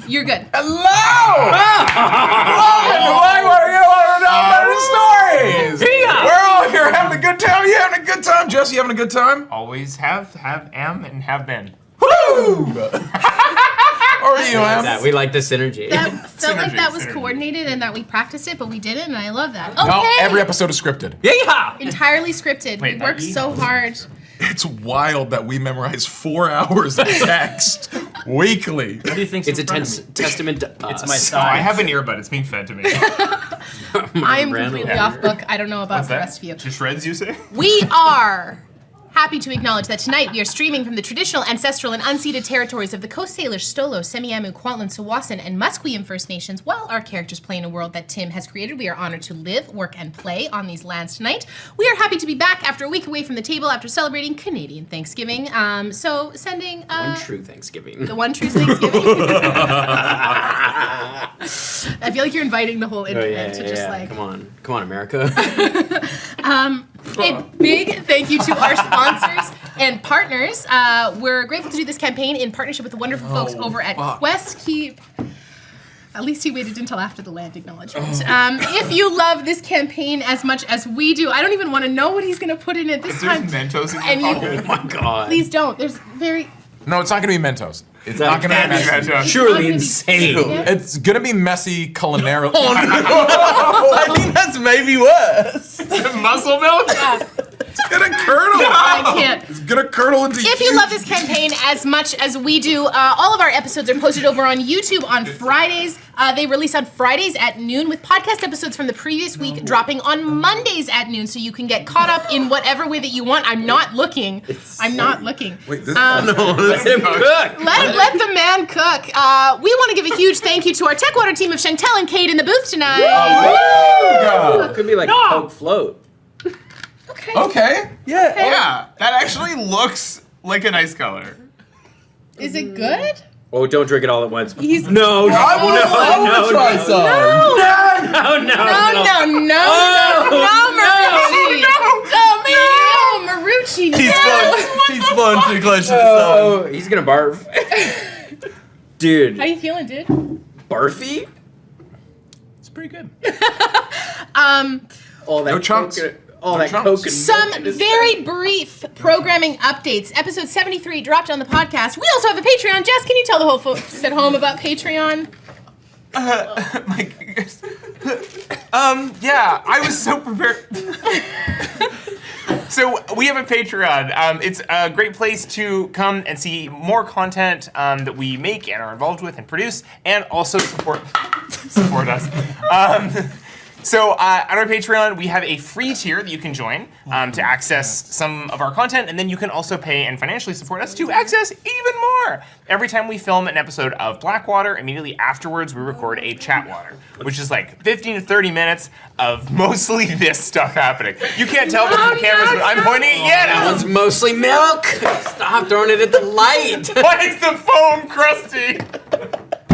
You're good. Hello! Welcome to Blackwater Stories! We're all here having a good time. You having a good time? Jess, you having a good time? Always have, am, and have been. Woo! How are you, Em? We like the synergy. That felt like that was Synergy. coordinated and that we practiced it, but we didn't, and I love that. No, Okay. every episode is scripted. Yeah! Entirely scripted. Wait, we that worked so yeehaw. hard. It's wild that we memorize 4 hours of text weekly. What do you think? It's a testament to us. It's my Oh, style. I have an earbud. It's being fed to me. I am completely off book. I don't know about What's the that? rest of you. Just shreds, you say? We are happy to acknowledge that tonight we are streaming from the traditional, ancestral, and unceded territories of the Coast Salish, Stolo, Semiahmoo, Kwantlen, Tsawwassen, and Musqueam First Nations. While our characters play in a world that Tim has created, we are honored to live, work, and play on these lands tonight. We are happy to be back after a week away from the table after celebrating Canadian Thanksgiving. So sending One true Thanksgiving. the one true Thanksgiving. I feel like you're inviting the whole internet to just like. Come on, America. A big thank you to our sponsors and partners. We're grateful to do this campaign in partnership with the wonderful folks over at Quest Keep. At least he waited until after the land acknowledgement. If you love this campaign as much as we do, I don't even want to know what he's going to put in it this There's time. Mentos in And your you- pocket. Oh my god. Please don't. There's very. No, it's not gonna be Mentos. It's not gonna be messy. Mentos. Surely insane. It's gonna be messy culinarily. I think that's maybe worse. Muscle milk? It's gonna curdle. I can't. It's gonna curdle into If you love this campaign as much as we do, all of our episodes are posted over on YouTube on Fridays. They release on Fridays at noon, with podcast episodes from the previous week dropping on Mondays at noon, so you can get caught up in whatever way that you want. I'm not looking. I'm not looking. Wait, this Let him cook. Let the man cook. We want to give a huge thank you to our TechWater team of Chantel and Kate in the booth tonight. go. Could be like a Coke float. Okay. Okay. Yeah, that actually looks like a nice color. Is it good? Oh, don't drink it all at once. He's- No. I want to try some. Marucci, no. He's flown too close to the sun. Oh, he's gonna barf. Dude, How you feeling, dude? barfy? It's pretty good. All that No chunks. coconut- all No that chunks. coke and Some milk in his very brief programming updates. Episode 73 dropped on the podcast. We also have a Patreon. Jess, can you tell the whole folks at home about Patreon? Yeah, I was so prepared. So we have a Patreon. It's a great place to come and see more content that we make and are involved with and produce, and also support us. So on our Patreon, we have a free tier that you can join to access some of our content, and then you can also pay and financially support us to access even more. Every time we film an episode of Blackwater, immediately afterwards we record a Chatwater, which is like 15 to 30 minutes of mostly this stuff happening. You can't tell from the cameras, but I'm pointing at That Yenna. one's mostly milk. Stop throwing it at the light. Why is the foam crusty?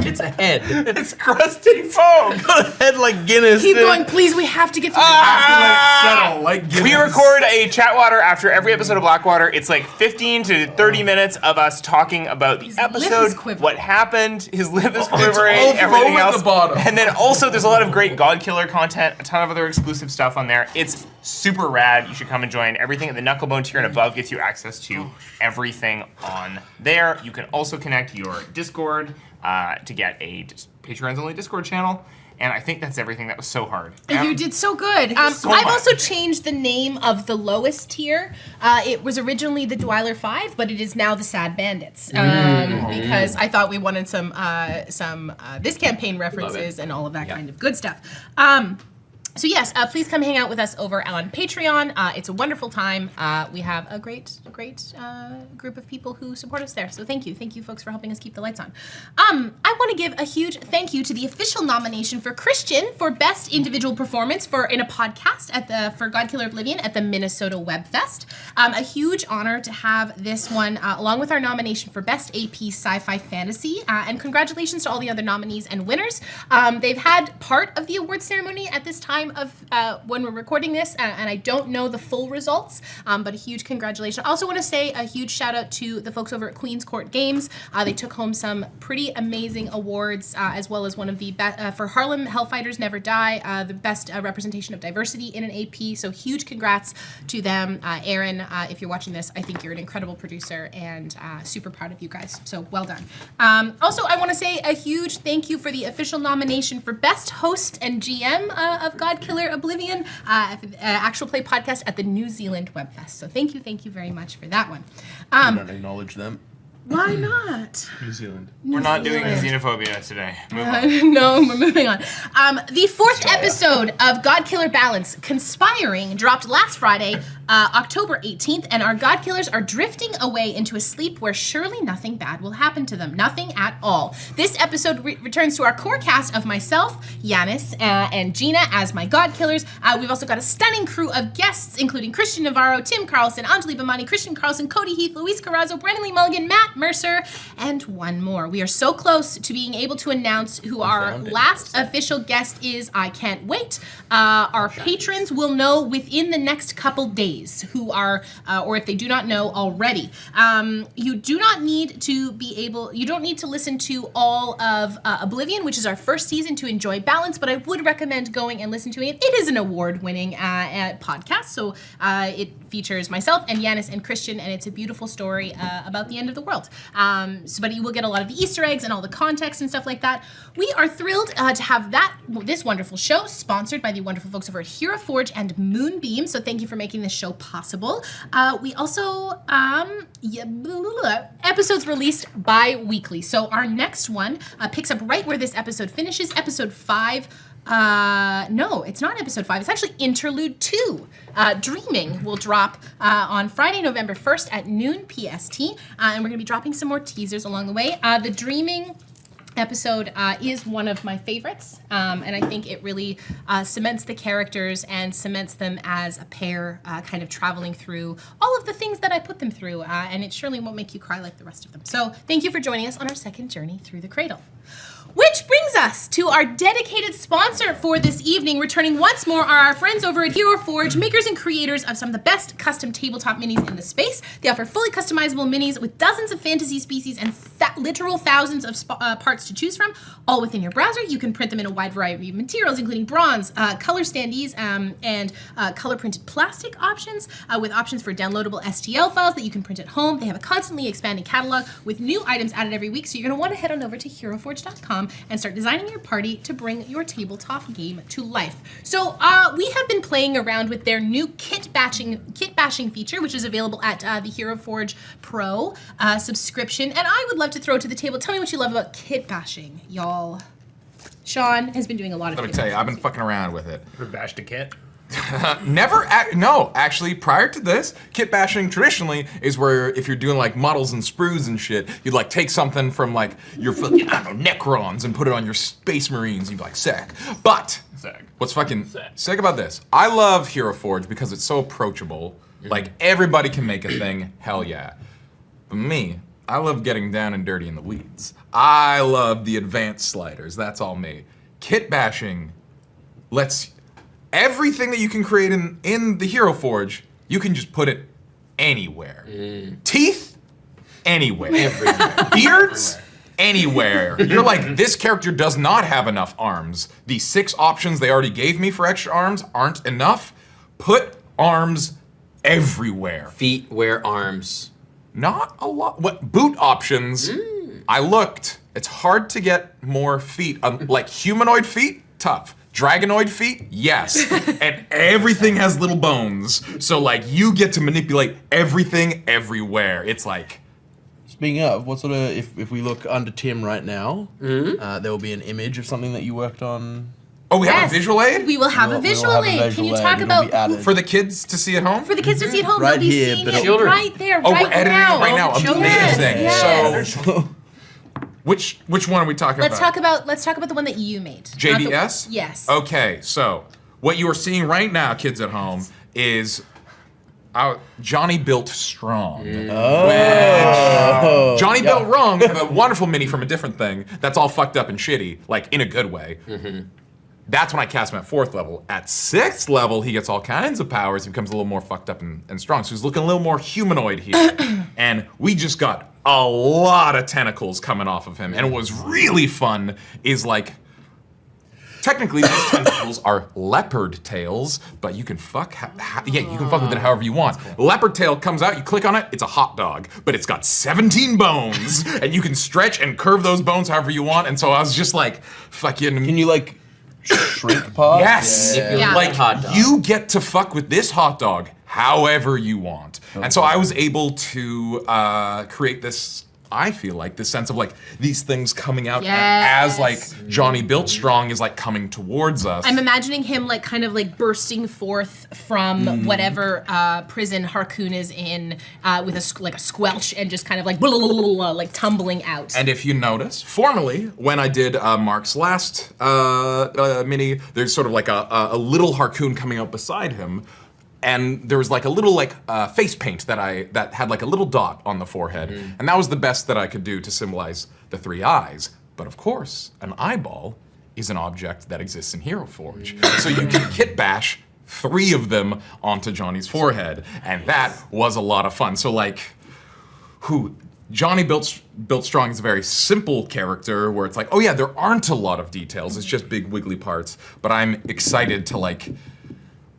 It's a head. It's crusty foam. Head like Guinness. Keep dude. going, please. We have to get through Settle like We Guinness. record a Chatwater after every episode of Blackwater. It's like 15 to 30 minutes of us talking about the lip episode, is quivering. what happened, his lip is quivering, all everything foam at else. the bottom. And then also there's a lot of great Godkiller content, a ton of other exclusive stuff on there. It's super rad. You should come and join. Everything at the Knucklebone tier and above gets you access to everything on there. You can also connect your Discord to get a Patreon's only Discord channel. And I think that's everything. That was so hard. You did so good. so I've much. also changed the name of the lowest tier. It was originally the Dwyler 5, but it is now the Sad Bandits because I thought we wanted some this campaign references and all of that kind of good stuff. So yes, please come hang out with us over on Patreon. It's a wonderful time. We have a great group of people who support us there. So thank you folks for helping us keep the lights on. I want to give a huge thank you to the official nomination for Christian for Best Individual Performance in a podcast for Godkiller Oblivion at the Minnesota Web Fest. A huge honor to have this one along with our nomination for Best AP Sci-Fi Fantasy. And congratulations to all the other nominees and winners. They've had part of the award ceremony at this time time of when we're recording this, and I don't know the full results, but a huge congratulations. I also want to say a huge shout out to the folks over at Queen's Court Games. They took home some pretty amazing awards, as well as one of the best for Harlem Hellfighters Never Die, the best representation of diversity in an AP. So huge congrats to them. Aaron, if you're watching this, I think you're an incredible producer, and super proud of you guys. So well done. Also, I want to say a huge thank you for the official nomination for Best Host and GM of Godkiller Oblivion, actual play podcast at the New Zealand Webfest. So thank you very much for that one. I don't acknowledge them. Why not? New Zealand. We're not doing xenophobia today. Move on. No, we're moving on. The fourth episode of Godkiller Balance, Conspiring, dropped last Friday, October 18th, and our Godkillers are drifting away into a sleep where surely nothing bad will happen to them. Nothing at all. This episode returns to our core cast of myself, Yanis, and Gina as my Godkillers. We've also got a stunning crew of guests, including Christian Navarro, Tim Carlson, Anjali Bamani, Christian Carlson, Cody Heath, Luis Carrazzo, Brandon Lee Mulligan, Matt Mercer, and one more. We are so close to being able to announce who our last official guest is. I can't wait. Our patrons will know within the next couple days who are, or if they do not know already. You do not need to you don't need to listen to all of Oblivion, which is our first season, to enjoy Balance, but I would recommend going and listen to it. It is an award-winning podcast, so it features myself and Yanis and Christian, and it's a beautiful story about the end of the world. But you will get a lot of the Easter eggs and all the context and stuff like that. We are thrilled to have this wonderful show sponsored by the wonderful folks over at HeroForge and Moonbeam. So thank you for making this show possible. We also episodes released bi-weekly. So our next one picks up right where this episode finishes. Episode 5. No, it's not episode 5. It's actually interlude 2. Dreaming will drop on Friday, November 1st at noon PST, and we're going to be dropping some more teasers along the way. The Dreaming episode is one of my favorites, and I think it really cements the characters and cements them as a pair, kind of traveling through all of the things that I put them through, and it surely won't make you cry like the rest of them. So thank you for joining us on our second journey through the cradle. Which brings us to our dedicated sponsor for this evening. Returning once more are our friends over at HeroForge, makers and creators of some of the best custom tabletop minis in the space. They offer fully customizable minis with dozens of fantasy species and literal thousands of parts to choose from, all within your browser. You can print them in a wide variety of materials, including bronze, color standees, and color-printed plastic options, with options for downloadable STL files that you can print at home. They have a constantly expanding catalog with new items added every week, so you're going to want to head on over to HeroForge.com and start designing your party to bring your tabletop game to life. So we have been playing around with their new kit bashing feature, which is available at the HeroForge Pro subscription. And I would love to throw to the table. Tell me what you love about kit bashing, y'all. Sean has been doing a lot of. Let me tell you, I've been fucking around with it. Ever bashed a kit? No, actually, prior to this, kit bashing traditionally is where if you're doing like models and sprues and shit, you'd like take something from like your fucking, I don't know, Necrons and put it on your Space Marines and you'd be like, sick. But what's fucking sick about this, I love HeroForge because it's so approachable. Like everybody can make a thing, hell yeah. But me, I love getting down and dirty in the weeds. I love the advanced sliders, that's all me. Kit bashing lets everything that you can create in the HeroForge, you can just put it anywhere. Teeth? Anywhere. Everywhere. Beards? Anywhere. You're like, this character does not have enough arms. The 6 options they already gave me for extra arms aren't enough. Put arms everywhere. Feet wear arms. Not a lot. What boot options? I looked. It's hard to get more feet. Like humanoid feet, tough. Dragonoid feet, yes. And everything has little bones. So like you get to manipulate everything everywhere. It's like. Speaking of, what sort of, if we look under Tim right now, there will be an image of something that you worked on. Oh, we have a visual aid? We will have a visual aid. Can you talk about for the kids to see at home? For the kids to see at home, Right they'll be here, seeing but it children. right there, Oh, right we're editing now. it right now. Amazing. Yes. So which one are we talking Let's about? talk about the one that you made. JBS? Yes. Okay, so what you are seeing right now, kids at home, is Johnny Built Strong. Oh. Johnny Built Wrong, a wonderful mini from a different thing that's all fucked up and shitty, like in a good way. That's when I cast him at 4th level. At 6th level, he gets all kinds of powers. He becomes a little more fucked up and strong. So he's looking a little more humanoid here. And we just got a lot of tentacles coming off of him. And what was really fun is like, technically these tentacles are leopard tails, but you can fuck, you can fuck with it however you want. Leopard tail comes out, you click on it, it's a hot dog, but it's got 17 bones, and you can stretch and curve those bones however you want. And so I was just like, fucking. Can you like shrink parts? Yes. Yeah. Like hot dog. you get to fuck with this hot dog however you want. And so I was able to create this, I feel like, this sense of like these things coming out as like Johnny Built Strong is like coming towards us. I'm imagining him like kind of like bursting forth from whatever prison Harkoon is in with a squelch and just kind of like blah, blah, blah, blah, like tumbling out. And if you notice, formerly, when I did Mark's last mini, there's sort of like a little Harkoon coming out beside him. And there was like a little like face paint that had like a little dot on the forehead. And that was the best that I could do to symbolize the 3 eyes. But of course, an eyeball is an object that exists in HeroForge. So you can kit bash 3 of them onto Johnny's forehead. And that was a lot of fun. So like, Johnny Built Strong is a very simple character where it's like, oh yeah, there aren't a lot of details. It's just big wiggly parts. But I'm excited to like,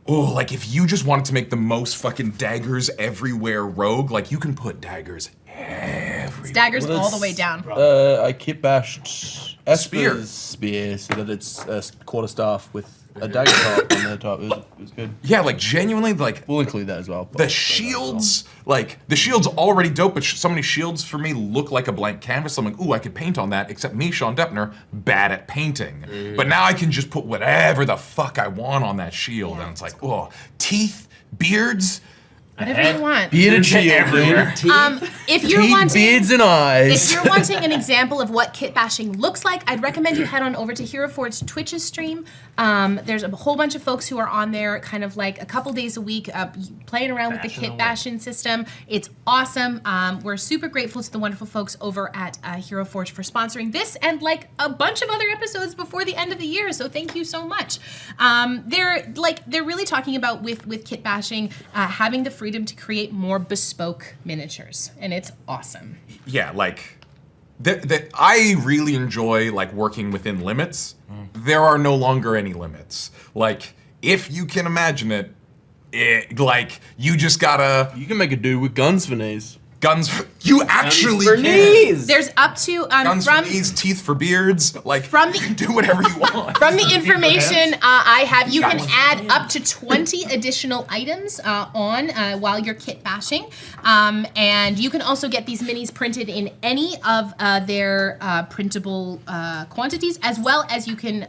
like if you just wanted to make the most fucking daggers everywhere rogue, like you can put daggers everywhere. Daggers all the way down. I kit bashed Esper's spear so that it's a quarterstaff with a dagger top on the top. It was good. Yeah, like genuinely, like We'll include that as well. the shields, like the shield's already dope, but so many shields for me look like a blank canvas. I'm like, ooh, I could paint on that, except me, Sean Deppner, bad at painting. But now I can just put whatever the fuck I want on that shield, and it's like, oh, teeth, beards, Whatever you want. Bearded shield, everywhere. If you're Teeth, wanting, beards, and eyes. if you're wanting an example of what kit bashing looks like, I'd recommend you head on over to HeroForge Twitch's stream. There's a whole bunch of folks who are on there kind of like a couple days a week playing around with the kit bashing system. It's awesome. We're super grateful to the wonderful folks over at HeroForge for sponsoring this and like a bunch of other episodes before the end of the year. So thank you so much. They're really talking about with kit bashing, having the freedom to create more bespoke miniatures, and it's awesome. yeah, like I really enjoy like working within limits. There are no longer any limits. Like if you can imagine it, like you just gotta You can make a dude with guns for knees. guns. You actually for can. knees. There's up to Guns from for knees, teeth for beards. Like From the- you can do whatever you want. from the information I have, you can add up to 20 additional items on while you're kit bashing, and you can also get these minis printed in any of their printable quantities, as well as you can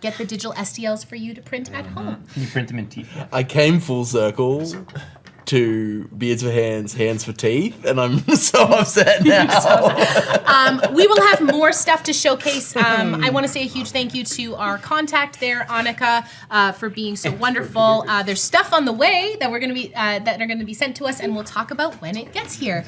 get the digital STLs for you to print at home. You print them in teeth. I came full circle to beards for hands, hands for teeth, and I'm so upset now. We will have more stuff to showcase. I want to say a huge thank you to our contact there, Annika, for being so wonderful. There's stuff on the way that are going to be sent to us, and we'll talk about when it gets here.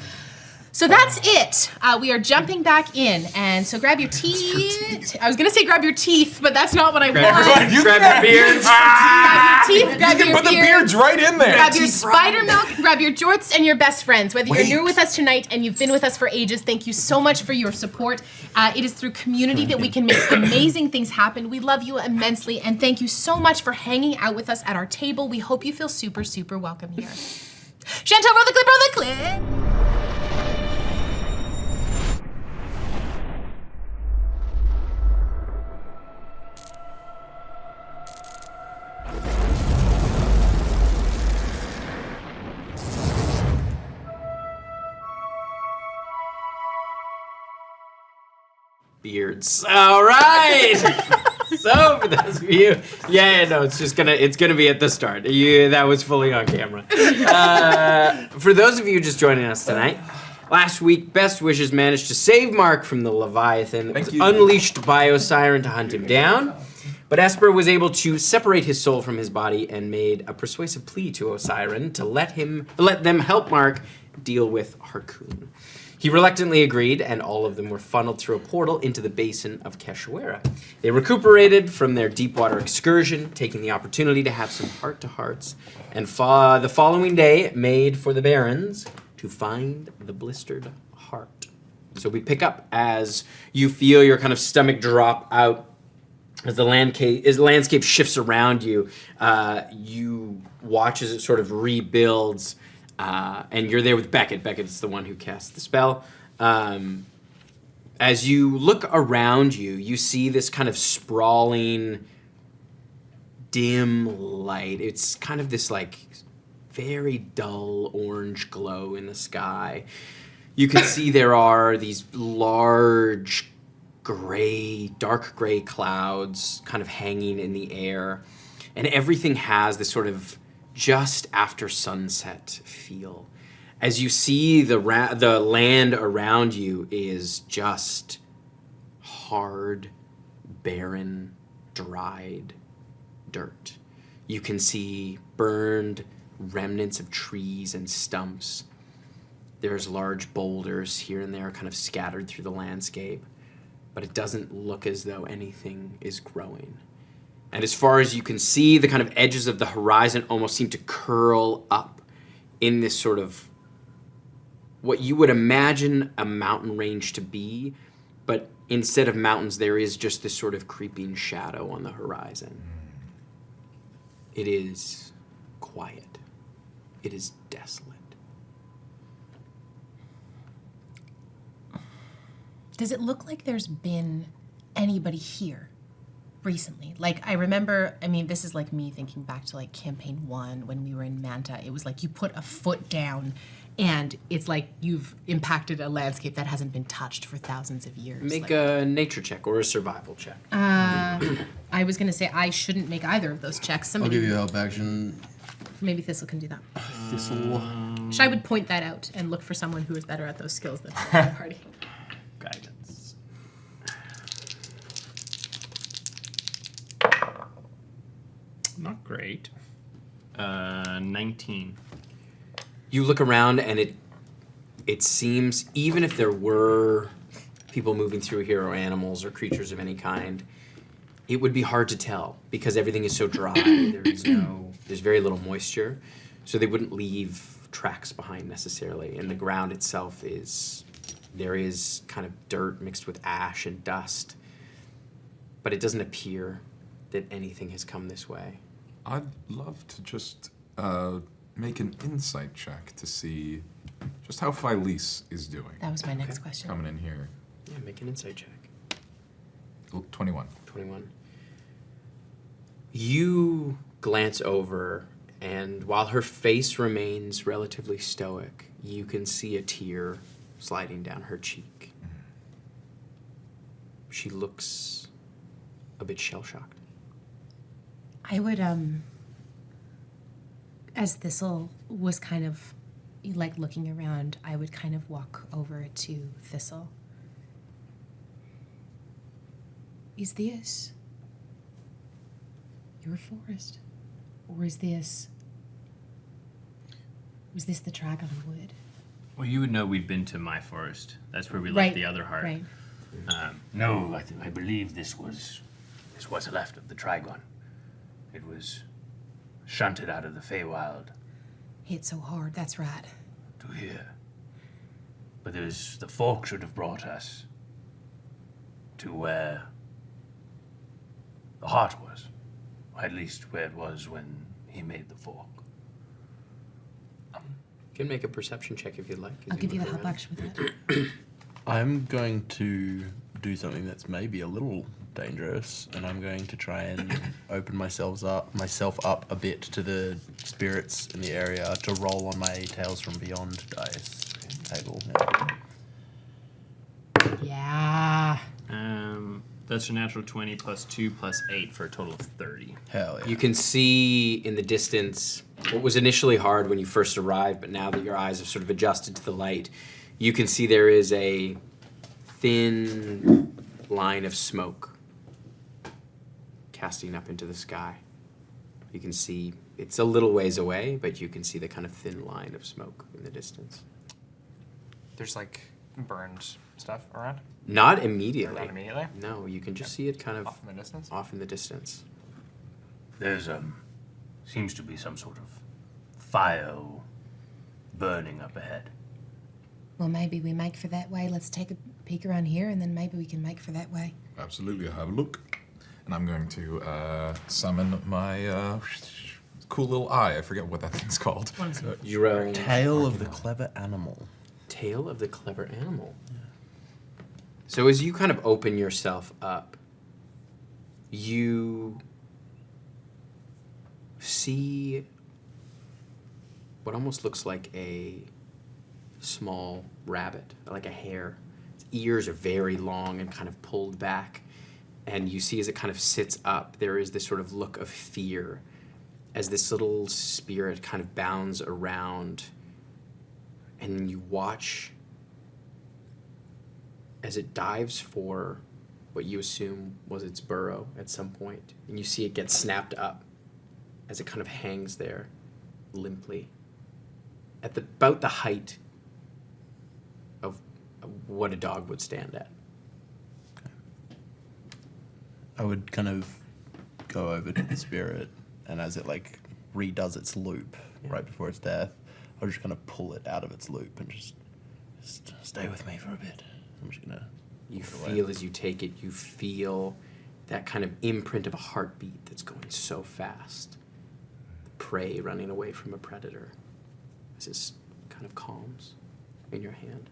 So that's it. We are jumping back in, and so grab your teeth. I was gonna say grab your teeth, but that's not what I want. You Grab your beards. Grab your teeth. Grab can your put the beards right in there. Grab your spider milk, grab your jorts, and your best friends. Whether you're new with us tonight and you've been with us for ages, thank you so much for your support. It is through community that we can make amazing things happen. We love you immensely, and thank you so much for hanging out with us at our table. We hope you feel super, super welcome here. Chantel, roll the clip, roll the clip. Beards. All right. So for those of you, it's gonna be at the start. That was fully on camera. For those of you just joining us tonight, last week Best Wishes managed to save Mark from the Leviathan that was unleashed by Osiren to hunt him down. But Esper was able to separate his soul from his body and made a persuasive plea to Osiren to let them help Mark deal with Harkoon. He reluctantly agreed, and all of them were funneled through a portal into the basin of Keshuera. They recuperated from their deep water excursion, taking the opportunity to have some heart-to-hearts, and the following day made for the Barrens to find the Blistered Heart. So we pick up as you feel your kind of stomach drop out as the landscape shifts around you. You watch as it sort of rebuilds. And you're there with Beckett. Beckett's the one who cast the spell. As you look around you, you see this kind of sprawling, dim light. It's kind of this like very dull orange glow in the sky. You can see there are these large dark gray clouds kind of hanging in the air. And everything has this sort of just after sunset feel. As you see the land around you is just hard, barren, dried dirt. You can see burned remnants of trees and stumps. There's large boulders here and there kind of scattered through the landscape, but it doesn't look as though anything is growing. And as far as you can see, the kind of edges of the horizon almost seem to curl up in this sort of what you would imagine a mountain range to be, but instead of mountains, there is just this sort of creeping shadow on the horizon. It is quiet. It is desolate. Does it look like there's been anybody here recently? Like, I remember, I mean, this is like me thinking back to like campaign 1 when we were in Manta. It was like you put a foot down and it's like you've impacted a landscape that hasn't been touched for thousands of years. Make like, a nature check or a survival check. I was going to say I shouldn't make either of those checks. I'll Somebody, give you help action. maybe Thistle can do that. Thistle. Shy would point that out and look for someone who is better at those skills than the party. Guidance. Not great. 19. You look around and it seems, even if there were people moving through here or animals or creatures of any kind, it would be hard to tell because everything is so dry. There's very little moisture, so they wouldn't leave tracks behind necessarily. And the ground itself there is kind of dirt mixed with ash and dust, but it doesn't appear that anything has come this way. I'd love to just make an insight check to see just how Phyllis is doing. That was my next question. Coming in here. Yeah, make an insight check. 21. 21. You glance over, and while her face remains relatively stoic, you can see a tear sliding down her cheek. She looks a bit shell-shocked. I would, as Thistle was kind of like looking around, I would kind of walk over to Thistle. Is this your forest? Or was this the Trigon wood? Well, you would know we'd been to my forest. That's where we Right, left the other heart. Right. No, I believe this was left of the Trigon. It was shunted out of the Feywild Hit so hard, that's right. to here. But the folk should have brought us to where the heart was. Or at least where it was when he made the fork. You can make a perception check if you'd like. I'll give you the help action with that. I'm going to do something that's maybe a little dangerous, and I'm going to try and open myself up a bit to the spirits in the area to roll on my Tales from Beyond dice table. Yeah. That's a natural 20 plus 2 plus 8 for a total of 30. Hell yeah. You can see in the distance what was initially hard when you first arrived, but now that your eyes have sort of adjusted to the light, you can see there is a thin line of smoke casting up into the sky. You can see it's a little ways away, but you can see the kind of thin line of smoke in the distance. There's like burned stuff around? Not immediately. Not immediately? No, you can just see it kind of Off in the distance? off in the distance. There's seems to be some sort of fire burning up ahead. Well, maybe we make for that way. Let's take a peek around here, and then maybe we can make for that way. Absolutely, I'll have a look. And I'm going to summon my cool little eye. I forget what that thing's called. You roll Tail of the clever animal. Tail of the clever animal. So as you kind of open yourself up, you see what almost looks like a small rabbit, like a hare. Its ears are very long and kind of pulled back. And you see as it kind of sits up, there is this sort of look of fear as this little spirit kind of bounds around. And you watch as it dives for what you assume was its burrow at some point. And you see it get snapped up as it kind of hangs there limply at about the height of what a dog would stand at. I would kind of go over to the spirit, and as it like redoes its loop right before its death, I'll just kind of pull it out of its loop and just stay with me for a bit. I'm just gonna. You feel as you take it, you feel that kind of imprint of a heartbeat that's going so fast. The prey running away from a predator as it kind of calms in your hand.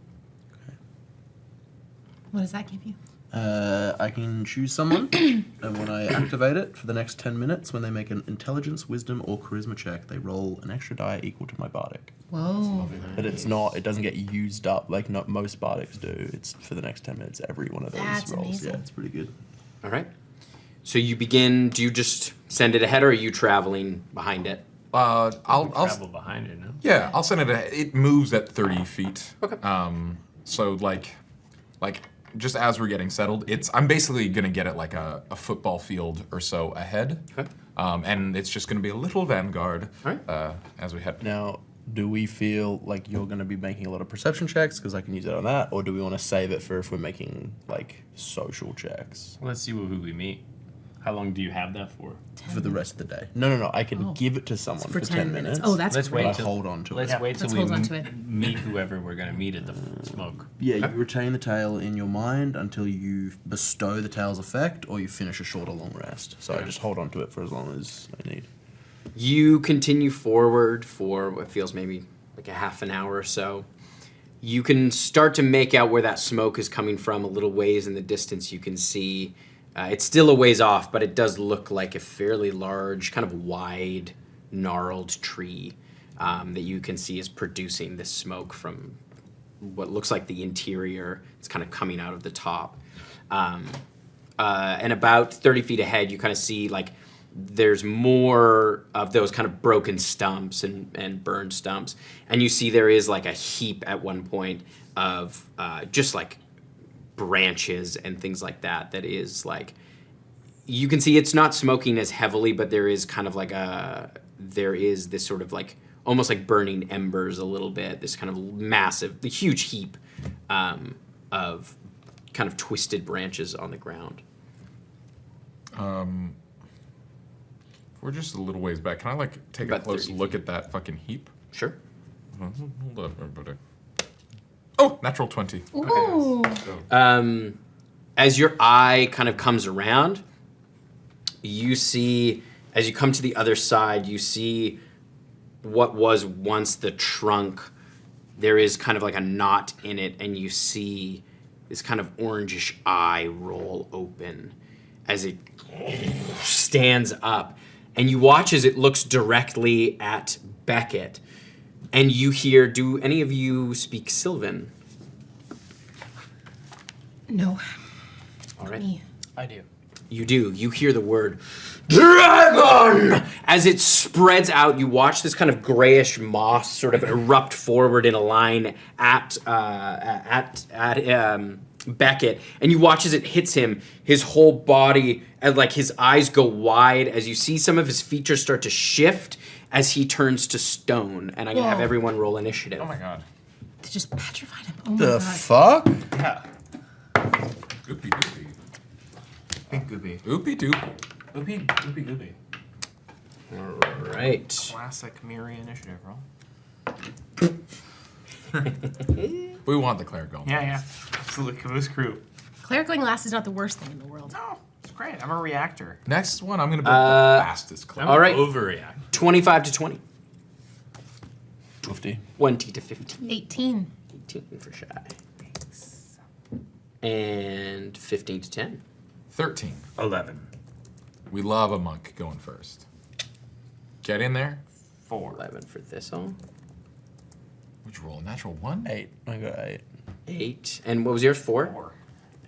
What does that give you? I can choose someone, and when I activate it for the next 10 minutes, when they make an intelligence, wisdom, or charisma check, they roll an extra die equal to my bardic. Whoa. But it doesn't get used up like not most bardics do. It's for the next 10 minutes, every one of those That's rolls. amazing. Yeah, it's pretty good. All right. So you begin, do you just send it ahead or are you traveling behind it? I'll Travel behind it, no? yeah, I'll send it. It moves at 30 feet. Okay. So like just as we're getting settled, I'm basically gonna get it like a football field or so ahead. Okay. And it's just gonna be a little vanguard All right. as we head. Now, do we feel like you're going to be making a lot of perception checks because I can use it on that, or do we want to save it for if we're making like social checks Let's see who we meet. How long do you have that for? for the rest of the day? No. I can give it to someone For 10 minutes. minutes. Oh, that's Let's great. wait But I till hold on to Let's it. wait till Let's we hold on to it. meet whoever we're gonna meet at the smoke. Yeah, you retain the tail in your mind until you bestow the tail's effect, or you finish a short or long rest. So I just hold on to it for as long as I need. You continue forward for what feels maybe like a half an hour or so. You can start to make out where that smoke is coming from a little ways in the distance. You can see it's still a ways off, but it does look like a fairly large, kind of wide, gnarled tree that you can see is producing this smoke from what looks like the interior. It's kind of coming out of the top. And about 30 feet ahead, you kind of see like there's more of those kind of broken stumps and burned stumps. And you see there is like a heap at one point of just like branches and things like that is like, you can see it's not smoking as heavily, but there is kind of like there is this sort of like, almost like burning embers a little bit, this kind of massive, the huge heap of kind of twisted branches on the ground. We're just a little ways back. Can I like take About a close 30 look feet. at that fucking heap? Sure. Hold up, everybody. Oh, natural 20. Ooh. As your eye kind of comes around, you see, as you come to the other side, you see what was once the trunk. There is kind of like a knot in it, and you see this kind of orangish eye roll open as it stands up. And you watch as it looks directly at Beckett. And you hear, do any of you speak Sylvan? No. All right. Me. I do. You do. You hear the word dragon as it spreads out. You watch this kind of grayish moss sort of erupt forward in a line at Beckett, and you watch as it hits him. His whole body, and like his eyes go wide as you see some of his features start to shift as he turns to stone. And I'm gonna have Whoa. everyone roll initiative. Oh my god. Did just petrified him. Oh my The god. fuck? Yeah. Oopie doopie. Big goopy. Oopie doopie. Goopy, goopy, goopy. All right. Classic Miri initiative roll. We want the cleric going. Yeah, yeah. Absolutely. Caboose crew. Cleric going last is not the worst thing in the world. No, it's great. I'm a reactor. Next one, I'm gonna build the fastest cleric. All right. Overreact. 25 to 20. 50. 20 to 15. 18. 18 for Shy. And 15 to 10. 13. 11. We love a monk going first. Get in there. 4. 11 for Thistle. Would you roll a natural 1? 8. I got 8. 8. And what was yours? 4? 4.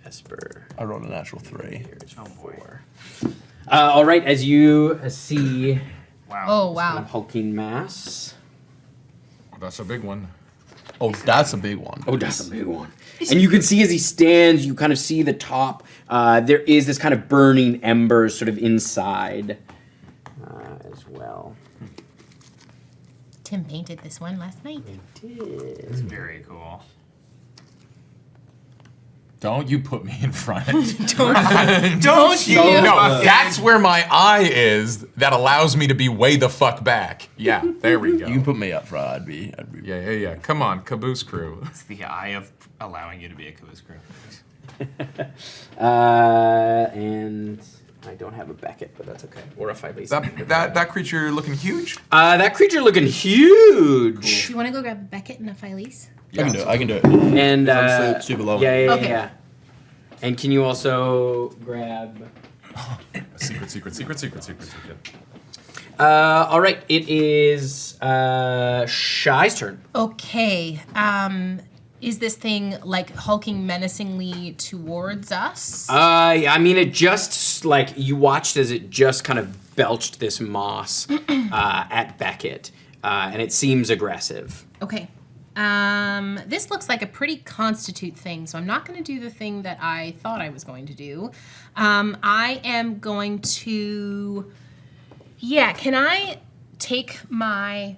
Esper. I rolled a natural 3. Yours Oh, boy. 4. All right, as you see Wow. Oh, a wow. hulking mass. That's a big one. Oh, that's a big one. Oh, that's a big one. And you can see as he stands, you kind of see the top. There is this kind of burning embers sort of inside as well. Tim painted this one last night. It's very cool. Don't you put me in front. Don't you? No, that's where my eye is that allows me to be way the fuck back. Yeah, there we go. You can put me up front. I'd be Yeah. Come on, caboose crew. It's the eye of allowing you to be a caboose crew. And I don't have a Beckett, but that's okay. Or a 5 That creature looking huge? That creature looking huge. Do you want to go grab Beckett and a Phyllis? I can do it. I can do it. And I'm super low. yeah. Okay. And can you also grab? Secret. All right, it is Shy's turn. Okay. Is this thing like hulking menacingly towards us? I mean, it just like you watched as it just kind of belched this moss at Beckett, and it seems aggressive. Okay. This looks like a pretty constitute thing, so I'm not going to do the thing that I thought I was going to do. I am going to... Yeah, can I take my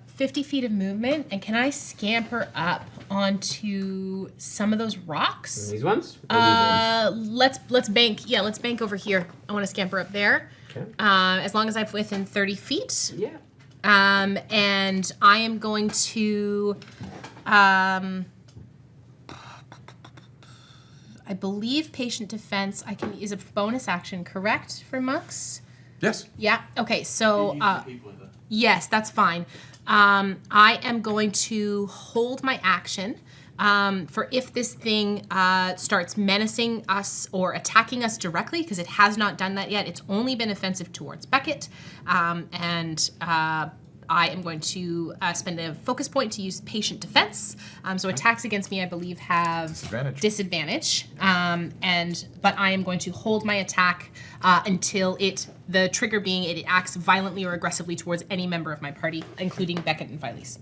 50 feet of movement, and can I scamper up onto some of those rocks? These ones? Or these ones? Let's bank. Yeah, let's bank over here. I want to scamper up there. Okay. As long as I'm within 30 feet. Yeah. And I am going to, I believe patient defense is a bonus action, correct, for monks? Yes. Yeah, okay, so, yes, that's fine. I am going to hold my action for if this thing starts menacing us or attacking us directly, because it has not done that yet. It's only been offensive towards Beckett. I am going to spend a focus point to use patient defense. So attacks against me, I believe, have disadvantage. But I am going to hold my attack until the trigger being it acts violently or aggressively towards any member of my party, including Beckett and Phyllis.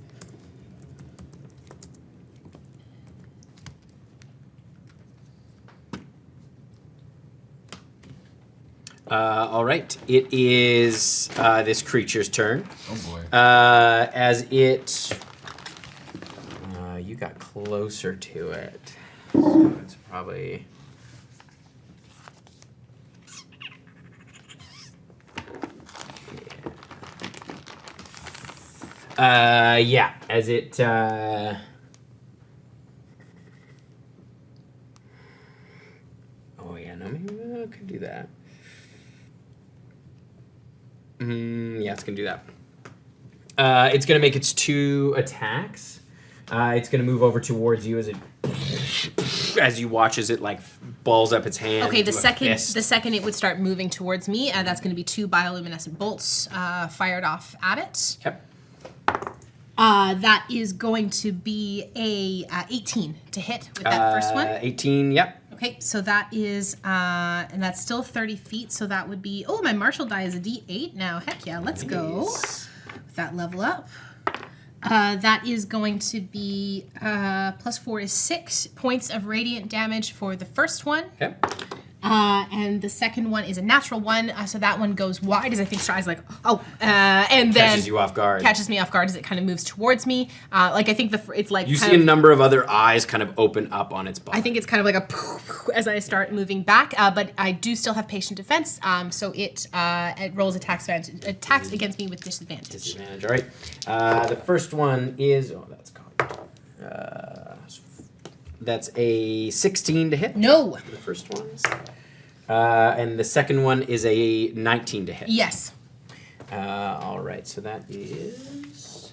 All right, it is this creature's turn. Oh boy. As it, you got closer to it, so it's probably. Yeah, as it. Oh yeah, no, maybe I could do that. Yeah, it's gonna do that. It's gonna make its 2 attacks. It's gonna move over towards you as you watch as it like balls up its hand. Okay, the into a second fist. it would start moving towards me, that's going to be 2 bioluminescent bolts fired off at it. Yep. That is going to be a 18 to hit with that first one. 18. Yep. Okay, so that is, and that's still 30 feet, so that would be, my martial die is a D8 now. Heck yeah, let's go with that level up. That is going to be, +4 is 6 points of radiant damage for the first one. Okay. And the second one is a natural one, so that one goes wide as I think Stride's like, and then Catches you off guard. Catches me off guard as it kind of moves towards me. Like I think it's like You kind see a of, number of other eyes kind of open up on its body. I think it's kind of like a as I start moving back, but I do still have patient defense, so it rolls attacks against me with disadvantage. Disadvantage. All right. The first one is that's cocked. That's a 16 to hit. No. The first one is. And the second one is a 19 to hit. Yes. All right. So that is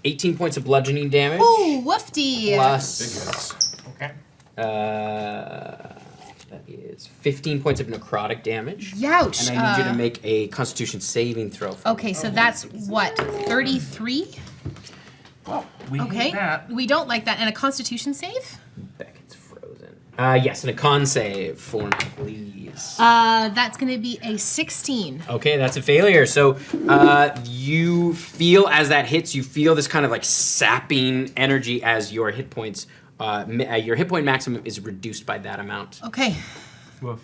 18 points of bludgeoning damage. Ooh, woofty. Plus. Okay. That is 15 points of necrotic damage. Youch. And I need you to make a Constitution saving throw. For Okay, so that's what, 33? Well, we Okay. hate that. We don't like that. And a Constitution save? Beckett's frozen. Yes, and a con save for me, please. That's going to be a 16. Okay, that's a failure. So you feel as that hits, you feel this kind of like sapping energy as your hit points, your hit point maximum is reduced by that amount. Okay. Woof.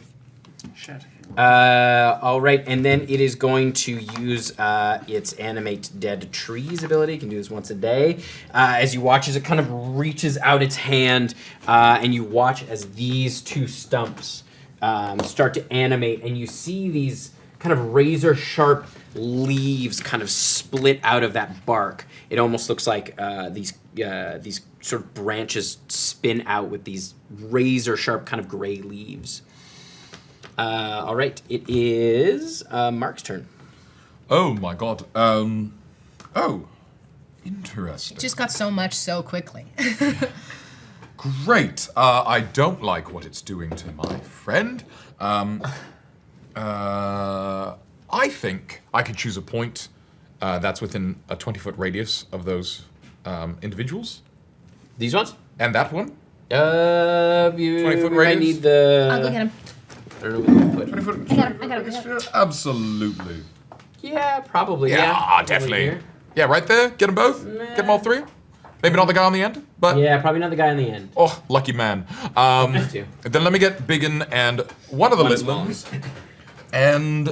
Shit. All right, and then it is going to use its animate dead trees ability. It can do this once a day. As you watch as it kind of reaches out its hand, and you watch as these two stumps start to animate, and you see these kind of razor sharp leaves kind of split out of that bark. It almost looks like these sort of branches spin out with these razor sharp kind of gray leaves. All right, it is Mark's turn. Oh my god. Oh, interesting. Just got so much so quickly. Great. I don't like what it's doing to my friend. I think I could choose a point that's within a 20-foot radius of those individuals. These ones? And that one. You 20-foot might radius? need the. I'll go get him. I don't know what you put. 20-foot I got him. Absolutely. Yeah, probably. Yeah, Probably definitely. here. Yeah, right there. Get them both. Get them all three. Maybe not the guy on the end, but Yeah, probably not the guy in the end. oh, lucky man. Two. Then let me get Biggin and one of the One little ones. And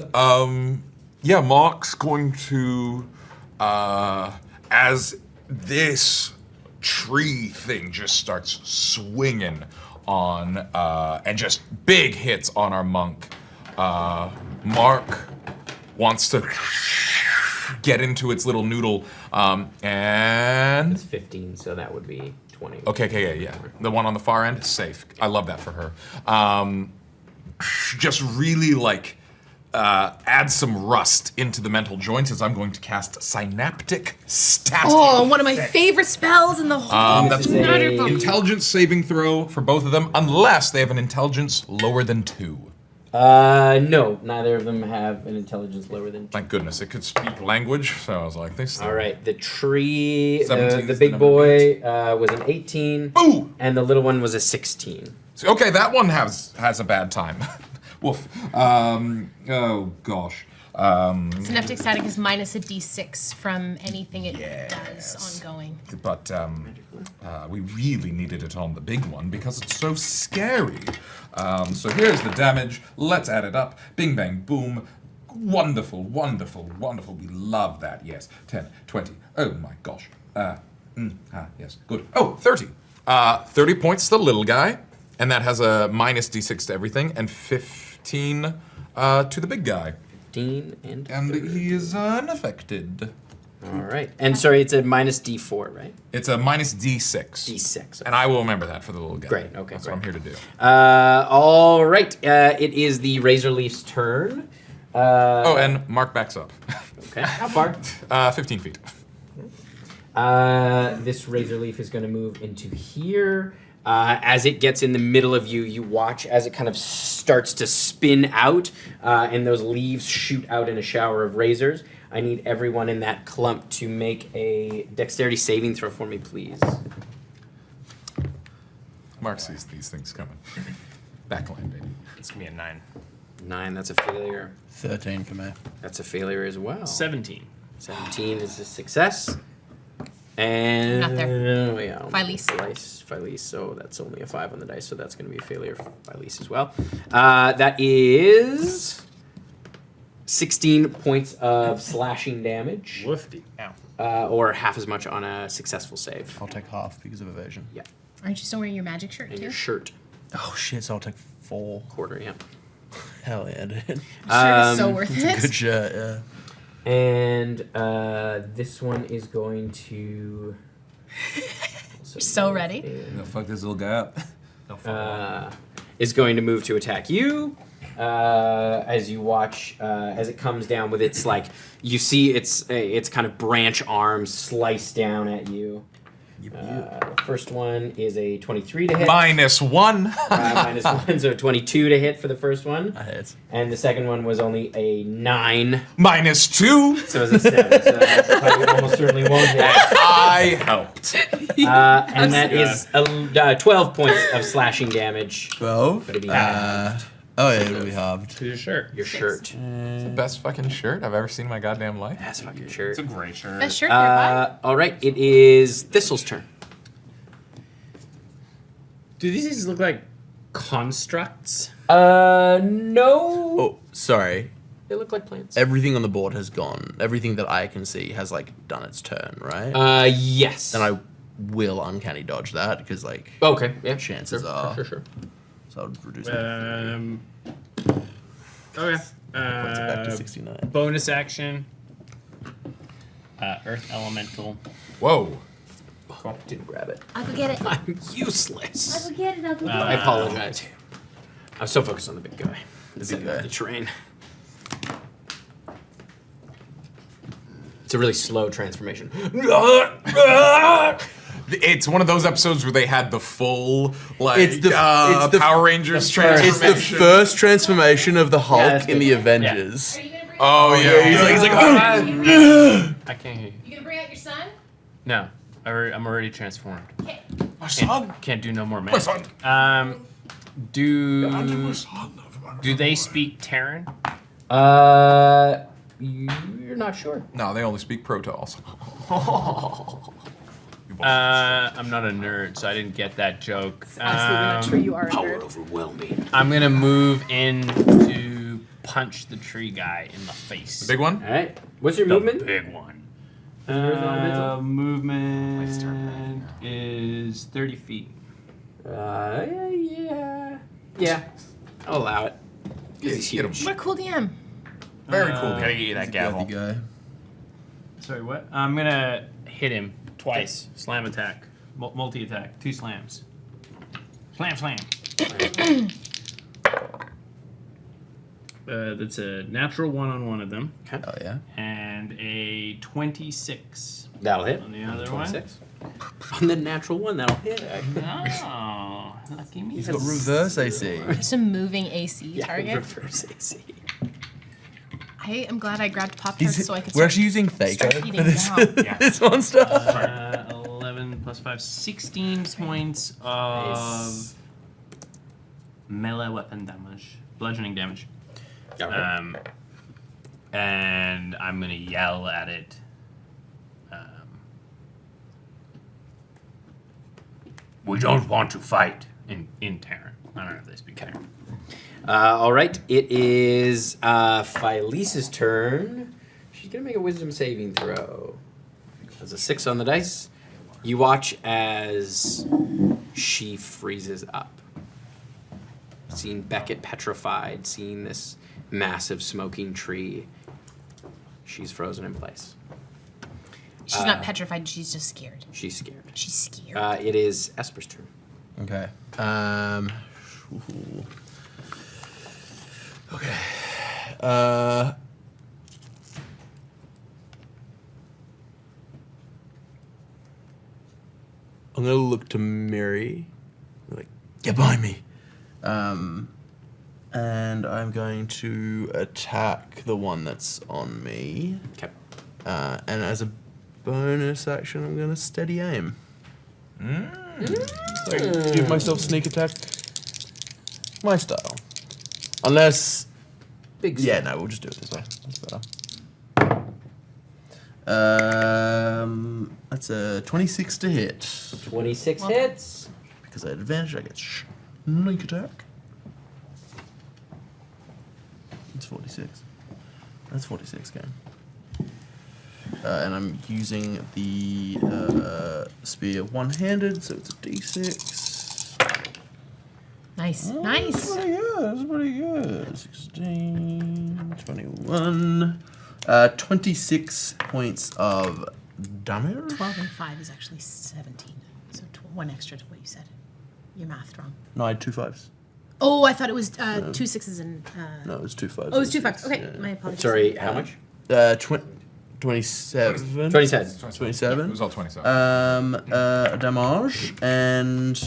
yeah, Mark's going to as this tree thing just starts swinging on and just big hits on our monk. Mark wants to get into its little noodle and It's 15, so that would be 20. Okay, yeah. The one on the far end, safe. I love that for her. Just really like add some rust into the mental joints as I'm going to cast Synaptic Static. Oh, one of my favorite spells in the whole That's This is entire a- book. intelligence saving throw for both of them, unless they have an intelligence lower than 2. No, neither of them have an intelligence lower than 2. Thank goodness, it could speak language, so I was like, this. All right, the tree, 17 the is the big number boy was an 18. Ooh! And the little one was a 16. So, okay, that one has a bad time. Woof. Oh gosh. Synaptic Static is minus a d6 from anything it does ongoing. But we really needed it on the big one because it's so scary. So here's the damage. Let's add it up. Bing, bang, boom. Wonderful, wonderful, wonderful. We love that. Yes. 10, 20. Oh my gosh. Yes. Good. Oh, 30. 30 points to the little guy. And that has a minus d6 to everything. And 15 to the big guy. 15 and And 30. he is unaffected. All right. And sorry, it's a minus D4, right? It's a minus d6. D6. And I will remember that for the little guy. Great, okay, That's great. what I'm here to do. All right. It is the Razorleaf's turn. Oh, and Mark backs up. Okay. How far? 15 feet. This Razorleaf is going to move into here. As it gets in the middle of you, you watch as it kind of starts to spin out, and those leaves shoot out in a shower of razors. I need everyone in that clump to make a dexterity saving throw for me, please. Mark sees these things coming. Backline, baby. It's gonna be a 9. 9, that's a failure. 13 for me. That's a failure as well. 17. 17 is a success. And Not there. Yeah, Phyllis. So that's only a 5 on the dice, so that's going to be a failure for Phyllis as well. That is 16 points of slashing damage, Woofy. or half as much on a successful save. I'll take half because of evasion. Yeah, Aren't you still wearing your magic shirt and too? your shirt, Oh shit! So I'll take 4. quarter, yeah. Hell yeah, dude. Shirt is so worth it. Good shirt. Yeah. And this one is going to. So ready. Gonna fuck this little guy up. Is going to move to attack you. As you watch, as it comes down with its you see its kind of branch arms slice down at you. The first one is a 23 to hit. -1. -1, so 22 to hit for the first one. I hit. And the second one was only a 9. -2. So it's a 7. So that probably almost certainly won't hit. I helped. And that is 12 points of slashing damage. 12. But it'd be halved. Oh yeah, it'll be halved. To your shirt. Your shirt. It's the best fucking shirt I've ever seen in my goddamn life. That's fucking shirt. It's a great shirt. Best shirt there, All right, it is Thistle's turn. Do these look like constructs? No. Oh, sorry. They look like plants. Everything on the board has gone. Everything that I can see has done its turn, right? Yes. Then I will uncanny dodge that because Okay, yeah. chances Sure, are. Sure. So I'll reduce Okay. points it back to 69. Bonus action. Earth Elemental. Whoa. Didn't grab it. I'll go get it. I'm useless. I'll go get it. I'll go get I it. apologize. I'm so focused on the big guy. The big guy. The terrain. It's a really slow transformation. It's one of those episodes where they had the full It's the Power Rangers It's transformation. the first transformation of the Hulk that's in good. the Avengers. Are you gonna bring? Oh yeah, He's like, I can't hear you. You gonna bring out your son? No. I'm already transformed. Okay. my son. Can't do no more My magic. son. Do they speak Terran? You're not sure. No, they only speak Protoss. I'm not a nerd, so I didn't get that joke. Absolutely not sure you are a Power nerd. overwhelming. I'm gonna move in to punch the tree guy in the face. The big one. All right. What's your The movement? big one. Elemental? Movement is 30 feet. Yeah. I'll allow it. Yeah, He's get him. huge. What a cool DM. Very cool. Gotta get you that gavel. guy. Sorry, what? I'm gonna hit him twice. Slam attack. Multi attack. 2 slams. Slam. That's a natural 1 on one of them, Oh yeah. and a 26 That'll hit. on the other 26. On the natural one, that'll hit. one. Oh, lucky me. He's got reverse AC. Just a moving AC target. Reverse AC. I am glad I grabbed Pop-Tarts so I could We're start actually using Thaco start for eating this, down. Yeah. this monster. 11 plus 5, 16 points of Nice. melee weapon damage, bludgeoning damage. Yeah, And I'm gonna yell at it. We don't want to fight in Terran. I don't know if they speak Terran. all right. It is Phyllis's turn. She's going to make a wisdom saving throw. That's a 6 on the dice. You watch as she freezes up. Seeing Beckett petrified, seeing this massive smoking tree. She's frozen in place. She's not petrified, she's just scared. She's scared. She's scared. It is Esper's turn. Okay. Ooh. Okay. I'm gonna look to Miri. Like, get behind me. And I'm going to attack the one that's on me. Okay. And as a bonus action, I'm gonna steady aim. So give myself sneak attack. My style. Unless. Big Yeah, no, we'll just do it this way. That's better. That's a 26 to hit. 26 Well hits. Because I had advantage, I get sneak attack. It's 46. That's 46, okay. And I'm using the spear one-handed, so it's a d6. Nice. Oh, Nice. That's pretty good. That's pretty good. 16, 21, 26 points of damage. 12 and 5 is actually 17. So one extra to what you said. Your math wrong. No, I had 2 5s. Oh, I thought it was 2 6s and. No, it was 2 5s. Oh, it was 2 5s. Okay, my apologies. Sorry, how much? 27. 27. 27. It was all 27. Damage and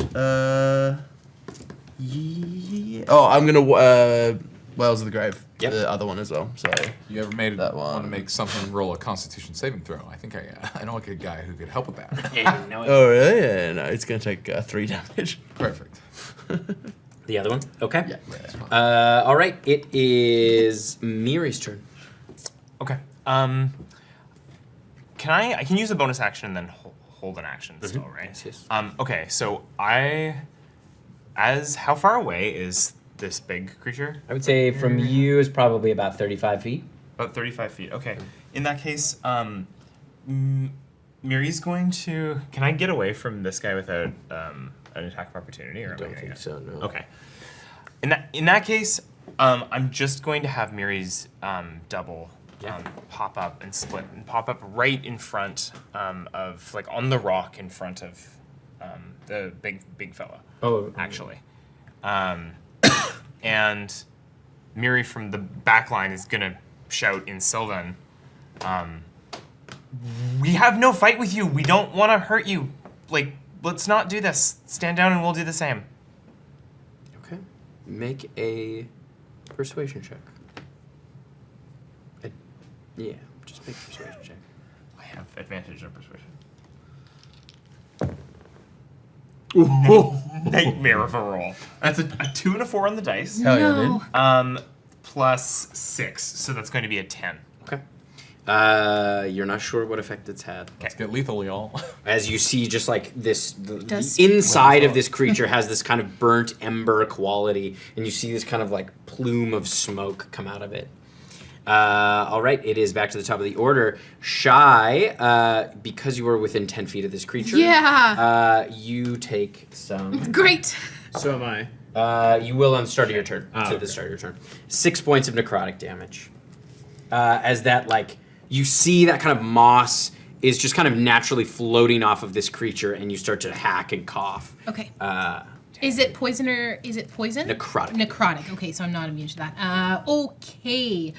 yeah. Oh, I'm gonna Wells of the Grave. Yep. The other one as well. So You ever made That want to one. make something roll a Constitution saving throw? I think I know a good guy who could help with that. Yeah, no, oh really? Yeah, no, it's gonna take 3 damage. Perfect. the other one? Okay. Yeah. All right, it is Miri's turn. Okay. I can use a bonus action and then hold an action still, right? Yes. Okay, so how far away is this big creature? I would say from you is probably about 35 feet. About 35 feet. Okay. In that case, Miri's going to. Can I get away from this guy without an attack of opportunity? Or I don't think so, no. Okay. In that case, I'm just going to have Miri's double pop up and split and pop up right in front of, like, on the rock in front of the big fella. Oh, Actually. And Miri from the back line is gonna shout in Sylvan, we have no fight with you. We don't want to hurt you. Like, let's not do this. Stand down and we'll do the same. Okay. Make a persuasion check. Yeah, just make a persuasion check. I have advantage on persuasion. Nightmare of a roll. That's a 2 and a 4 on the dice. Hell yeah, dude. Plus 6, so that's going to be a 10. Okay. You're not sure what effect it's had. Let's get lethal, y'all. As you see, just like this, the Does- inside of this creature has this kind of burnt ember quality, and you see this kind of like plume of smoke come out of it. All right, it is back to the top of the order. Shy, because you were within 10 feet of this creature, you take some. Great. So am I. You will on the start of your turn. Oh, To the start of your turn. 6 points of necrotic damage. As that, like, you see that kind of moss is just kind of naturally floating off of this creature, and you start to hack and cough. Okay. Is it poison or is it poison? Necrotic. Necrotic. Okay, so I'm not immune to that. Okay.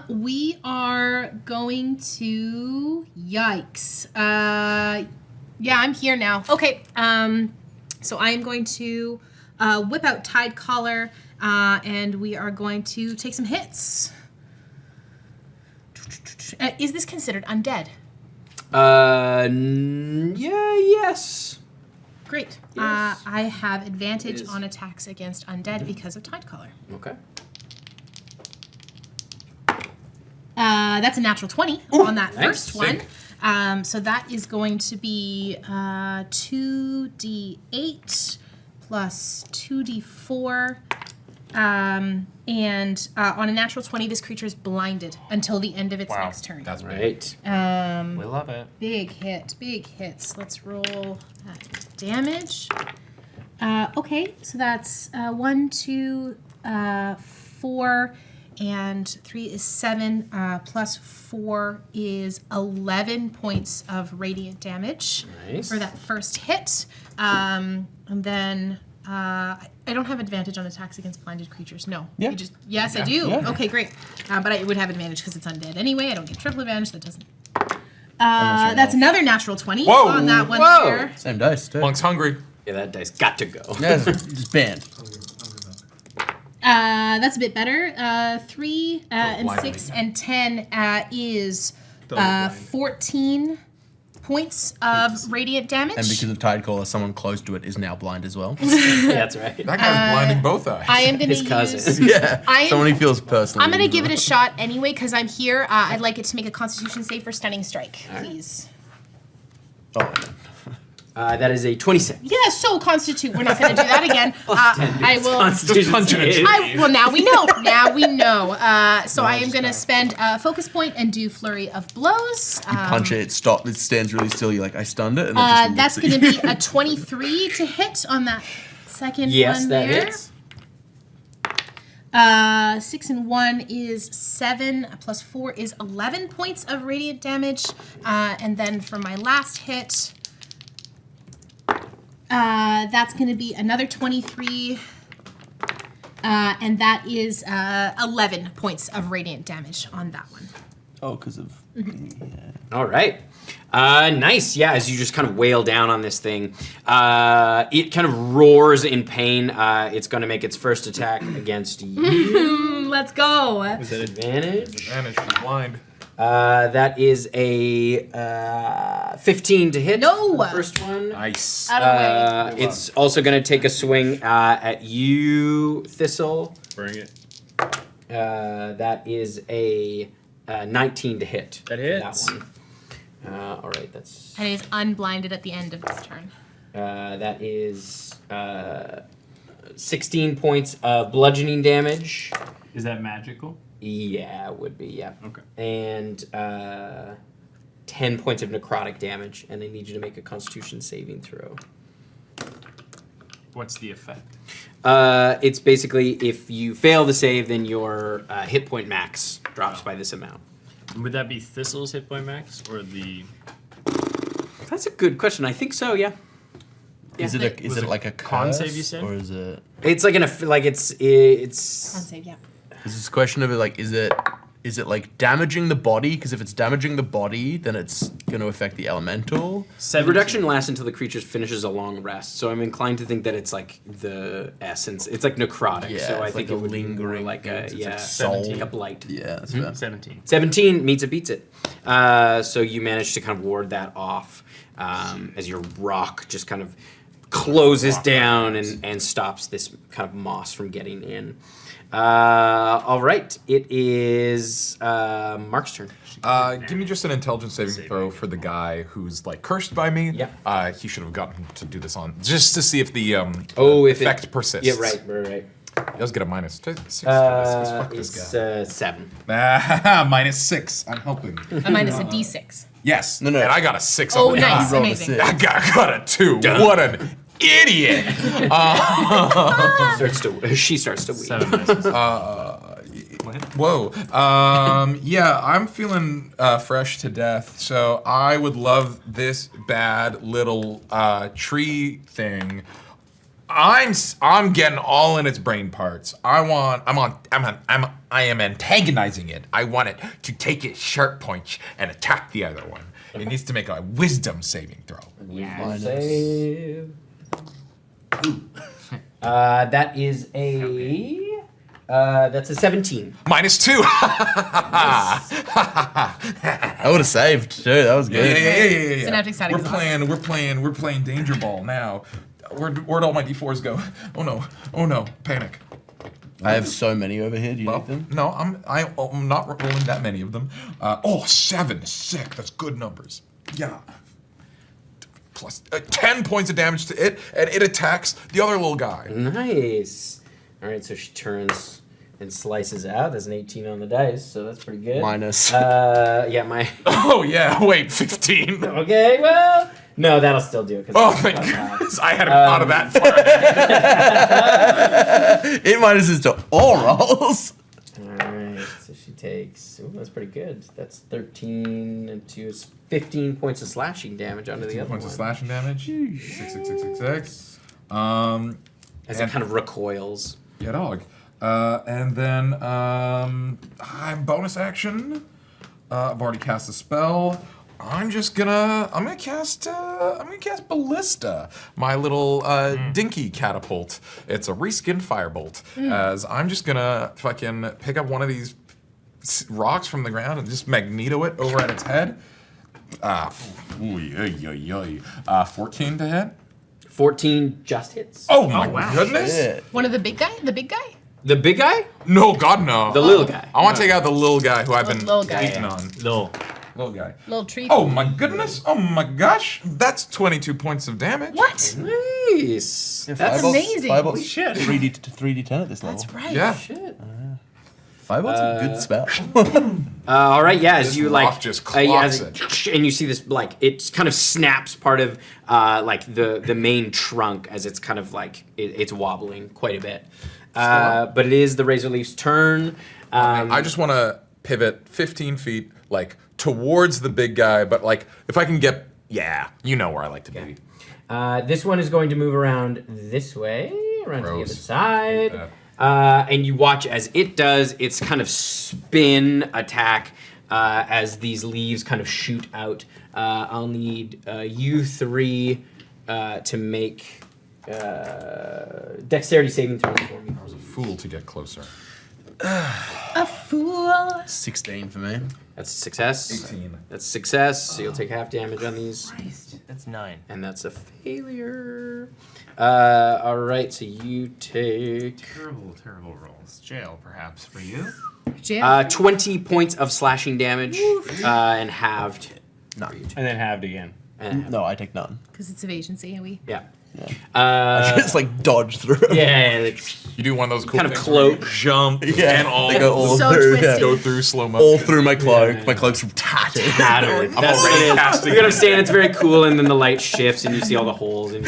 We are going to yikes. Yeah, I'm here now. Okay. So I'm going to whip out Tide Collar, and we are going to take some hits. Is this considered undead? Yes. Great. Yes. I have advantage It is. on attacks against undead because of Tide Collar. Okay. That's a natural 20 on that nice. first one. So that is going to be 2d8 plus 2d4. And on a natural 20, this creature is blinded until the end of its Wow. next turn. That's Right. We love it. Big hit, big hits. Let's roll that damage. Okay, so that's 1, 2, 4, and 3 is 7, plus 4 is 11 points of radiant damage Nice. for that first hit. And then I don't have advantage on attacks against blinded creatures. No. Yeah. Yes, I do. Yeah. Okay, great. But I would have advantage because it's undead anyway. I don't get triple advantage. That doesn't. That's another natural 20 Whoa. on that one Whoa. there. Same dice, too. Monk's hungry. Yeah, that dice got to go. Yeah, it's banned. That's a bit better. 3 and blindly. 6 and 10 is Double blind. 14 points of radiant damage. And because of Tidecaller, someone close to it is now blind as well. That's right. That guy's blinding both eyes. I am going to His cousin. use. Yeah. Someone he feels personally. I'm going to give it a shot anyway because I'm here. I'd like it to make a Constitution save for stunning strike, please. Oh, That is a 27. Yeah, so Constitute. We're not going to do that again. I will. Constitution punch it in. save. Well, now we know. Now we know. So I am going to spend a focus point and do Flurry of Blows. punch it, it stops, it stands really still. You're like, I stunned it. And it just That's looks going at to you. be a 23 to hit on that second Yes, one that there. hits. 6 and 1 is 7, plus 4 is 11 points of radiant damage. And then for my last hit, that's going to be another 23. And that is 11 points of radiant damage on that one. Oh, because of. All right. Nice. Yeah, as you just kind of wail down on this thing, it kind of roars in pain. It's going to make its first attack against you. Let's go. Is that advantage? Advantage, she's blind. That is a 15 to hit. No. For the first one. Nice. Out of the way. It's also going to take a swing at you, Thistle. Bring it. That is a 19 to hit. That hits. That one. All right, that's And it is unblinded at the end of this turn. that is 16 points of bludgeoning damage. Is that magical? Yeah, it would be, yeah. Okay. And 10 points of necrotic damage, and I need you to make a Constitution saving throw. What's the effect? It's basically if you fail the save, then your hit point max drops by this amount. Would that be Thistle's hit point max or the? That's a good question. I think so. Yeah. Is Was it it like a con curse, save, you said? or is it? It's like it's. Con save, yeah. Is this a question of it like is it like damaging the body? Because if it's damaging the body, then it's going to affect the elemental. The reduction lasts until the creature finishes a long rest. So I'm inclined to think that it's like the essence. It's like necrotic. Yeah, so I it's think like it a would be more lingering like a thing. It's like soul. like a blight. Yeah, that's fair. 17. 17 meets it, beats it. So you manage to kind of ward that off as your rock just kind of closes down and stops this kind of moss from getting in. All right, it is Mark's turn. Give me just an intelligence saving throw for the guy who's like cursed by me. Yeah. He should have gotten to do this on just to see if the if effect persists. Yeah, right. He does get a minus 6. Fuck It's this guy. 7. Minus 6. I'm helping. A minus a d6. Yes. No. And I got a 6 Oh, on the nice. die. rolled a Amazing. 6. I got a 2. What an idiot. She starts to weep. 7 misses. Whoa. Yeah, I'm feeling fresh to death, so I would love this bad little tree thing. I'm getting all in its brain parts. I am antagonizing it. I want it to take its sharp point and attack the other one. It needs to make a wisdom saving throw. Save. That is a. That's a 17. Minus 2. I would have saved too. That was good. Yeah. Synaptic static is awesome. We're playing Danger Ball now. Where'd all my d4s go? Oh no, panic. I have so many over here. Do you Well, need them? no, I'm not rolling that many of them. 7, sick. That's good numbers. Yeah. Plus 10 points of damage to it, and it attacks the other little guy. Nice. All right, so she turns and slices out. There's an 18 on the dice, so that's pretty good. Minus. Yeah, my. Oh yeah, wait, 15. Okay, well, no, that'll still do it. Oh thank goodness, I hadn't thought of that far. It minuses to all rolls. All right, so she takes. Ooh, that's pretty good. That's 13 and 2 is 15 points of slashing damage onto the other Points one. of slashing damage. 6. As it kind of recoils. Yeah, dog. And then I'm bonus action. I've already cast a spell. I'm gonna cast Ballista, my little dinky catapult. It's a reskinned firebolt. As I'm just gonna fucking pick up one of these rocks from the ground and just magneto it over at its head. 14 to hit. 14 just hits. Oh my goodness! Shit. One of the big guy? The big guy? The big guy? No, God no. The little guy. I want to take out the little guy who I've been Little guy. beating on. No. Little guy. Little treat. Oh my goodness! Oh my gosh! That's 22 points of damage. What? Nice. That's amazing. Fireball's Holy shit. 3d10 at this level. That's right. Yeah. Shit. Fireball's a good spell. All right, yeah, as This you rock like, just as clocks and you see this like it kind of snaps part of like the main trunk as it's kind of like it's wobbling quite a bit. But it is the Razorleaf's turn. I just want to pivot 15 feet, like towards the big guy, but like if I can get, yeah, you know where I like to be. This one is going to move around this way, around to the Gross. other side. Hate And you watch as it does its kind of spin attack as these leaves kind of shoot out. I'll need you three to make dexterity saving throws for me. I was a fool to get closer. A fool. 16 for me. That's a success. 18. That's a success, so you'll take half damage on these. That's 9. And that's a failure. All right, so you take Terrible, terrible rolls. Jail, perhaps, for you. Jail. 20 points of slashing damage and halved. None. And then halved again. And No, I take none. Because it's evasion, see? We. yeah. I just like dodge through. Yeah, like, You do one of those cool kind of things where you cloak. jump Yeah, and all they go all So through. twisted. go through slow mo. All through my cloak. Yeah. My cloak's tattered. Tattered. I'm That's what already it is. casting. You're gonna stand. It's very cool, and then the light shifts, and you see all the holes. In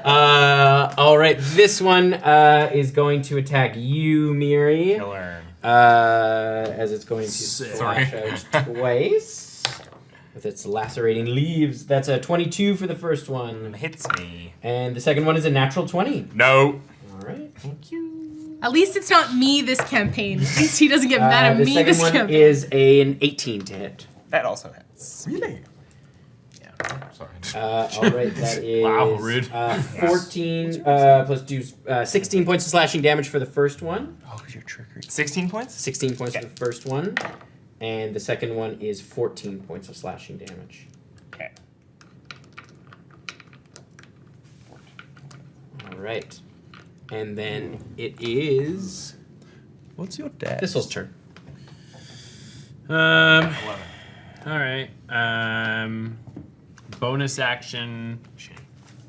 all right, this one is going to attack you, Miri. Killer. As it's going to slash Sorry. out twice with its lacerating leaves. That's a 22 for the first one, Hits me. and the second one is a natural 20. No. All right. Thank you. At least it's not me this campaign. At least he doesn't get mad at The me second this one campaign. is an 18 to hit. That also hits. Really? Yeah. Sorry. All right, that is Wow, rude. 14 plus 2, 16 points of slashing damage for the first one. Oh, because you're trickery. 16 points? 16 points Okay. for the first one. And the second one is 14 points of slashing damage. Okay. All right. And then it is What's your dad? Thistle's turn. All right. Bonus action.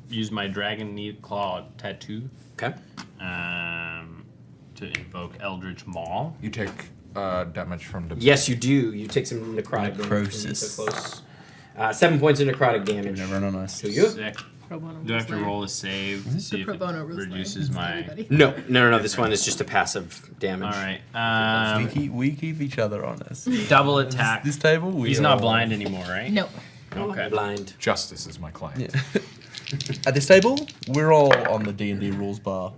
Use my dragon need claw tattoo. Okay. To invoke Eldritch Maul. You take damage from the. Yes, you do. You take some necrotic damage. When you Necrosis. so close. 7 points of necrotic damage. Never know nice. To you. Sick. Pro bono Do I have to rules roll a save to see The if pro it bono rules reduces line. my? Everybody. No. This one is just a passive damage. All right. We keep each other honest. Double attack. This table, we He's are not all- blind anymore, right? No. Okay. Blind. Justice is my client. Yeah. At this table, we're all on the D&D rules bar.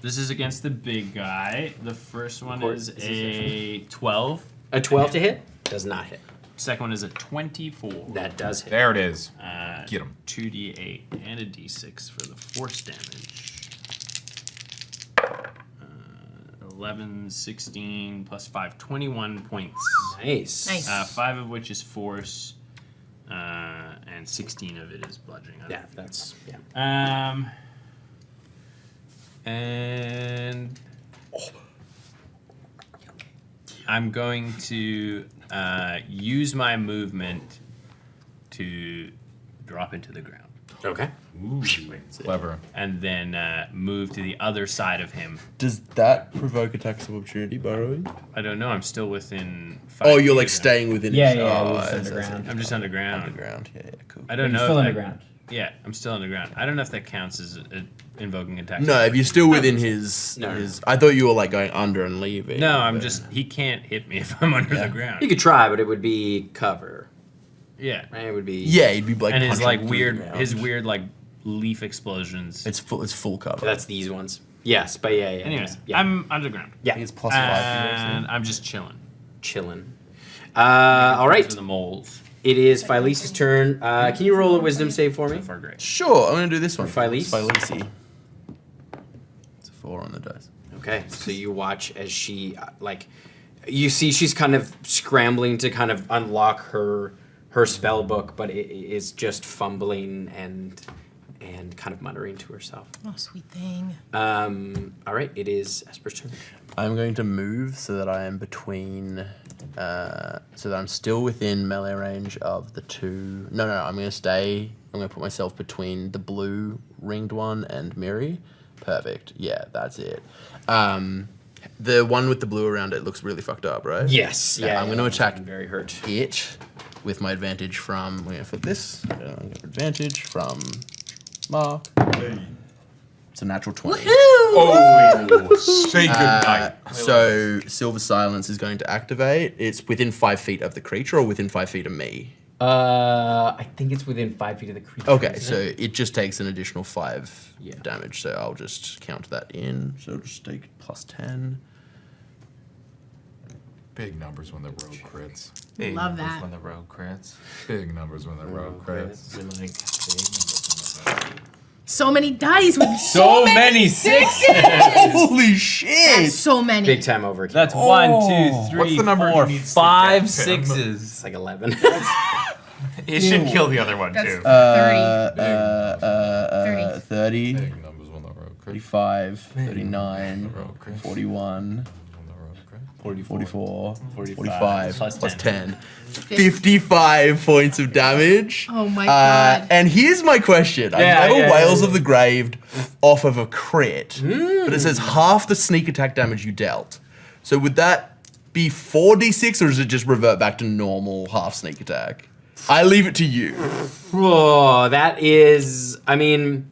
This is against the big guy. The first one course, is this is a 12. A 12 to hit? Does not hit. Second one is a 24. That does hit. There it is. Get him. 2d8 and a d6 for the force damage. 11, 16 plus 5, 21 points. Nice. Nice. 5 of which is force, and 16 of it is bludgeoning. Yeah, that's yeah. And I'm going to use my movement to drop into the ground. Okay. Clever. And then move to the other side of him. Does that provoke attacks of opportunity, burrowing? I don't know. I'm still within 5 Oh, you're like feet of him. staying within Yeah, it. yeah, Oh, we're just I see. underground. I'm just underground. Underground, yeah, cool. I don't know. Still if underground. Yeah, I'm still underground. I don't know if that counts as invoking attack. No, if you're still within his, No. I thought you were like going under and leaving. No, I'm but- just. He can't hit me if I'm under Yeah. the ground. You could try, but it would be cover. Yeah. Right? It would be. Yeah, he'd be like And his punching like through weird, the ground. his weird like leaf explosions. It's full cover. That's these ones. Yes, but yeah. Anyways, yeah. I'm underground. Yeah. I think it's plus 5. And I'm just chilling. Chilling. All right. To the moles. It is Phyllis's turn. Can you roll a wisdom save for me? So far, great. Sure, I'm gonna do this one. Phyllis? Phyllis. It's a 4 on the dice. Okay, so you watch as she you see she's kind of scrambling to kind of unlock her spell book, but it is just fumbling and kind of muttering to herself. Oh, sweet thing. All right, it is Esper's turn. I'm going to move so that I am between, so that I'm still within melee range of the two. No, I'm going to stay. I'm going to put myself between the blue ringed one and Miri. Perfect. Yeah, that's it. The one with the blue around it looks really fucked up, right? Yes. Yeah. I'm going to attack Very hurt. it with my advantage from. I'm going to flip this. I'm going to get advantage from Mark. It's a natural 20. Oh, say goodnight. So Silver Silence is going to activate. It's within 5 feet of the creature or within 5 feet of me? I think it's within 5 feet of the creature. Okay, isn't so it? it just takes an additional 5 Yeah. damage. So I'll just count that in. So just take plus 10. Big numbers when the rogue crits. Big Love numbers that. When the rogue crits. Big numbers when the rogue crits. We like big numbers on the road. So many dice with So many sixes. Holy shit! That's so many. Big time overkill. That's 1, 2, 3, What's the number 4, he needs to 5 get, Tim? sixes. It's like 11. It should kill the other one That's too. 30, Big numbers when the rogue crits. 35, 39, Rogue crits. 41, When the rogue crits. 44, 45, Plus plus 10. 10. 55 points of damage. Oh my god. And here's my question. I know Whales of the Grave off of a crit, but it says half the sneak attack damage you dealt. So would that be 4d6 or does it just revert back to normal half sneak attack? I leave it to you. Whoa, that is. I mean,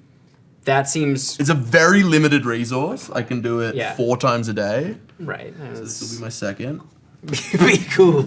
that seems It's a very limited resource. I can do it Yeah. 4 times a day. right. This will be my second. Be cool,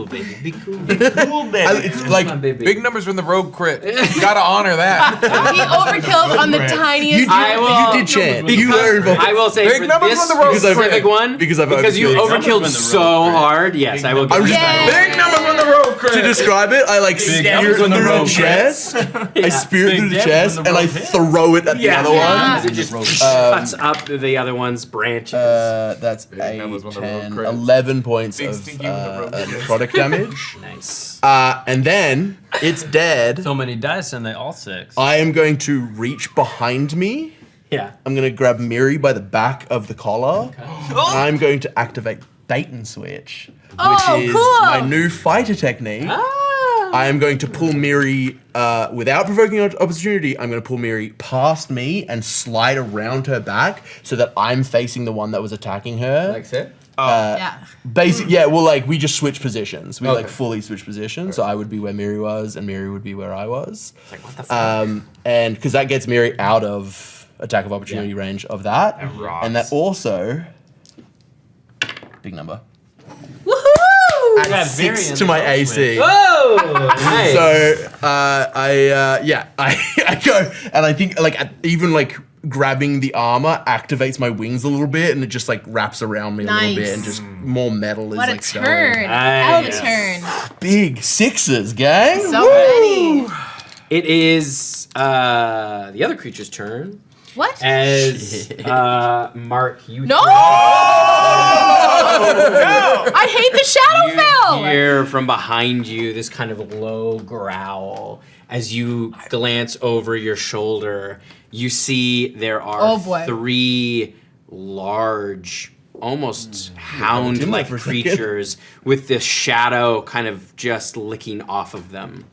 baby. Be cool. It's like Come on, baby. Big numbers when the rogue crit. You gotta honor that. He overkilled on the tiniest. I will. you did chant. Because You were involved. I will say Big for numbers this on the road specific crit. one, Because I've you overkilled. overkilled Numbers on the so road crit. hard. Yes, I will. I'm give you just that. Big numbers when the rogue crit. To describe it, I like spear numbers through on the the road chest. I spear Big through the numbers chest on the and I road hit. throw it at the other Yeah. one. It just cuts up the other one's branches. That's Big 8, numbers when the rogue 10, crits. 11 points Big of stinky when the rogue crits. necrotic damage. Nice. And then it's dead. So many dice and they all 6. I am going to reach behind me. Yeah. I'm going to grab Miri by the back of the collar. And I'm going to activate Bait and Switch, Oh, which is cool. my new fighter technique. I am going to pull Miri, without provoking opportunity, I'm going to pull Miri past me and slide around her back so that I'm facing the one that was attacking her. Like it. Yeah. We just switch positions. We fully switch positions. So I would be where Miri was, and Miri would be where I was. Like what the fuck? And because that gets Miri out of attack of opportunity range of that, That rocks. and that also big number Woohoo! at got 6 variance to my elsewhere. AC. Whoa! Nice. So I go and I think even grabbing the armor activates my wings a little bit, and it just wraps around me a little bit, and Nice. just more metal is What a showing. turn. Hell of a Nice. turn. Big 6s, gang. So many. It is the other creature's turn. What? As Mark, you No! I hate the Shadowfell! You hear from behind you this kind of low growl as you glance over your shoulder. You see there are Oh, boy. 3 large, almost hound-like for a second. creatures with this shadow kind of just licking off of them.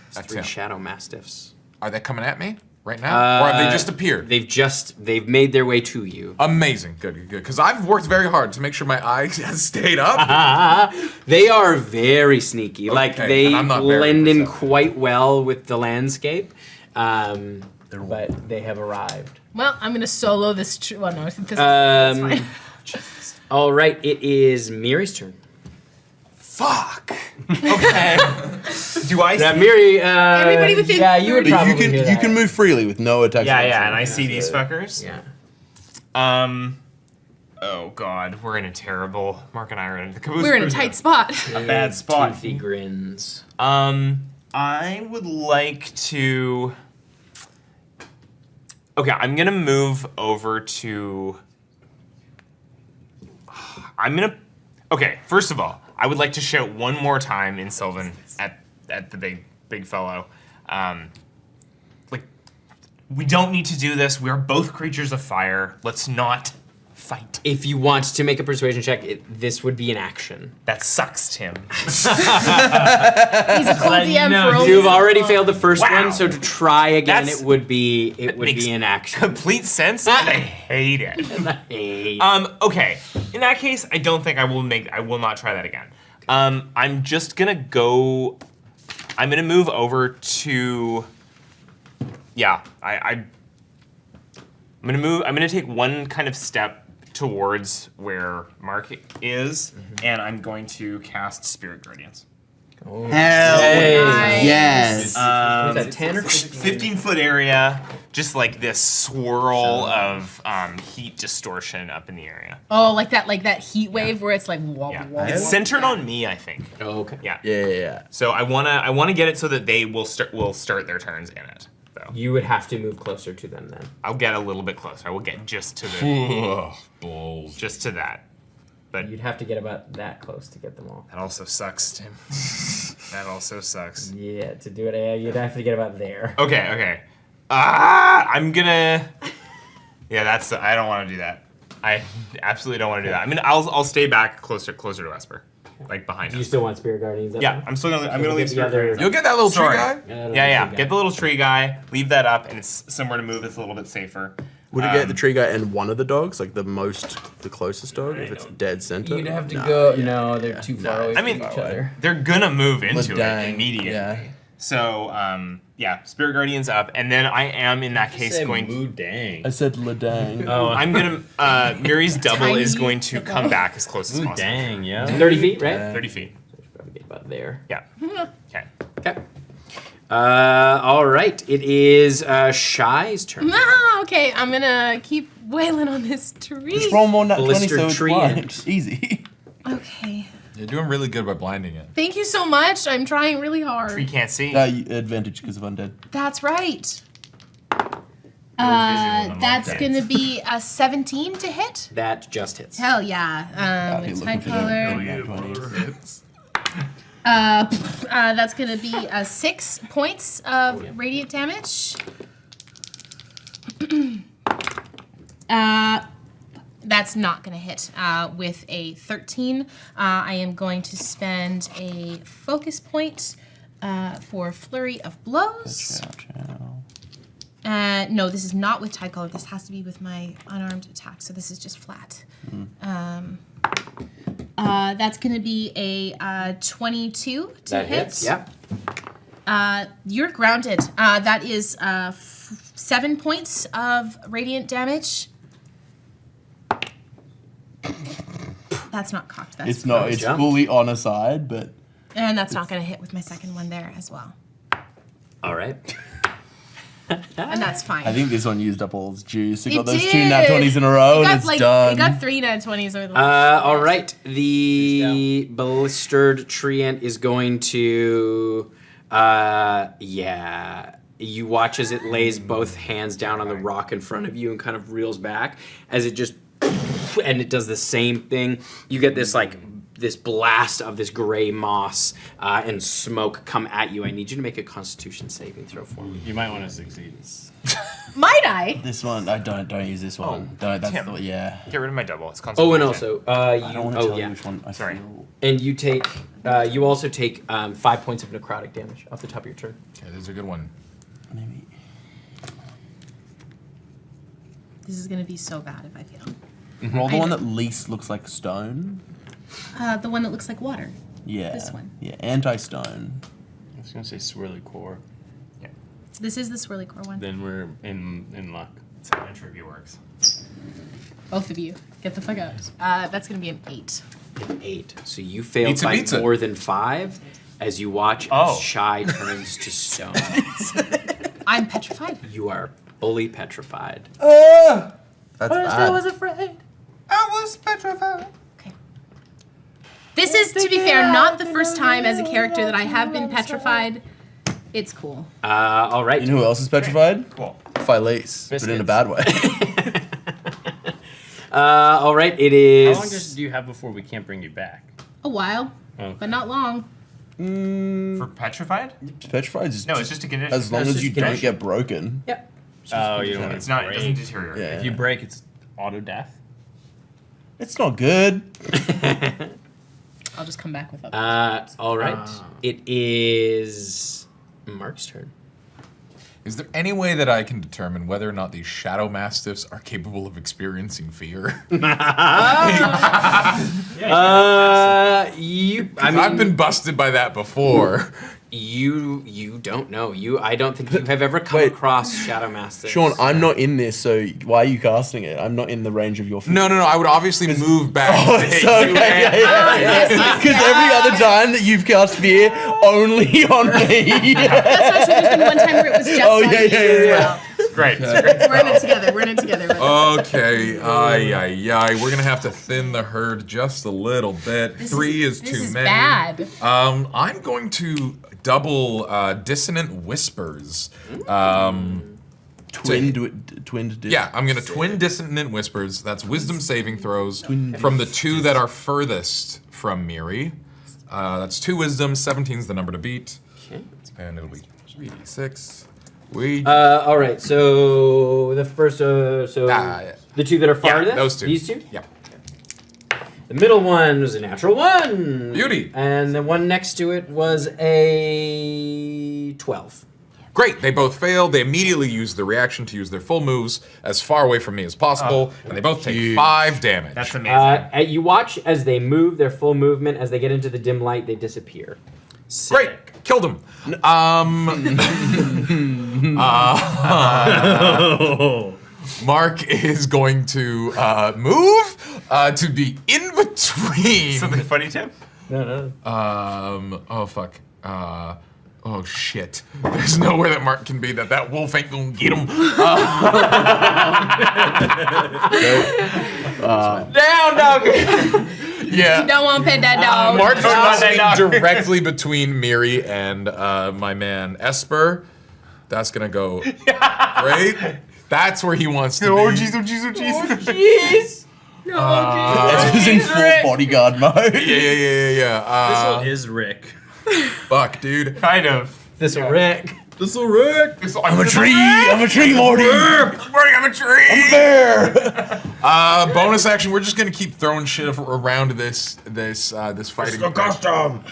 It's That's 3 it. shadow mastiffs. Are they coming at me right now? Or have they just appeared? They've made their way to you. Amazing. Good. Because I've worked very hard to make sure my eye has stayed up. They are very sneaky. Like Okay, they and I'm not very blend in perceptive. quite well with the landscape. But they have arrived. Well, I'm gonna solo this. Well, no, because Um, fine. All right, it is Miri's turn. Fuck. Okay. Do I Now, see? Miri, Everybody within yeah, you would 30. probably You can hear you that. can move freely with no attacks. Yeah, and I see these fuckers. Yeah. Oh god, we're in a terrible. Mark and I are in the caboose. We're in a tight spot. A bad spot. Toothy grins. I would like to. Okay, I'm gonna move over to. Okay, first of all, I would like to shout one more time in Sylvan at the big fellow. We don't need to do this. We are both creatures of fire. Let's not fight. If you want to make a persuasion check, this would be an action. That sucks, Tim. He's a cool DM for only You've so already long. failed the first Wow. one, so to try again, That's- it would be makes an action. Complete sense, and I hate it. Hey. Okay. In that case, I don't think I will not try that again. I'm just gonna go. I'm gonna move over to. Yeah, I'm gonna take one kind of step towards where Mark is, and I'm going to cast Spirit Guardians. Hell Nice. yes. Was that 10 or 15? 15-foot area, just like this swirl of heat distortion up in the area. Oh, like that heat wave where it's like wah, Yeah, wah, it's wah. centered on me, I think. Oh, okay. Yeah. Yeah. So I wanna get it so that they will start their turns in it. So You would have to move closer to them then. I'll get a little bit closer. I will get just to the Balls. just to that. But You'd have to get about that close to get them all. that also sucks, Tim. That also sucks. Yeah, to do it, you'd have to get about there. Okay. I'm gonna. Yeah, I don't want to do that. I absolutely don't want to do that. I mean, I'll stay back closer to Esper, like behind Do you us. still want Spirit Guardians up Yeah, there? I'm gonna we'll leave get Spirit the other- Guardians. You'll get that little tree Sorry. guy? Yeah. Get the little tree guy. Leave that up, and it's somewhere to move. It's a little bit safer. Would it get the tree guy and one of the dogs, like the closest dog, if it's dead center? You'd have to Nah. go. No, they're too far away I from mean, each other. they're gonna move into it Dang, immediately. yeah. So, Spirit Guardian's up, and then I am in that case going. Ooh, dang. I said ladang. Oh, I'm gonna. Miri's double is Tiny going to come back as close as ooh, possible. dang, yeah. 30 feet, right? 30 feet. So we should probably get about there. Yeah. Okay. Okay. All right. It is Shy's turn. Ah, okay, I'm gonna keep wailing on this tree. Just roll more nat 20 Blistered so it's tree blind. ends. Easy. Okay. You're doing really good by blinding it. Thank you so much. I'm trying really hard. Tree can't see. Advantage because of undead. That's right. visual on That's that. gonna be a 17 to hit. That just hits. Hell yeah. Be It's looking high for color. the nat 20s. That's gonna be 6 points of radiant damage. That's not gonna hit with a 13. I am going to spend a focus point for Flurry of Blows. No, this is not with Tide Color. This has to be with my unarmed attack, so this is just flat. That's going to be a 22 to That hit. hits. Yep. You're grounded. That is 7 points of radiant damage. That's not cocked. That's It's not. It's jump. fully on a side, but And that's not going to hit with my second one there as well. All right. And that's fine. I think this one used up all its juice. It It got those did. 2 nat 20s in a row, It and got it's done. It got 3 nat 20s over the last All right. The blistered treant is going to. You watch as it lays both hands down on the rock in front of you and kind of reels back as it just. And it does the same thing. You get this this blast of this gray moss and smoke come at you. I need you to make a Constitution saving throw for me. You might want to succeed. Might I? This one, I don't use this one. Don't. That's Tim. the, yeah. Get rid of my double. It's Oh, concentration. and also, I don't want to tell yeah. you which one. I Sorry. feel. And you take, you also take 5 points of necrotic damage off the top of your turn. Okay, this is a good one. Maybe. This is going to be so bad if I fail. Roll the I one know. that least looks like stone. The one that looks like water. Yeah. This one. Yeah, anti-stone. I was gonna say swirly core. This is the swirly core one. Then we're in luck. That's how entropy works. Both of you, get the fuck out. That's going to be an 8. An 8. So you failed Pizza, by pizza. more than 5 as you watch Oh. as Shy turns to stone. I'm petrified. You are fully petrified. That's bad. afraid. I was petrified. Okay. This is, to be fair, not the first time as a character that I have been petrified. It's cool. All right. You know who else is petrified? Cool. Phyllis, but in a bad way. All right, it is. How long do you have before we can't bring you back? A while, Okay. but not long. For petrified? Petrified is No, it's just a condition. as long It's as just you a don't condition. get broken. Yep. Oh, you don't. It's not. It doesn't deteriorate. Yeah. If you break, it's auto death. It's not good. I'll just come back with other. All right, it is Mark's turn. Is there any way that I can determine whether or not these shadow mastiffs are capable of experiencing fear? I've been busted by that before. You don't know. I don't think you have ever come Wait. across Shadow Master. Sean, I'm not in this, so why are you casting it? I'm not in the range of your. No, I would obviously move back. Oh, to hit so, you. Because every other time that you've cast fear, only on me. That's not true. There's been one time where it was just Oh, on yeah, you yeah, as yeah. well. Great. We're in it together. We're in it together. Okay, we're gonna have to thin the herd just a little bit. Three is This too is many. bad. I'm going to double dissonant whispers. Twinned. Yeah, I'm gonna twin dissonant whispers. That's wisdom saving throws from the two that are furthest from Miri. That's 2 wisdom. 17's the number to beat, and it'll be 3d6. All right. So the first, the two that are farthest. those two. These two. Yep. The middle one was a natural 1. Beauty. And the one next to it was a 12. Great, they both fail. They immediately use the reaction to use their full moves as far away from me as possible, and they both take 5 damage. That's amazing. You watch as they move their full movement. As they get into the dim light, they disappear. Great, killed him. Mark is going to move to be in between. Something funny, Tim? Oh fuck. Oh shit. There's nowhere that Mark can be that wolf ain't gonna get him. Down, dog. Yeah. You don't want to pet that dog. Mark is not that dog. sitting directly between Miri and my man Esper. That's gonna go great. That's where he wants to be. Oh jeez, oh jeez, oh jeez. Jeez. Esper's in full bodyguard mode. Yeah. This one is Rick. Fuck, dude. Kind of. Thistle Rick. Thistle Rick. I'm a tree, Morty. I'm a tree. Bear. Bonus action. We're just gonna keep throwing shit around this fighting. Custom.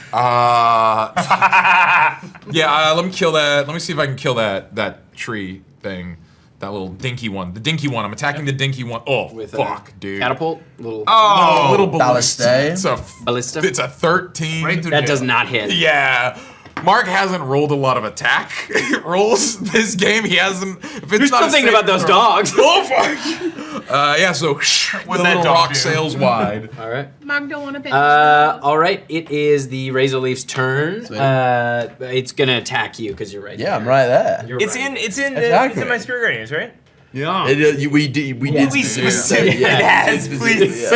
Let me kill that. Let me see if I can kill that tree thing. That little dinky one. The dinky one. I'm attacking the dinky one. Oh, With fuck, dude. Catapult. Little. Little ballista. Ballista. Ballista? It's a 13. Right through That jail. does not hit. Yeah. Mark hasn't rolled a lot of attack rolls this game. He hasn't. If it's You're not still thinking about those dogs. Oh fuck! So the that little dog rock do? sails wide. All right. Mark don't want to pet. All right. It is the Razor Leaf's turn. It's gonna attack you because you're right. Yeah, I'm right there. You're It's right. Attack me. in my Spirit Guardians, right? Yeah. We did. Please specific. Yeah. Yes, please.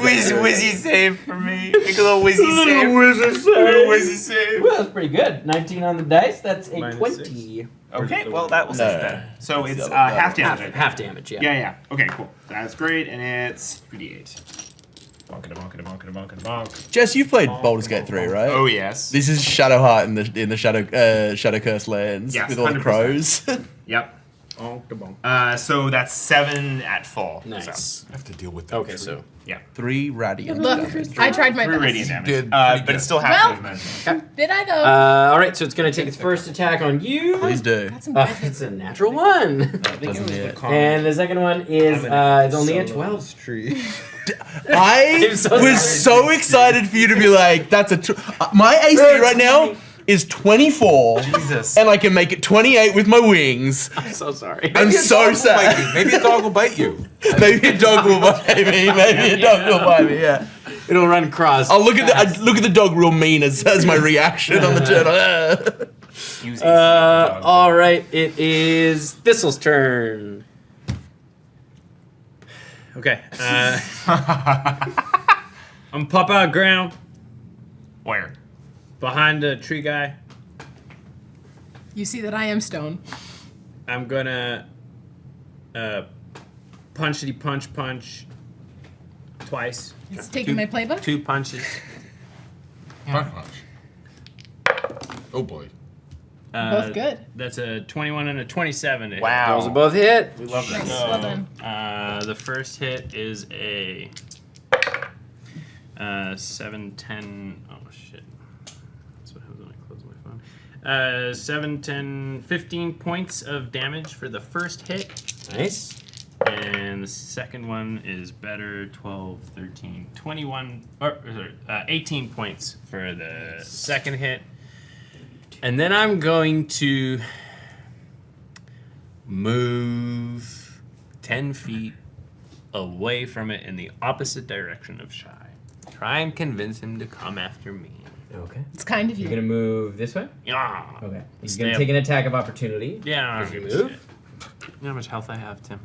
Please, Wizzy save for me. Make a little Wizzy save. Little Wizzy save. Well, that's pretty good. 19 on the dice. That's a Minus 20. Okay, well that will save No. that. So it's other- half damage. Half damage. Yeah. Yeah. Okay, cool. That's great, and it's 3d8. Bonk. Jess, you've played Baldur's Gate 3, right? Oh yes. This is Shadowheart in the Shadow Curse lands Yes, with all the 100%. crows. Yep. So that's 7 at full. Nice. I have to deal with that. Okay, tree. so 3 radiant. Look, damage. I tried my 3 best. radiant damage. Did But pretty it's still half Well- movement. Did I though? all right, so it's gonna take its first attack on you. Please do. That's some good. It's a natural 1. Doesn't hit. And the second one is it's only a 12. I I'm so was sorry. so excited for you to be like, that's a. My AC right now is 24. Jesus. And I can make it 28 with my wings. I'm so sorry. I'm Maybe a so dog will bite sad. you. Maybe a dog will bite you. Maybe a dog will bite me. Maybe a dog will bite me. Yeah. It'll run cross. I'll look at the dog real mean as my reaction on the turn. Use all right, it is Thistle's turn. Okay. I'm pop out ground Where? behind the tree guy. You see that I am stone. I'm gonna punch twice. It's taking my playbook. 2 punches. Punch. Oh boy. Both good. That's a 21 and a 27. to hit. Wow. Those are both hit. We love Nice. this. Well done. The first hit is a 7, 10. Oh shit. That's what happens when I close my phone. 7, 10, 15 points of damage for the first hit. Nice. And the second one is better. 12, 13, 21. Or, sorry, 18 points for the second hit. And then I'm going to move 10 feet away from it in the opposite direction of Shy. Try and convince him to come after me. Okay. It's kind of You're you. gonna move this way? Yeah. Okay. He's Stay gonna up. take an attack of opportunity. Yeah, I Does don't he give a move? shit. You know how much health I have, Tim?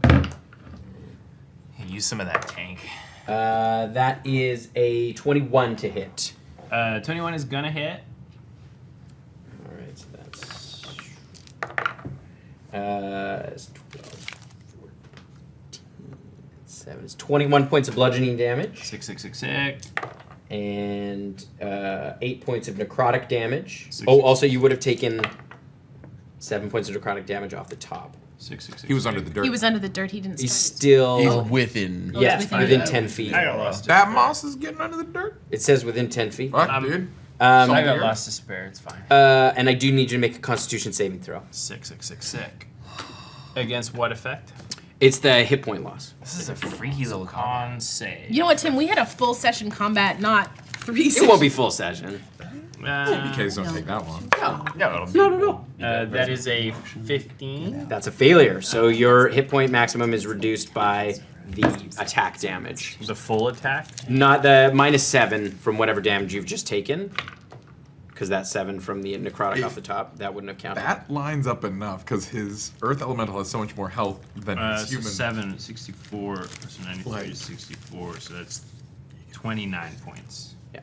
Use some of that tank. That is a 21 to hit. 21 is gonna hit. All right, so that's it's 12, 14, 7. It's 21 points of bludgeoning damage 6, 6, 6, 6. and 8 points of necrotic damage. Six. Oh, also you would have taken 7 points of necrotic damage off the top. 6, 6, 6. He was under the dirt. He was under the dirt. He didn't He's start. still He's within. yeah, within within it. 10 feet. I got lost. That moss is getting under the dirt. It says within 10 feet. Fuck, I'm- dude. I got Here. lost to spare. It's fine. And I do need you to make a Constitution saving throw. 6, 6, 6, 6. Against what effect? It's the hit point loss. This is a freaky little combat. Con save. You know what, Tim? We had a full session combat, not 3 It sessions. won't be full session. BKs don't take that long. No, it'll be No. That is a 15. That's a failure. So your hit point maximum is reduced by the attack damage. The full attack. Not the -7 from whatever damage you've just taken. Because that's 7 from the necrotic off the top. That wouldn't have counted. That lines up enough because his Earth Elemental has so much more health than his So human. 7, 64. So 93 Like- is 64. So that's 29 points. Yeah.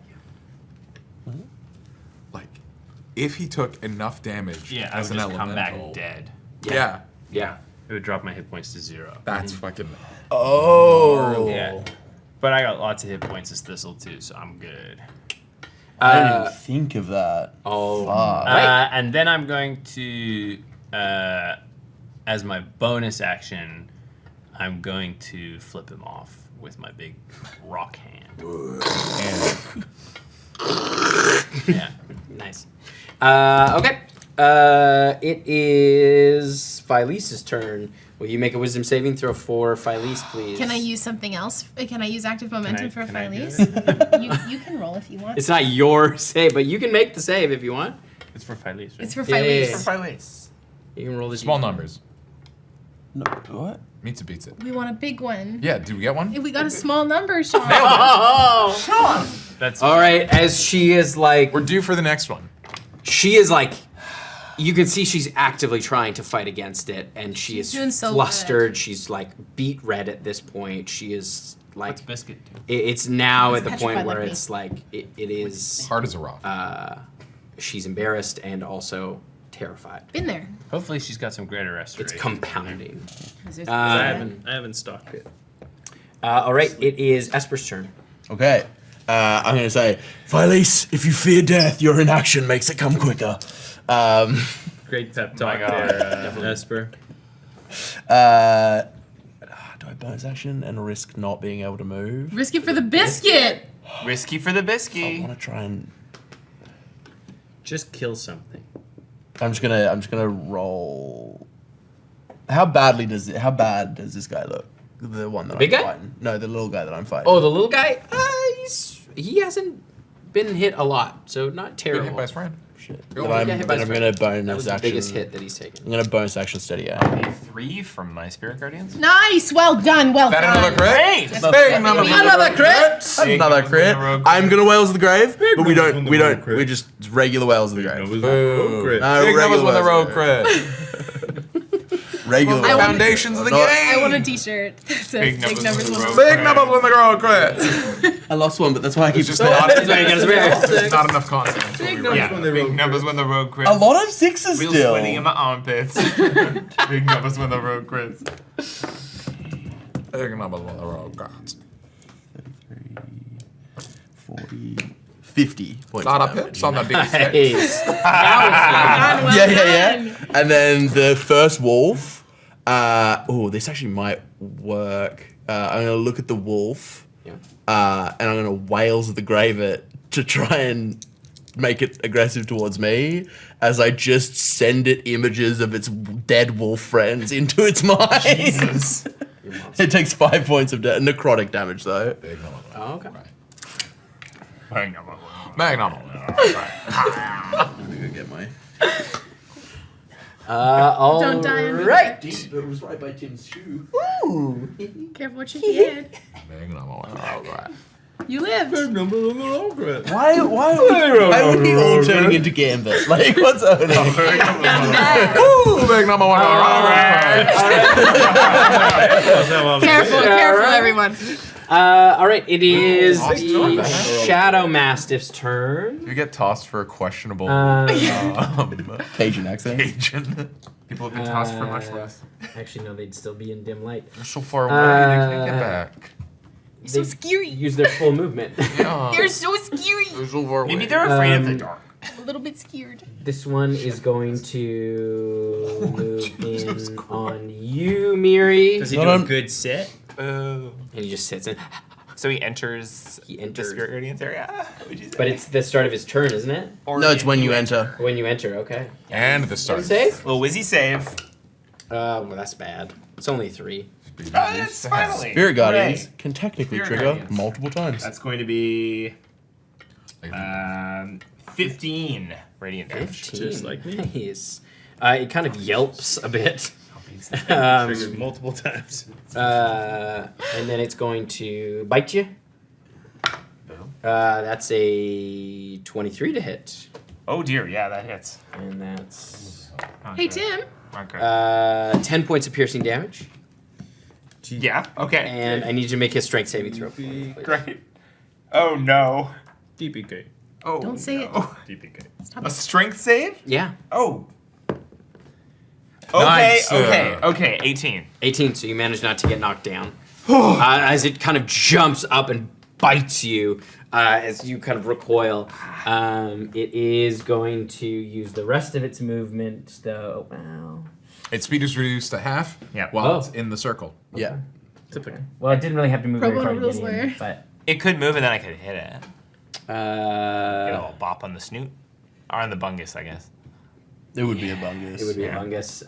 Like, if he took enough damage Yeah, I as would an just come back elemental, dead. yeah, Yeah. It would drop my hit points to 0. that's fucking. Oh. Yeah. But I got lots of hit points as Thistle too, so I'm good. I didn't even think of that. Oh. Fuck. And then I'm going to, as my bonus action, I'm going to flip him off with my big rock hand. Yeah. Nice. Okay. It is Philese's turn. Will you make a wisdom saving throw for Philese, please? Can I use something else? Can I use active momentum for can I do Philese? you can roll if you want. It's not your save, but you can make the save if you want. It's for Philese, right? It's for Yeah, Philese. yeah, You can roll this. Small numbers. No, what? Meets it, beats it. We want a big one. Yeah, did we get one? We got a small number, Sean. Oh! That's All right, as she is like, We're due for the next one. you can see she's actively trying to fight against it, and she She's is doing so flustered. She's like beat red at this point. She is like, What's Biscuit do? it's now He's at the petrified point where like me. it's like it is. Hard as a rock. She's embarrassed and also terrified. Been there. Hopefully she's got some greater restoration. It's compounding. I haven't stocked it. All right, it is Esper's turn. Okay. I'm gonna say, Philese, if you fear death, your inaction makes it come quicker. Great pep talk God. there, Esper. Do I bonus action and risk not being able to move? Risk it for the biscuit. Risky for the I biscuit. want to try and. Just kill something. I'm just gonna roll. How bad does this guy look? The one that Big I'm guy? fighting. No, the little guy that I'm fighting. Oh, the little guy? He hasn't been hit a lot, so not Getting terrible. hit by his friend. shit. Go Then on. I'm, Yeah, hit by then his I'm gonna friend. That bonus was the action. biggest hit that he's taken. I'm gonna bonus action steady aim. A 3 from my Spirit Guardians. Nice. Well done. Well That done. another crit? Great! Big number. Another crit! Big Another numbers crit. on the road I'm gonna Whales of the Grave, but we numbers on the road don't. crit. We just it's regular Whales of the Grave. Boo. No, Big regular numbers when the Whales road of the Grave. crit. Regular. I Whales. wanna- Foundations of the No. game. I want a T-shirt that says Big big numbers numbers. on the on road. the- Big numbers when the road crit. I lost one, but that's why I keep It's just saying not, it. there's not enough content. Yeah, big numbers when the road crits. A lot of sixes Real still. sweating in my armpits. Big numbers when the road crits. Big numbers when the road crits. 40, 50 points. Not of up hit. damage. It's on the biggest hit. Nice. Now Well Yeah. done. And then the first wolf. This actually might work. I'm gonna look at the wolf, Yeah. and I'm gonna wails the grave it to try and make it aggressive towards me, as I just send it images of its dead wolf friends into its mind. Jesus. It takes 5 points of necrotic damage though. Oh, okay. Magnum. Let me go get my. All Don't die on me. right. It was right by Tim's shoe. Careful what you did. Magnum. You lived. Why are we all turning into Gambit? Like, what's happening? Woo! Magnum. Careful, everyone. All right. It is Lost the one. Shadow Mastiff's turn. You get tossed for a questionable Cajun accent. Cajun. People have been tossed for much less. Actually, no, they'd still be in dim light. They're so far away, they can't get back. So They scary. use their full movement. Yeah. You're so scary. They're so far away. Maybe they're afraid of the dark. A little bit scared. This one is going to move in on you, Miri. Does he Not do a on- good sit? Oh. And he just sits in. So he enters, He the enters. Spirit Radiance area, would you say? But it's the start of his turn, isn't it? Or No, it's when you enter. When you enter, okay. And the Can start. save? Little Wizzy save. Well, that's bad. It's only 3. Oh, that's finally. Spirit Guardians Hooray. can technically Spirit trigger Guardians. multiple times. That's going to be 15 radiant damage. 15. Just like me. Nice. It kind of yelps a bit. Triggered multiple times. And then it's going to bite you. That's a 23 to hit. Oh dear, yeah, that hits. And that's Hey, Tim. Okay. 10 points of piercing damage. Yeah, okay. And I need you to make a strength saving throw. Great. Oh no. DPK. Oh, Don't say it. no. DPK. A strength save? Yeah. Oh. Okay, Nice. okay, 18. 18, so you manage not to get knocked down. As it kind of jumps up and bites you as you kind of recoil. It is going to use the rest of its movement, though. Wow. Its speed is reduced to half Yeah. while Oh. it's in the circle. Yeah. Typical. Well, it didn't really have to move Pro very far bono to get rules in, were. but It could move and then I could hit it. Get a uh, little bop on the snoot. Or on the bungus, I guess. It would be a bungus. it would be Yeah. a fungus.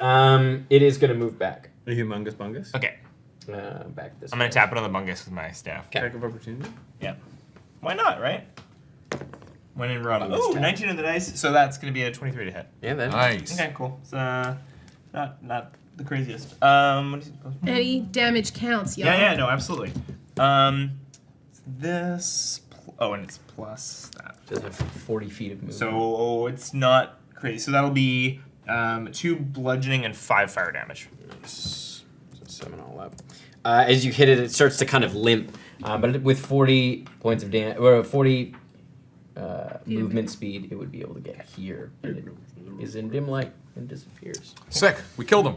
It is going to move back. A humongous bungus. Okay. Back this I'm way. gonna tap it on the bungus with my staff. Attack of opportunity. Yep. Why not, right? When in Rada. Bungus Ooh, tap. 19 on the dice. So that's gonna be a 23 to hit. Yeah, that Nice. Okay, cool. It's not the craziest. What is it? Any damage counts, y'all. Yeah, no, absolutely. This. And it's plus that. does have 40 feet of movement. So it's not crazy. So that'll be 2 bludgeoning and 5 fire damage. So 7 all up. As you hit it, it starts to kind of limp. But with 40 points of damage, or 40 movement speed, it would be able to get here. But it is in dim light and disappears. Sick. We killed him.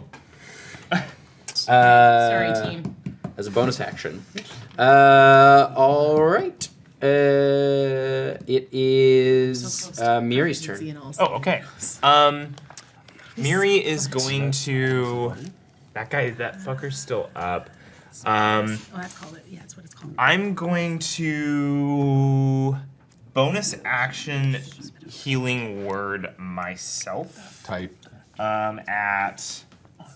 Sorry, team. As a bonus action. All right. It is Miri's turn. Oh, okay. Miri is going to. That fucker's still up. Oh, that's called it. Yeah, that's what it's called. I'm going to bonus action healing word myself Type. at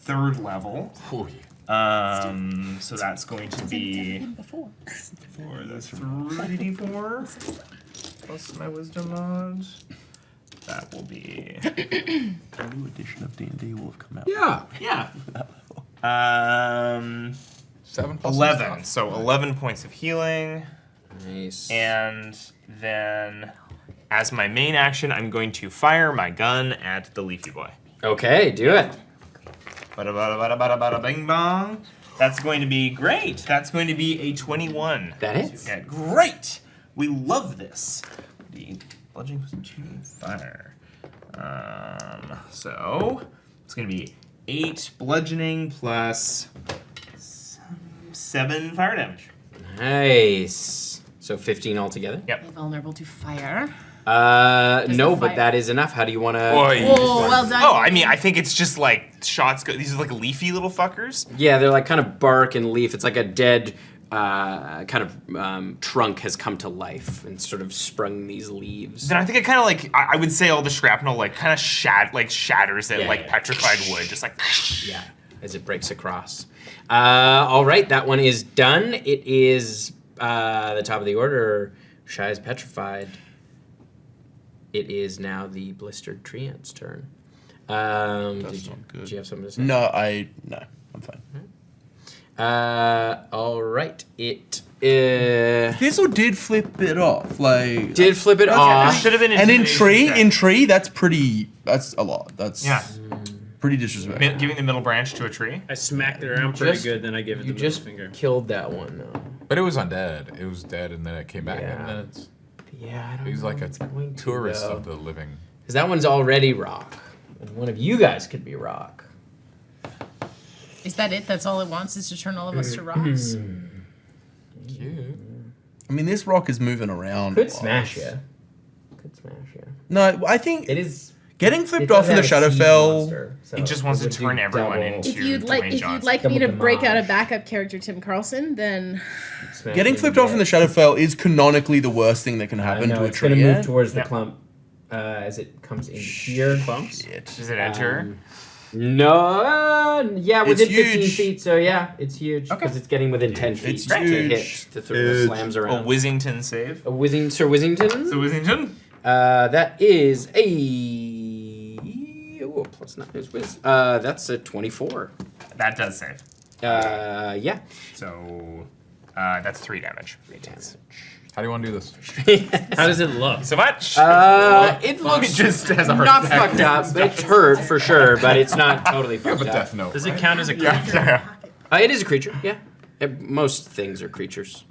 3rd level. Oh, yeah. So that's going to be Before. for the 3d4 plus my wisdom mod. That will be A new edition of D&D will have come out. Yeah. 7 plus 11. So 11 points of healing. Nice. And then, as my main action, I'm going to fire my gun at the Leafy Boy. Okay, do it. Bada bada bada bada bada bing bong. That's going to be great. That's going to be a 21. That hits. Yeah, great. We love this. The bludgeoning plus 2 fire. So it's going to be 8 bludgeoning plus 7 fire damage. Nice. So 15 altogether. Yep. Vulnerable to fire. No, the but fire- that is enough. How do you want to? Oh, well done. Oh, I mean, I think it's just like shots go. These are like leafy little fuckers. Yeah, they're like kind of bark and leaf. It's like a dead kind of trunk has come to life and sort of sprung these leaves. Then I think it kind of like I would say all the shrapnel like kind of shatters it Yeah, like yeah. petrified wood, just like. Yeah, as it breaks across. All right, that one is done. It is the top of the order. Shy is petrified. It is now the Blistered Treant's turn. That's not good. Did you have something to say? No, I'm fine. All right. It Thistle did flip it off, like did flip it There off. should have been. and in intimidation tree, check. that's a lot. That's Yeah. pretty disrespectful. Giving the middle branch to a tree. I smacked it around pretty just- good, then I gave it You the just middle finger. killed that one, though. But it was undead. It was dead, and then it came back, Yeah. and then it's. Yeah, I don't He's know. like a It's going to, tourist though. of the living. Because that one's already rock. And one of you guys could be rock. Is that it? That's all it wants is to turn all of us to rocks? Cute. I mean, this rock is moving around. a Could lot. smash you. Could smash you. No, I think It is. getting it flipped does off in the have a siege Shadowfell. monster, so It just wants to would do turn everyone double into- If you'd like, Dwayne if Johnson. you'd like Double me to break out a damage. backup character, Tim Carlson, then smash Getting you flipped off in the Shadowfell is canonically the worst thing that can I happen know, to a it's going tree. to move ant. towards the Yeah. clump as it comes in here. Clumps. Shit. Does it enter? No, yeah, It's within 15 huge. feet, so yeah, it's huge Okay. because it's getting within 10 feet It's to huge. hit, to throw the Huge. slams A around. Wizington save. A whizzing, Sir Wizington? So Wizington. That is a plus 9 is whiz. That's a 24. That does save. Yeah. So that's 3 damage. How do you want to do this? How does it look? So much. It looks just has a heart not attack. fucked up. It's hurt for sure, but it's not totally You have fucked a up. death note. Does it right? count as a creature? Yeah. It is a creature, yeah. Most things are creatures.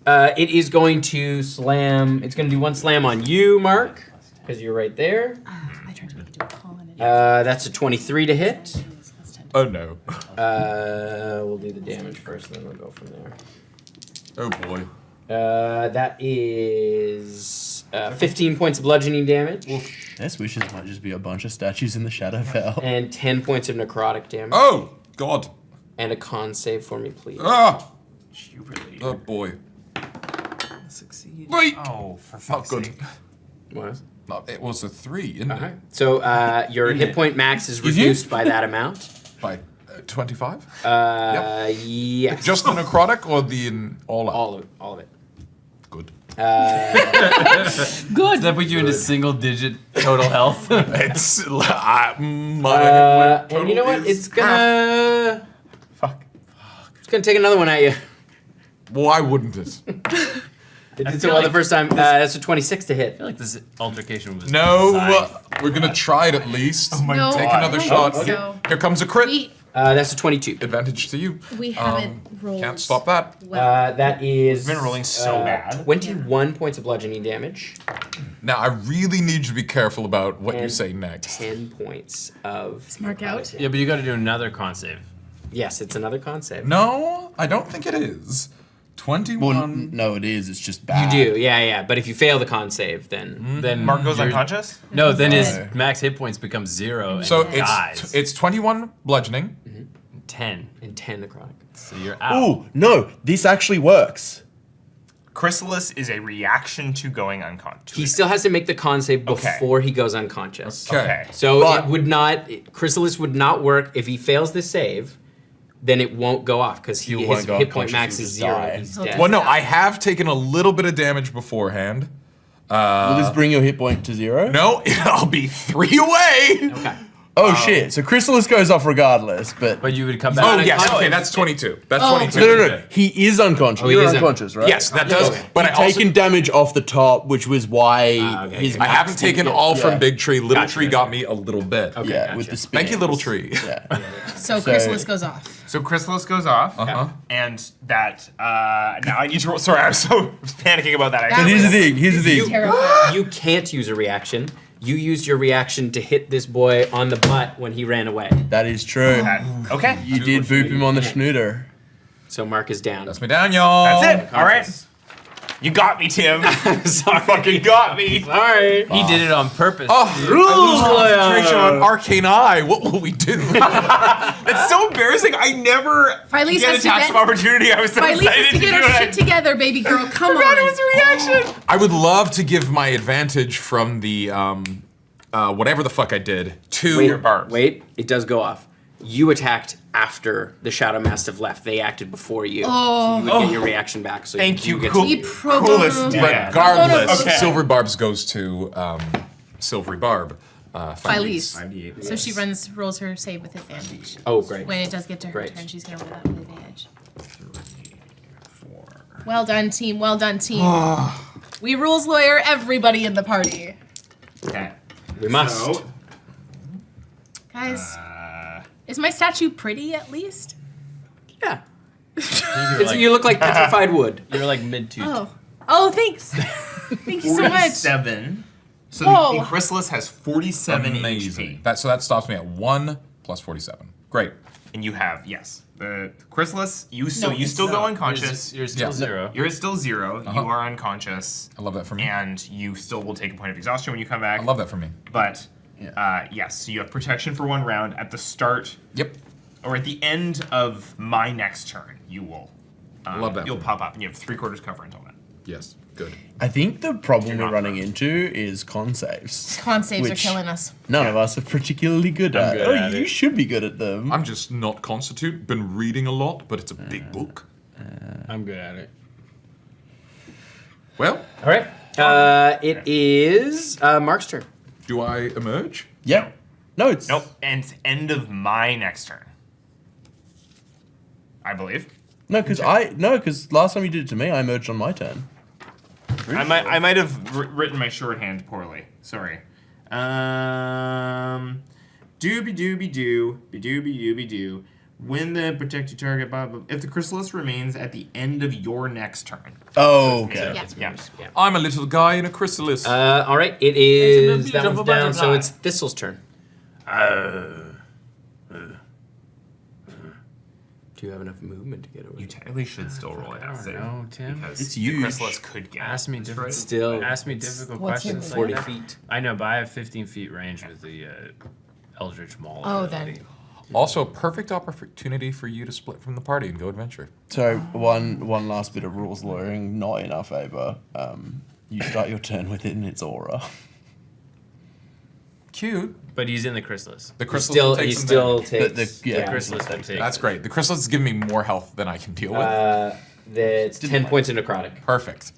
It is going to slam. It's going to do one slam on you, Mark, because you're right there. I tried to make it do a call on it. That's a 23 to hit. Oh no. We'll do the damage first, and then we'll go from there. Oh boy. That is 15 points of bludgeoning damage Best wishes might just be a bunch of statues in the Shadowfell. and 10 points of necrotic damage. Oh God. And a con save for me, please. Ah. You really Oh boy. succeed. Wait. Oh, for Not fuck's good. sake. What? No, it was a 3, isn't Okay. it? So your hit point max is reduced by that amount. By 25. Yes. Just the necrotic or the all out? All of it. Good. Good. Does that put you into single digit total health? It's my And you know what? It's gonna. Fuck. It's gonna take another one at you. Why wouldn't it? It did so feel well like the first time. That's a 26 to hit. I feel like this altercation was No, designed. we're gonna try it at least. Oh my No. Take God. another I shot. think so. Here comes a crit. That's a 22. Advantage to you. We haven't rolled. Can't stop that. Well. That is. We've been rolling so bad. 21 points of bludgeoning damage. Now I really need you to be careful about what you And say next. 10 points of. Mark out. necrotic. Yeah, but you got to do another con save. Yes, it's another con save. No, I don't think it is. 21. Well, no, it is. It's just bad. You do, yeah. But if you fail the con save, then. Then Mark goes you're- unconscious? No, then his No. max hit points become 0 and So he dies. it's 21 bludgeoning. 10. And 10 necrotic. So you're out. Ooh, no, this actually works. Chrysalis is a reaction to going unconscious. He still has to make the con save Okay. before he goes unconscious. Okay. So But- it would not. Chrysalis would not work if he fails the save. Then it won't go off because He his won't go hit point unconscious, max he'll is just 0. die. He's He'll dead. Well, no, I have taken a little bit of damage beforehand. Will this bring your hit point to 0? No, I'll be 3 away. Okay. Oh shit! So Chrysalis goes off regardless, but But you would come back. Oh not yes, unconscious. okay, that's 22. That's Oh. 22. no. He is unconscious. he You're is unconscious, right? Yes, that does. Okay. But I also Taken damage off the top, which was why okay, his. okay. I haven't max taken didn't all get- from yeah. Big Tree. Little Gotcha. Tree got me a little bit. Okay. Yeah, Gotcha. with the Thank you, Little spins. Tree. Yeah. So Chrysalis goes off. So Chrysalis goes off, Uh-huh. and now I need to roll. Sorry, I was so panicking about that. That But here's the was- thing. Here's the thing. Terrifying. You can't use a reaction. You used your reaction to hit this boy on the butt when he ran away. That is true. Okay. You did boop him on the schnooter. So Mark is down. That's me down, y'all. That's it. All right. You got me, Tim. Sorry. Fucking got me. Sorry. He did it on purpose. Concentration on Arcane Eye. What will we do? That's so embarrassing. I never Phyllis get has a to tax get- of opportunity. I was so Phyllis excited has to to do get her shit it. together, baby girl. Come Forgot it on. was a reaction. I would love to give my advantage from the whatever the fuck I did to barbs. Wait, it does go off. You attacked after the Shadow Mastiff left. They acted before you. Oh. So you would get your reaction back. So Thank you. get Cool. He pro Coolest bono. dude. Regardless, Okay. Silvery Barbs goes to Silvery Barb. Phyllis. 5d8. So she rolls her save with advantage. Oh, great. When it does get to her Great. turn, she's gonna roll that with advantage. 4. Well done, team. Well done, team. We rules lawyer everybody in the party. Okay. We must. So, Guys, is my statue pretty at least? Yeah. You're like, You look like petrified wood. you're like mid-toot. Oh, thanks. Thank you so much. 47. So Whoa. the Chrysalis has 47 Amazing. HP. That stops me at 1 plus 47. Great. And you have, yes. The Chrysalis, you No, still it's go not. unconscious. You're still Yeah. 0. You're still 0. Uh-huh. You are unconscious. I love that for me. And you still will take a point of exhaustion when you come back. I love that for me. But, yes, so you have protection for 1 round. At the start, Yep. or at the end of my next turn, you will. Love that You'll for me. pop up, and you have 3/4 cover until then. Yes. Good. I think the problem You're we're not running first. into is con saves. Con saves are Which killing us. None of us are particularly good I'm at. good Oh, at you it. should be good at them. I'm just not constitute. Been reading a lot, but it's a big book. I'm good at it. Well, All right. It is Mark's turn. do I emerge? Yeah. No, it's Nope, and it's end of my next turn. I believe. no, because last time you did it to me, I emerged on my turn. I might have written my shorthand poorly. Sorry. Dooby dooby doo, be dooby dooby doo. When the protected target, blah, blah, if the Chrysalis remains at the end of your next turn. Oh, okay. Yeah. Yeah. I'm a little guy in a chrysalis. All right. It It's is a that one's beautiful down. So butterfly. it's Thistle's turn. Do you have enough movement to get away? You technically should still roll it out. No, Tim. Because It's the huge. Chrysalis could get Ask me destroyed. difficult. Still, Ask me difficult What's questions. in like 40 that. feet. I know, but I have 15 feet range with the Eldritch Maul. Oh, ability. then. Also, a perfect opportunity for you to split from the party and go adventure. So one last bit of rules lawyering, not in our favor. You start your turn within its aura. Cute. But he's in the Chrysalis. The chrysalis Still, will take he some still damage. takes. yeah. Chrysalis will take. That's great. The chrysalis is giving me more health than I can deal with. That's 10 points of necrotic. Perfect.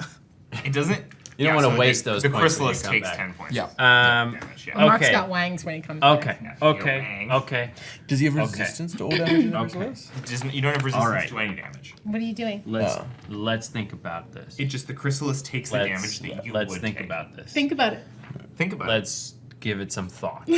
It doesn't. You don't wanna so waste the, those The points when you Chrysalis come takes back. 10 points. Yeah. Damage, yeah. Okay. Mark's got wangs when he comes back. Okay. Yeah, Okay. you're Okay. Does he have Okay. resistance to all damage in the Okay. chrysalis? You don't have resistance Alright. to any damage. What are you doing? Let's think about this. It just the Chrysalis takes the damage that you let's would think take. about this. Think about it. Think about Let's give it some thought.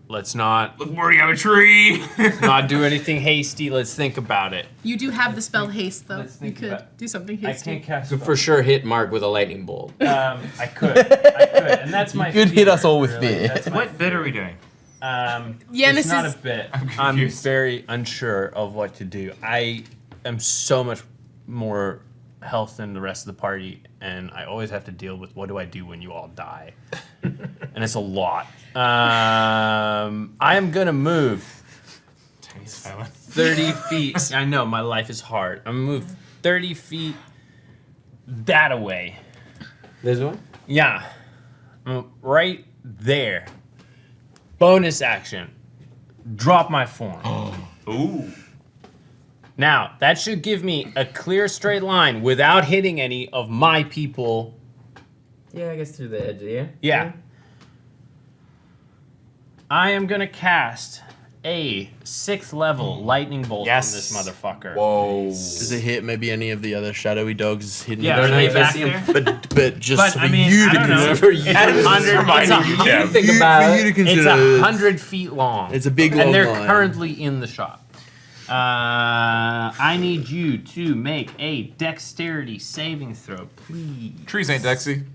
Let's not it. Look, Morty, I'm a tree. not do anything hasty. Let's think about it. You do have the spell haste, though. Let's You think could about- do something I hasty. can't cast. Could for sure hit Mark with a lightning bolt. I could, and that's my. could hit fear, us all with really. fear. That's my What bit are we doing? Yanis it's not is- a bit. I'm I'm confused. very unsure of what to do. I am so much more health than the rest of the party, and I always have to deal with what do I do when you all die, and it's a lot. I am gonna move Tiny silence. 30 feet. I know my life is hard. I'm gonna move 30 feet that away. This one? Yeah. Right there. Bonus action. Drop my form. Ooh. Now, that should give me a clear straight line without hitting any of my people. Yeah, I guess through the edge, yeah? Yeah. I am going to cast a 6th level lightning bolt Yes. on this motherfucker. Whoa. Does it hit maybe any of the other shadowy dogs hidden? Yeah, in are the they shadows? back there? But just But, for I mean, you I to don't know. consider. For you. It's 100, reminding you, Kev. Think You- about for you to it. It's consider. 100 feet long. It's a big and long they're line. currently in the shop. I need you to make a dexterity saving throw, please. Trees ain't Dexy.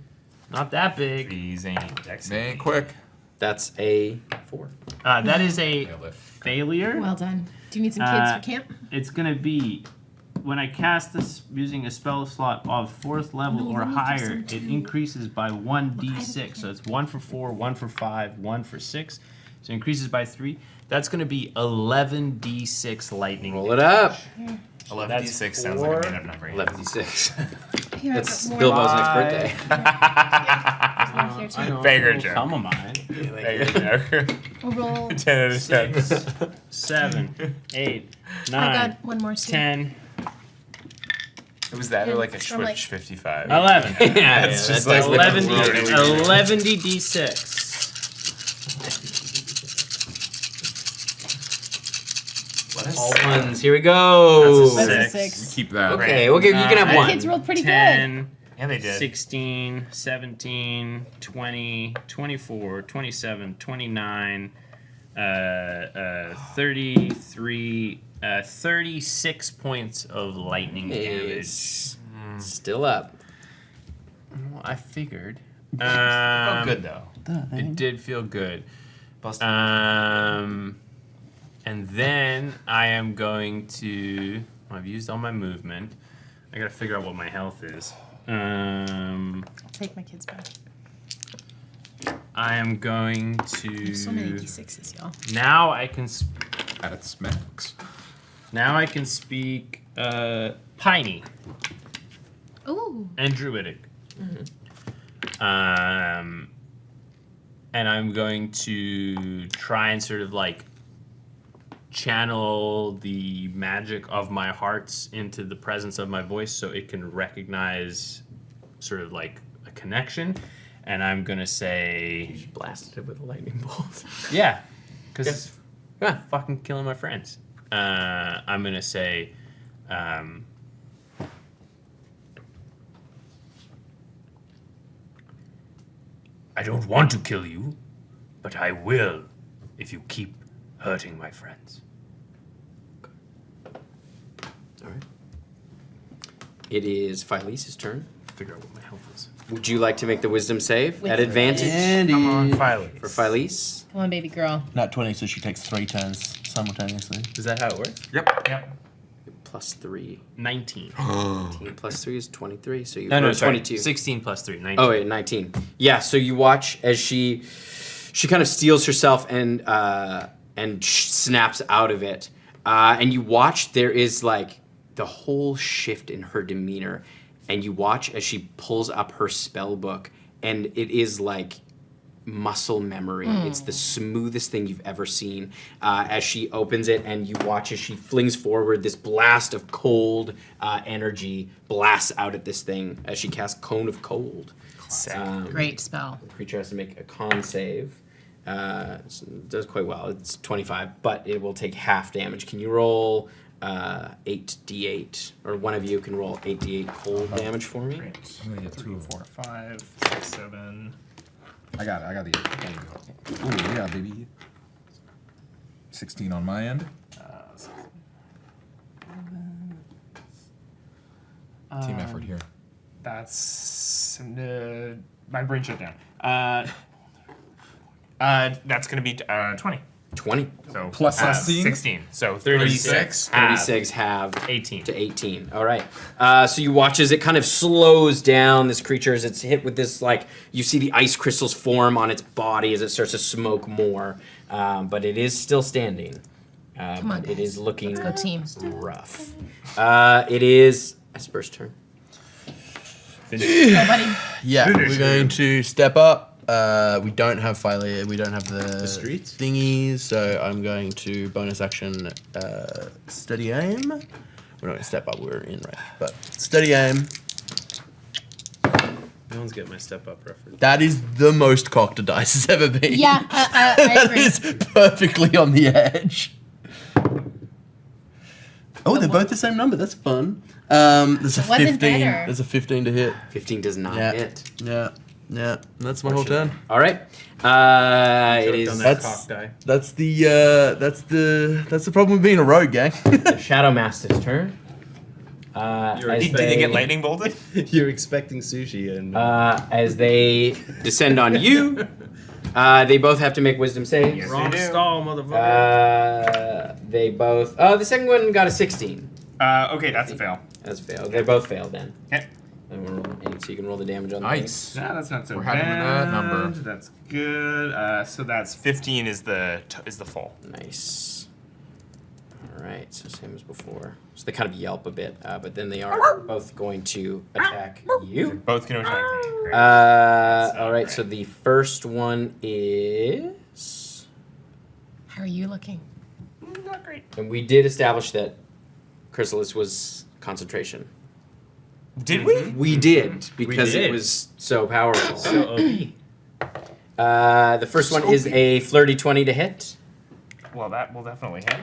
Not that big. Please ain't Dexy. They ain't quick. That's a 4. That is a Nailed it. failure. Well done. Do you need some kids for camp? It's gonna be when I cast this using a spell slot of 4th level No, or let me do higher, some it too. increases by 1d6. So it's 1 for 4, 1 for 5, 1 for 6. So it increases by 3. That's going to be 11d6 lightning. Roll it up. 11d6 sounds like a made-up number. 11d6. Here, I've That's got more. Bilbo's next birthday. There's one here too. I know. Beggar Some joke. of mine. Beggar joke. We'll roll. 10 out of 10. 6, 7, 8, I 9, got one more too. 10, It was that or like a From, like- Switch 55. 11. Yeah, It's that just does like look 11d, really weird. 11d6. All ones. Here we go. That's a That's a Six. 6. Keep that. Okay, okay, you can have Nine. one. Kids rolled pretty good. 10, Yeah, they did. 16, 17, 20, 24, 27, 29, 33, 36 points of lightning damage. Is still up. Well, I figured. Felt good though. It did feel good. Busted. And then I am going to. I've used all my movement. I gotta figure out what my health is. I'll take my kids back. I am going to. There's so many d6s, y'all. Now I can. At its max. Now I can speak Piney Ooh. and Druidic. And I'm going to try and sort of like channel the magic of my hearts into the presence of my voice so it can recognize sort of like a connection. And I'm going to say, Just blasted it with a lightning bolt. yeah, because it's fucking killing my friends. I'm going to say, I don't want to kill you, but I will if you keep hurting my friends. All right. It is Philese's turn. Figure out what my health is. Would you like to make the wisdom save With at advantage Come on, Andy. Philo. for Phylese? Come on, baby girl. Not 20, so she takes 3 turns simultaneously. Is that how it works? Yep. Plus 3. 19. 19 plus 3 is 23, so you No, roll sorry. 22. 16 plus 3, 19. Oh, wait, 19. Yeah, so you watch as she kind of steals herself and snaps out of it. And you watch there is like the whole shift in her demeanor. And you watch as she pulls up her spell book, and it is like muscle memory. It's the smoothest thing you've ever seen. As she opens it, and you watch as she flings forward, this blast of cold energy blasts out at this thing as she casts Cone of Cold. Great spell. The creature has to make a con save. It does quite well. It's 25, but it will take half damage. Can you roll 8d8? Or one of you can roll 8d8 cold damage for me? Great. I'm gonna get 2 of 4, 5, 6, 7. I got the 8. Ooh, yeah, baby. 16 on my end. Team effort here. That's my brain shut down. That's gonna be 20. 20. So Plus half, 16? 16. So 36. 36 half 18. to 18. All right. So you watch as it kind of slows down this creature as it's hit with this, like, you see the ice crystals form on its body as it starts to smoke more. But it is still standing. Come on, but it guys. is looking Let's go team. rough. It is Esper's turn. Go, buddy. Yeah, we're going to step up. We don't have Phile, we don't have the streets? thingies, so I'm going to bonus action steady aim. We're not going to step up, we're in range, but steady aim. No one's getting my step up reference. That is the most cocked a dice has ever been. Yeah, I That agree. is perfectly on the edge. Oh, they're both the same number. That's fun. There's a It wasn't 15. better. There's a 15 to hit. 15 does not Yeah. hit. Yeah. That's my whole turn. All right. It Choked is on that That's- cock die. That's the problem with being a rogue, gang. Shadow Master's turn. As Did they get lightning bolted? You're expecting sushi and as they descend on you, they both have to make wisdom saves. Yes. wrong They do. stall, motherfucker. They both. Oh, the second one got a 16. Okay, that's a fail. That's failed. They both failed then. Okay. And we'll roll 8, so you can roll the damage on Nice. Yeah, that's not so We're bad. happy with that number. That's good. So that's 15 is the full. Nice. All right, so same as before. So they kind of yelp a bit, but then they are both going to attack you. Both going to attack me. Great. All right, so the first one is, How are you looking? Not great. and we did establish that Chrysalis was concentration. Did we? We did because did. it was so powerful. So OP. The first one is a flirty 20 to hit. Well, that will definitely hit.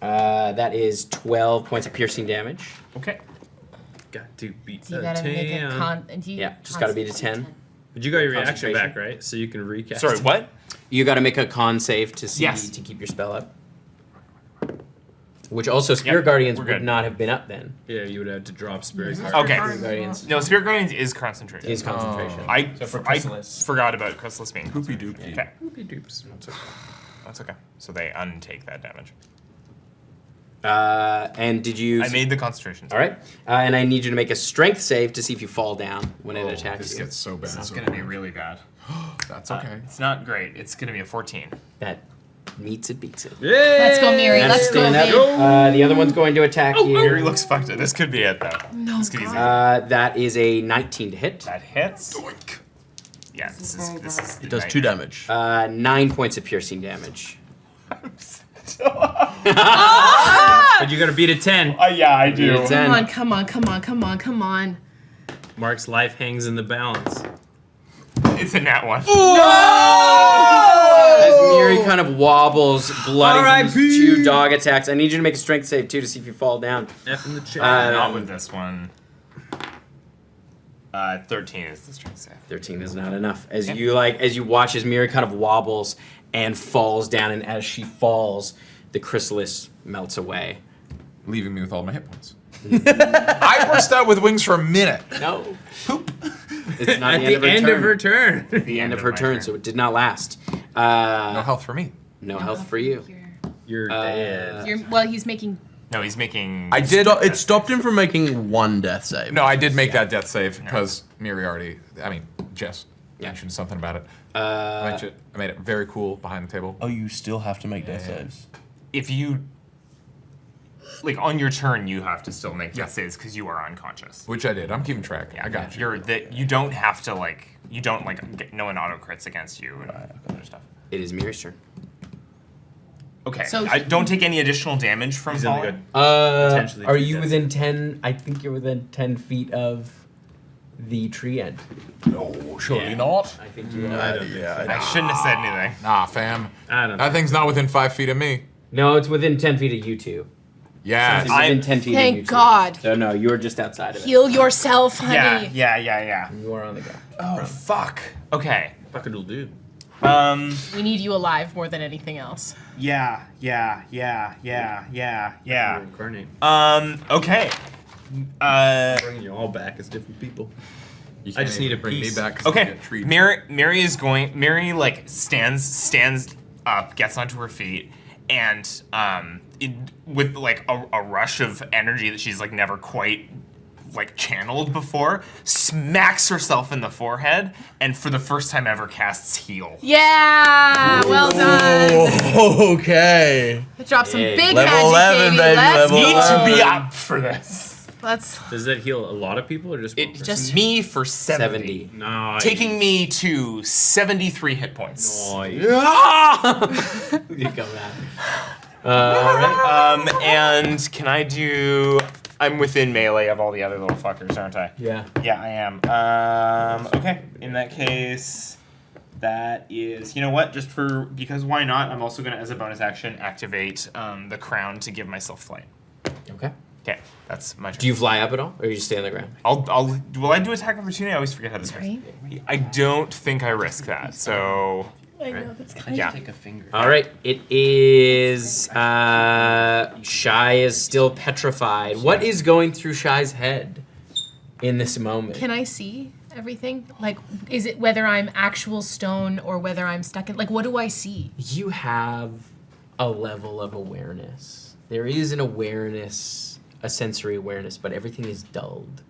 That is 12 points of piercing damage. Okay. Got to beat You the gotta make it 10. Yeah, just gotta beat a 10. But you got your reaction Concentration. back, right? So you can recast. Sorry, what? You gotta make a con save to see Yes. to keep your spell up. Which also Spirit Yep, Guardians we're would good. not have been up then. Yeah, you would have to drop Spirit Guard. Okay. Spirit Guardians No, Spirit Guardians is concentration. is concentration. I Chrysalis. forgot about Chrysalis being Poopy concentration. doopy. Okay, Whoopie doops. that's okay. So they untake that damage. And did you? I made the concentration. All right. And I need you to make a Strength save to see if you fall down when it attacks This you. gets so bad. It's gonna be really bad. That's okay. It's not great. It's gonna be a 14. That meets it, beats it. Yeah. Let's go, Miri. And Let's go, stand babe. up. The other one's going to attack you. Miri looks fucked up. This could be it though. No, This could easily. That is a 19 to hit. That hits. Doink. Yeah, this is. It does 2 damage. 9 points of piercing damage. But you gotta beat a 10. Yeah, I do. Beat a 10. Come on, come on, come on, come on, come on. Mark's life hangs in the balance. It's a nat one. As Miri kind of wobbles, bloody from R.I.P.. these 2 dog attacks. I need you to make a strength save too to see if you fall down. F in the chat. Not with this one. 13 is the strength save. 13 is not enough. As you watch as Miri kind of wobbles and falls down, and as she falls, the chrysalis melts away. Leaving me with all my hit points. I burst out with wings for a minute. No. Poop. It's not At the end of her turn. turn. The end of her my turn, turn. so it did not last. No health for me. No health for you. You're dead. Well, he's making. No, he's making. I did. It stopped him from making 1 death save. No, I did make that death save because Miri already. Jess Yeah. mentioned something about it. Uh, I made it very cool behind the table. Oh, you still have to make death saves. If you. Like on your turn, you have to still make Yeah. death saves because you are unconscious. Which I did. I'm keeping track. I got you. You don't have to no one auto crits against you and other stuff. it is Miri's turn. Okay. So I don't take any additional damage from He's only falling. Potentially Are do you that. within 10? I think you're within 10 feet of the tree end. No, surely Yeah. not. I think you are. I shouldn't have said anything. Nah, fam. I don't know. That thing's not within 5 feet of me. No, it's within 10 feet of you two. Yes. It's within 10 feet of you Thank two. God. So no, you're just outside of it. Heal yourself, honey. Yeah. You are on the ground. Oh fuck. Okay. Fucking will do. We need you alive more than anything else. Yeah. Incarnate. Okay. Bringing you all back as different people. You I can't just even need a bring piece. me back 'cause I Okay. get treed. Mary like stands up, gets onto her feet, and with like a rush of energy that she's like never quite like channeled before, smacks herself in the forehead, and for the first time ever casts heal. Yeah, well done. Okay. Drop some Hey. big Level magic, 11, baby. baby, Let's level Need go. to be up for this. Let's. Does that heal a lot of people or just one person? Just me for 70. 70. No. Taking me to 73 hit points. Nice. You come back. Alright. And can I do? I'm within melee of all the other little fuckers, aren't I? Yeah. Yeah, I am. Okay. In that case, that is. You know what? Because why not? I'm also gonna, as a bonus action, activate the crown to give myself flight. Okay. Okay, that's my turn. Do you fly up at all, or you just stay on the ground? Will I do attack of opportunity? I always forget how this works. Right? I don't think I risk that. So I know that's kind yeah. Take a finger. All right. It is. Shy is still petrified. What is going through Shy's head in this moment? Can I see everything? Like, is it whether I'm actual stone or whether I'm stuck in? Like, what do I see? You have a level of awareness. There is an awareness a sensory awareness, but everything is dulled.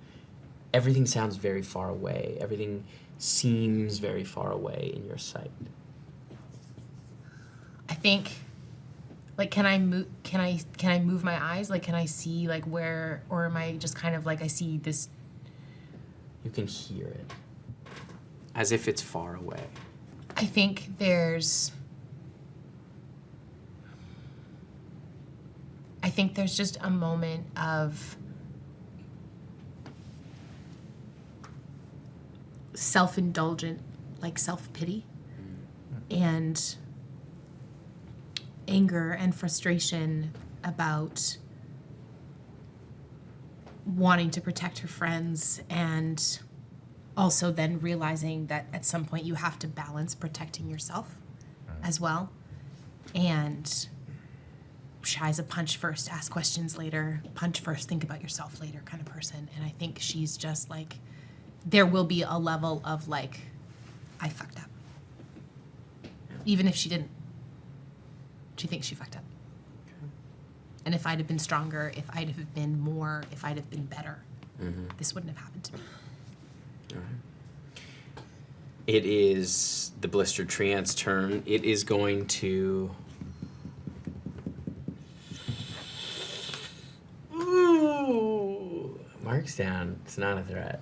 Everything sounds very far away. Everything seems very far away in your sight. I think, like, can I move my eyes? Like, can I see, like, where, or am I just kind of like, I see this? You can hear it, as if it's far away. I think there's just a moment of self-indulgent, like self-pity and anger and frustration about wanting to protect her friends, and also then realizing that at some point you have to balance protecting yourself as well. And Shy's a punch first, ask questions later, punch first, think about yourself later kind of person. And I think she's just like, there will be a level of like, I fucked up. Even if she didn't. She thinks she fucked up. And if I'd have been stronger, if I'd have been more, if I'd have been better, this wouldn't have happened to me. All right. It is the Blistered Treant's turn. It is going to... Ooh! Mark's down. It's not a threat.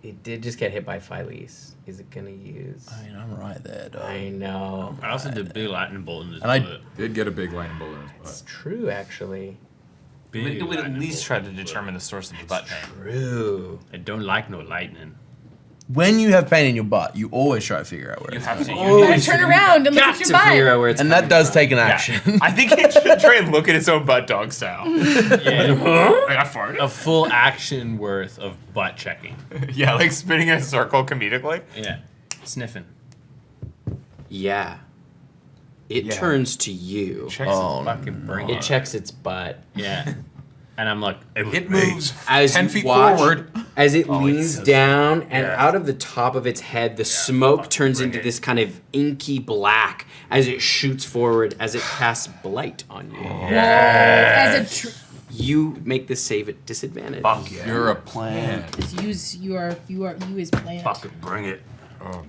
It did just get hit by Phyllis. Is it going to use... I mean, I'm right there, dog. I know. I also did big lightning bolt in his And I- butt. Did get a big lightning bolt in his It's butt. true, actually. Big It would at lightning least bolt try to in his determine the butt. source of the butt pain. True. I don't like no lightning. When you have pain in your butt, you always try to figure out where You it's have to. coming You You gotta turn around and look Got at to your figure butt. out where it's and that coming does from. take an Yeah. action. I think it should try and look at its own butt dog style. Yeah, Like I farted. a full action worth of butt checking. Yeah, like spinning in a circle comedically. Yeah, sniffing. Yeah. It Yeah. turns to you. Checks Oh, Fucking bring It it. checks its butt. Yeah. And I'm like, It moves As 10 you feet watch, forward. as it Oh, leans it's so down, and Yeah. out of the top of its head, the smoke fucking turns bring into it. this kind of inky black as it shoots forward as it casts Blight on you. As a You make this save at disadvantage. Fuck yeah. You're a plant. you is plant. Fucking bring it.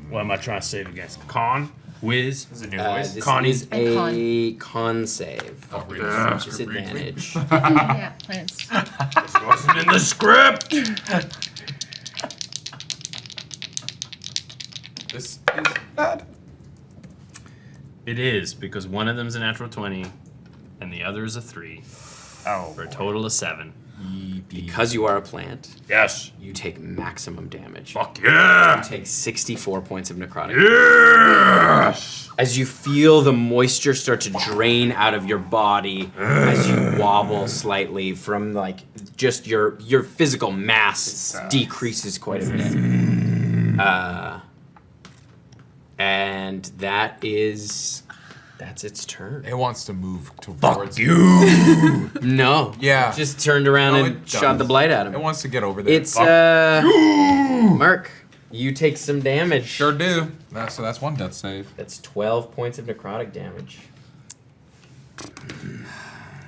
what am I trying to save against? Con? Whiz? This is a new This voice. Connie. is a con save. Yeah. Disadvantage. Yeah, plants. Wasn't in the script! This is bad. It is, because one of them's a natural 20, and the other is a 3, Oh. for a total of 7. Because you are a plant, Yes. you take maximum damage. Fuck yeah! You take 64 points of necrotic. Yes! As you feel the moisture start to drain out of your body as you wobble slightly from like just your physical mass decreases quite a bit. And that's its turn. It wants to move towards No. Yeah. Just turned around No, and it shot the does. blight at him. It wants to get over there. It's Mark, you take some damage. Sure do. So that's one death save. That's 12 points of necrotic damage.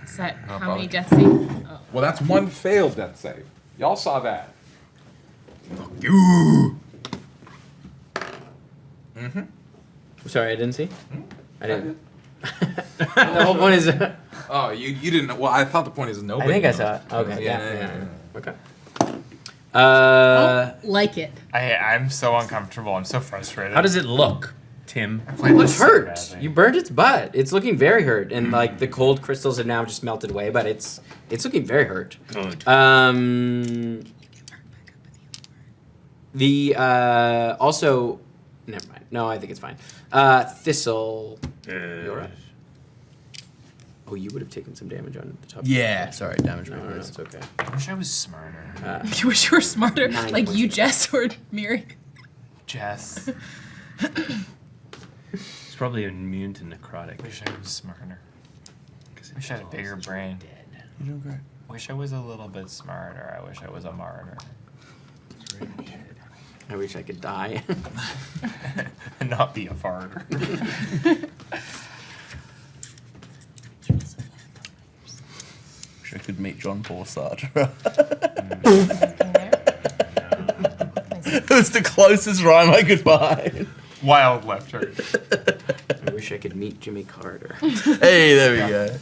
Is that Not how many bothered. death saves? Oh. Well, that's one failed death save. Y'all saw that. Sorry, I didn't see. I didn't. The whole point is. Oh, you didn't. Well, I thought the point is nobody. I think I knows. saw it. Okay. Yeah. Yeah. Okay. Like it. I'm so uncomfortable. I'm so frustrated. How does it look, Tim? Played It this so hurt. badly. You burned its butt. It's looking very hurt, and like the cold crystals have now just melted away, but it's looking very hurt. Good. The also, never mind. No, I think it's fine. Thistle. You're up. Oh, you would have taken some damage on the top. Yeah, sorry, damage No, me. it's okay. I wish I was smarter. You wish you were smarter, 9 like points you, of Jess, or Miri. Jess. It's probably immune to necrotic. Wish I was smarter. Wish I had a bigger brain. You're doing great. Wish I was a little bit smarter. I wish I was a martyr. I wish I could die. And not be a farter. wish I could meet John Paul Sartre. It was the closest rhyme I could find. Wild left turn. I wish I could meet Jimmy Carter. Hey, there we go.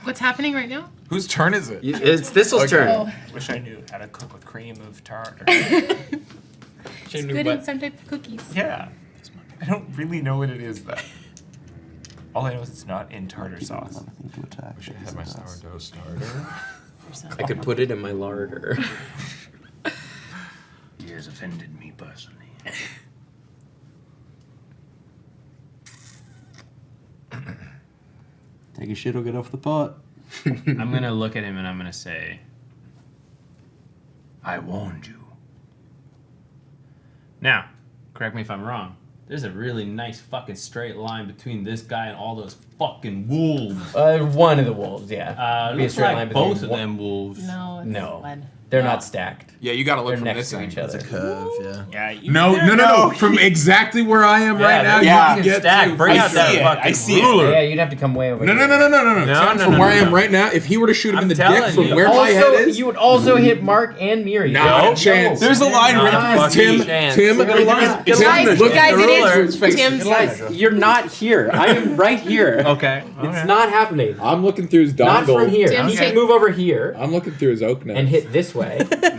What's happening right now? Whose turn is it? It's Thistle's turn. Oh, Wish I knew how to cook with cream of tartar. it's good in some type of cookies. Yeah. I don't really know what it is though. All I know is it's not in tartar sauce. To attack. Wish I had my sourdough starter. I could put it in my larder. He has offended me personally. Take a shit or get off the pot. I'm gonna look at him and I'm gonna say, I warned you. now, correct me if I'm wrong. There's a really nice fucking straight line between this guy and all those fucking wolves. One of the wolves, yeah. Be a Looks straight like line between both of one- them wolves. No, it's No. one. They're not stacked. Yeah, you gotta look They're from next this to end. each other. Curve, yeah. Yeah. You No. From exactly where I am right now, yeah. you can get Stack, to. bring I out that see it. fucking I see it. ruler. Yeah, you'd have to come way over No. here. Sam, from where I am right now, if he were to shoot him in the telling dick from you. where my head Also, is, you would also hit Mark and Miri. Not a chance. There's a line Not right a through his fucking Tim. chance. Tim, Look at the line. Tim, Guys, look at the it ruler. is Tim's. Guys, you're not here. I'm right here. Okay. It's not happening. I'm looking through his Not dongle. from here. Tim, He okay. can move over here I'm looking through his oak notes. and hit this way.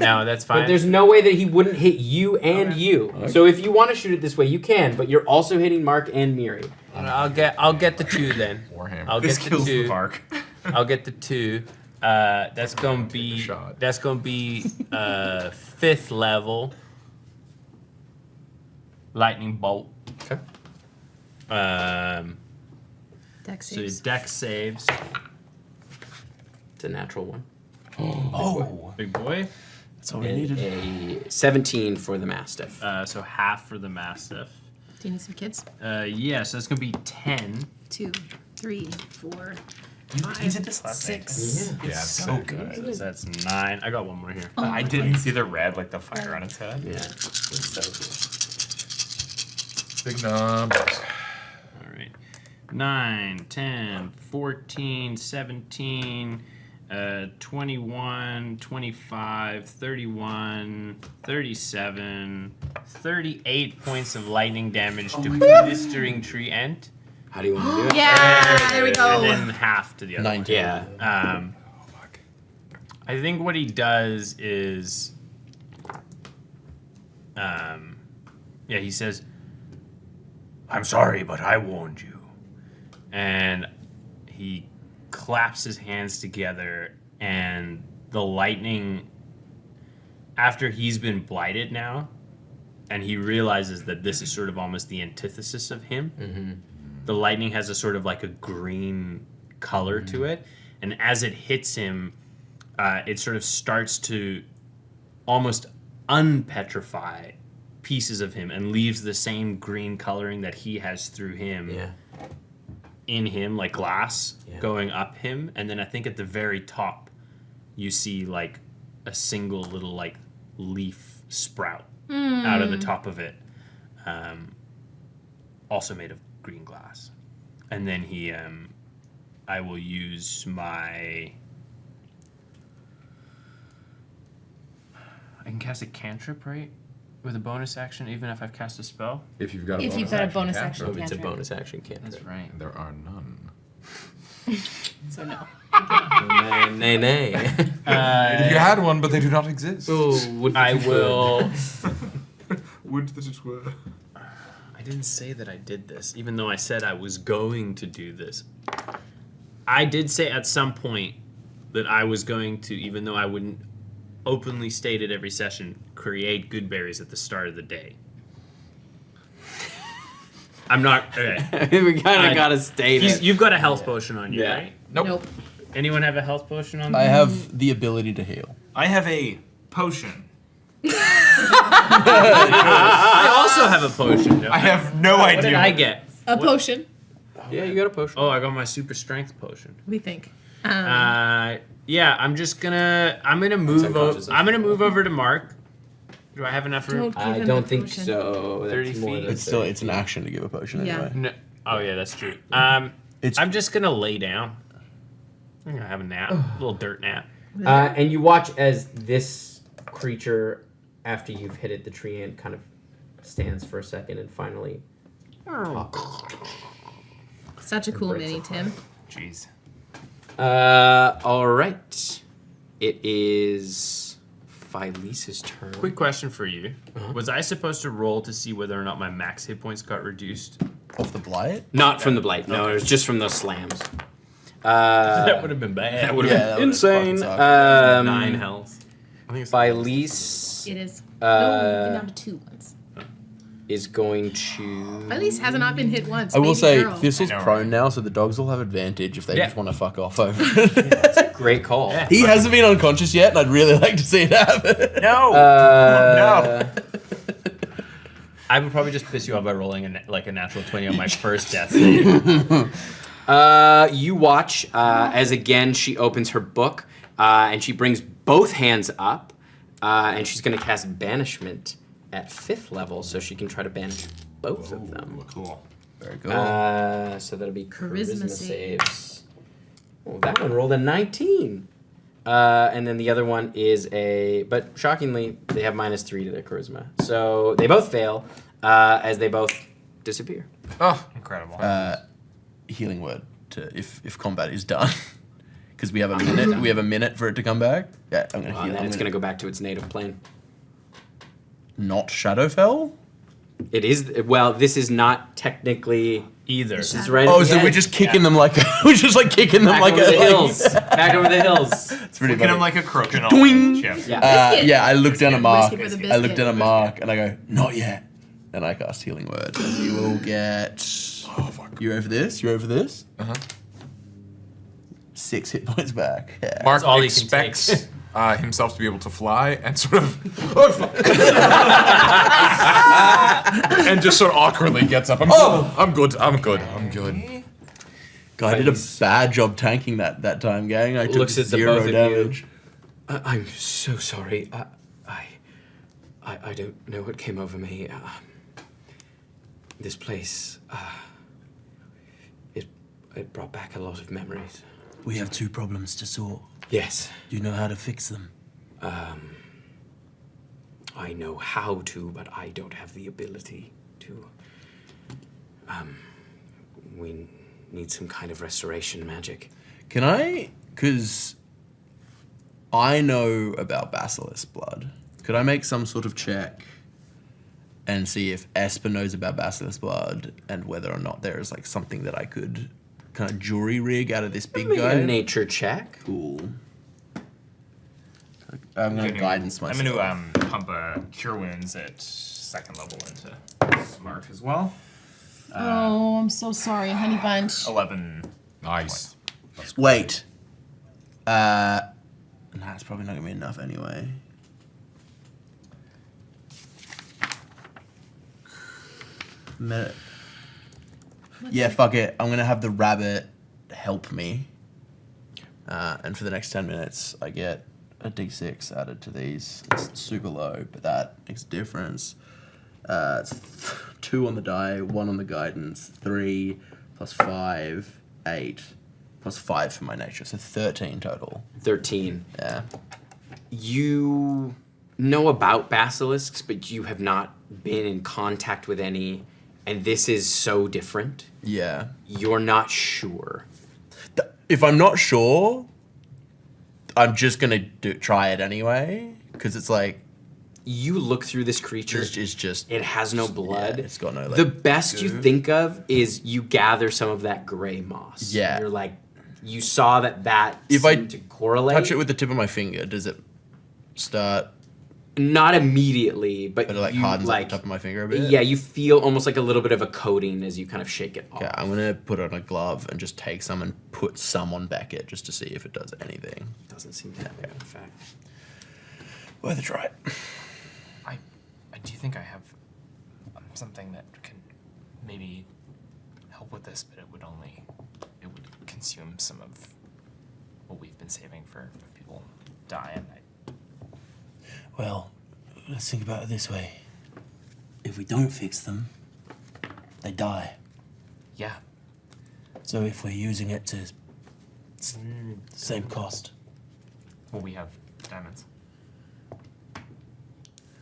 No, that's fine. But there's no way that he wouldn't hit you and you. Okay. So if you want to shoot it this way, you can, but you're also hitting Mark and Miri. I'll get the 2 then. Warhammer. I'll This get the kills 2. the mark. I'll get the 2. That's gonna be Shot. that's gonna be 5th level lightning bolt. Okay. Dex So your saves. dex saves. It's a natural one. Oh. Big boy. That's all we And needed. a 17 for the Mastiff. So half for the mastiff. Do you need some kids? Yeah, so that's gonna be 10. 2, 3, 4, You did this last 6. night. It's so good. So that's 9. I got one more here. I didn't see the red, like the fire on its head. Yeah. It's so good. Big numbers. All right. 9, 10, 14, 17, 21, 25, 31, 37, 38 points of lightning damage to Blistering Tree Ent. How do you want to do it? Yeah, there we And go. then half to the other 19. Yeah. one. I think what he does is, he says, I'm sorry, but I warned you. and he claps his hands together, and the lightning, after he's been blighted now, and he realizes that this is sort of almost the antithesis of him, the lightning has a sort of like a green color to it, and as it hits him, it sort of starts to almost unpetrify pieces of him and leaves the same green coloring that he has through him Yeah. in him, like glass Yeah. going up him, and then I think at the very top you see like a single little like leaf sprout out of the top of it, also made of green glass. And then he I will use my, I can cast a cantrip, right, with a bonus action even if I've cast a spell. If you've got a If bonus you've got a action bonus cantrip. action. Oh, it's a Cantrip. bonus action cantrip. That's right. There are none. So no. Nay, nay. You had one, but they do not exist. I will. Would that it were. I didn't say that I did this, even though I said I was going to do this. I did say at some point that I was going to, even though I wouldn't openly state it every session, create good berries at the start of the day. I'm not. Okay. We kind of got to state it. You've got a health potion on you, Yeah. right? Nope. Anyone have a health potion on I them? have the ability to heal. I have a potion. I also have a potion. I have no What idea. did I get? A potion, Yeah, you got a potion. Oh, I got my super strength potion. we think. Yeah, I'm gonna move unconscious, I'm gonna move over to Mark. Do I have enough room? Don't give I him don't the think potion. so. That's 30 more feet. than It's still 30 it's an feet. action to give a potion Yeah. anyway. No, Oh yeah, that's true. It's- I'm just gonna lay down. I'm gonna have a nap, a little dirt nap. And you watch as this creature, after you've hit it, the tree ant kind of stands for a second and finally. Such a cool mini, Tim. Jeez. All right. It is Philese's turn. Quick question for you: Was I supposed to roll to see whether or not my max hit points got reduced? Off the blight? Not from the blight. No, it was just from those slams. That would have been bad. That would have Yeah, been that would've insane. fucking sucked. 9 health. I think it's Phylese It is. Uh, No, we've been down to 2 once. is going to. At least has not been hit once. I will Baby say, girl. Thistle's I know, prone right? now, so the dogs will have advantage if they Yeah. just want to fuck off over it. Great call. Yeah. He hasn't been unconscious yet, and I'd really like to see it happen. No. No. I would probably just piss you off by rolling a natural 20 on my first death. You watch as again she opens her book and she brings both hands up and she's going to cast Banishment at 5th level so she can try to banish both of them. Cool. Very cool. So that'll be charisma Charisma saves. Well, that one rolled a 19. And then the other one is but shockingly, they have -3 to their charisma. So they both fail as they both disappear. Oh, Incredible. Healing word to if combat is done, because we have a minute. We have a minute for it to come back. Yeah, I'm gonna heal. And then I'm it's going to go back to its native plane. not Shadowfell. It is, well, this is not technically. Either. This is right. Oh, at so the we're end. just kicking them like we're just like kicking them Back like over the hills. Back over the hills. It's pretty Look at him funny. like a crokinole. Doing. Chip. Yeah. Biscuit. Yeah, I looked down a mark. Whiskey for the I looked biscuit. down a mark and I go, not yet. And I cast Healing Word. And you will get. oh fuck. You over this? You over this? Uh-huh. 6 hit points back. Yeah. Mark all he can expects himself to be able to fly and sort of and just sort of awkwardly gets up. I'm good. I'm good. God, I did a bad job tanking that time, gang. I took Looks at the 0 both of you. damage. I'm so sorry. I don't know what came over me. This place, it brought back a lot of memories. We have 2 problems to sort. Yes, Do you know how to fix them? I know how to, but I don't have the ability to. We need some kind of restoration magic. Can I? Because I know about Basilisk Blood. Could I make some sort of check and see if Esper knows about Basilisk Blood and whether or not there is like something that I could kind of jury rig out of this big Make guy? a nature check. Cool. I'm gonna guidance myself. I'm going to pump a Cure Wounds at 2nd level into Smart as well. Oh, I'm so sorry, honey bunch. 11. Nice. Wait. Nah, it's probably not gonna be enough anyway. Minute. Yeah, fuck it. I'm gonna have the rabbit help me. And for the next 10 minutes, I get a d6 added to these. It's super low, but that makes a difference. It's 2 on the die, 1 on the guidance, 3 plus 5, 8, plus 5 for my nature, so 13 total. 13. Yeah. You know about basilisks, but you have not been in contact with any, and this is so different. Yeah. You're not sure. If I'm not sure, I'm just gonna try it anyway, because it's like You look through this creature. it's just It has no blood. Yeah, it's got no. Like, The best you goo. think of is you gather some of that gray moss. Yeah. You're like, you saw that If I seemed to correlate. touch it with the tip of my finger, does it start? Not immediately, but But it like you, hardens like, up the top of my finger a bit. yeah, you feel almost like a little bit of a coating as you kind of shake it off. Okay, I'm gonna put on a glove and just take some and put some on Beckett just to see if it does anything. Doesn't seem to have an effect. Worth a try. I do think I have something that can maybe help with this, but it would consume some of what we've been saving for if people die. And Well, let's think about it this way. If we don't fix them, they die. Yeah. So if we're using it to same cost. Well, we have diamonds.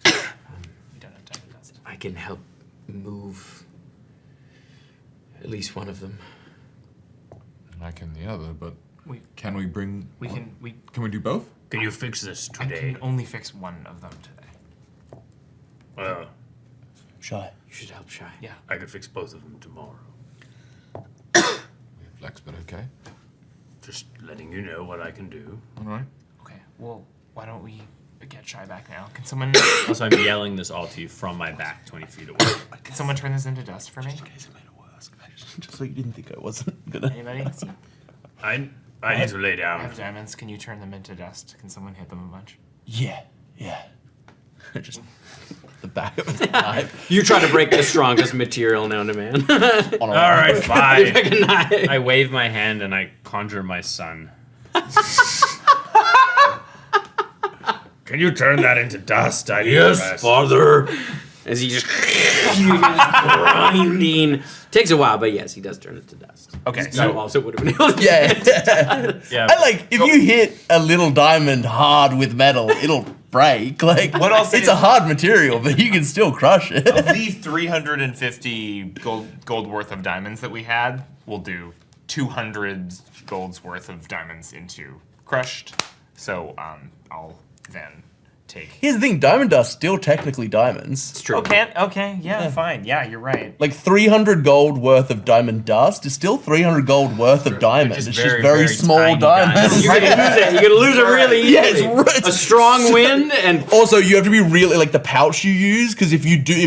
We don't have diamond dust. I can help move at least one of them. And I can the other, but We can we bring? we can Can we do both? Can you fix this I today? can only fix one of them today. Well, Shy. You should help Shy. Yeah. I could fix both of them tomorrow. We have flex, but okay. Just letting you know what I can do. All right. Okay. Well, why don't we get Shy back now? Can someone Also, I'm yelling this all to you from my back, 20 feet away. can someone turn this into dust for me? In case it made it worse. Just so you didn't think I wasn't gonna. Anybody? I need to lay I down. have diamonds. Can you turn them into dust? Can someone hit them a bunch? Yeah. Just the back of his knife You try to break the strongest material known to man. on a All right, fine. Like a knife. I wave my hand and I conjure my son. Can you turn that into dust? I need Yes, rest. father. As he just grinding. Takes a while, but yes, he does turn it to dust. Okay. You So also would have been able to. Yeah. Yeah. I like if you hit a little diamond hard with metal, it'll break. Like What else it's is- a hard material, but you can still crush it. of the 350 gold worth of diamonds that we had, we'll do 200 gold's worth of diamonds into crushed. So I'll then take. Here's the thing: diamond dust still technically diamonds. It's true. Okay, yeah, fine. Yeah, you're right. Like 300 gold worth of diamond dust is still 300 gold worth of diamond. just It's very, just very very small tiny diamonds. You're gonna lose it. You're gonna lose it really easily. Yeah, it's a strong wind and Also, you have to be really like the pouch you use, because if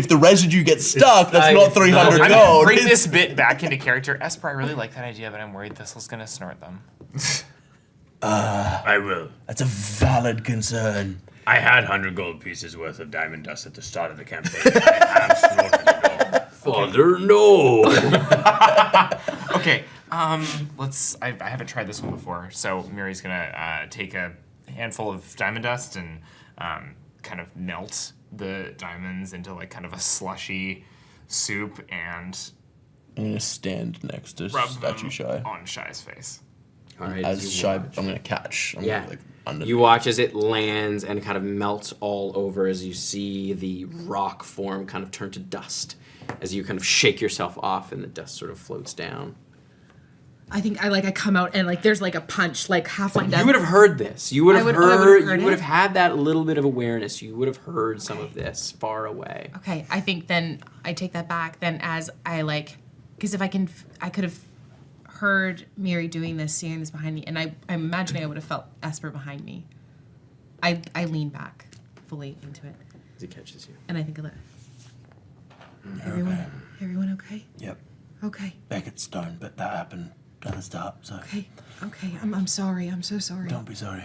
the residue gets stuck, that's not 300 I'm gold. gonna bring It's- this bit back into character. Esper, I really like that idea, but I'm worried Thistle's gonna snort them. I will. That's a valid concern. I had 100 gold pieces worth of diamond dust at the start of the campaign. I have snorted it all. father, no. Okay, let's. I haven't tried this one before, so Miri's gonna take a handful of diamond dust and kind of melt the diamonds into like kind of a slushy soup and I'm gonna stand next to rub Statue them Shy. on Shy's face. All right, As you Shy, watch. I'm gonna catch. I'm Yeah. gonna, like, under You watch as it lands and kind of melts all over as you see the rock form kind of turn to dust as you kind of shake yourself off and the dust sort of floats down. I think I come out and like there's like a punch like halfway down. You would have heard this. You would have I would've heard. heard You would it. have had that little bit of awareness. You would have heard some of this far away. Okay, I think then I take that back. Then as I like, because if I could have heard Miri doing this, seeing this behind me, and I'm imagining I would have felt Esper behind me. I lean back fully into it, As he catches you. and I think of that. Everyone okay? Yep. Okay, Beckett's stoned, but that happened at the start, so okay. I'm sorry. I'm so sorry. don't be sorry.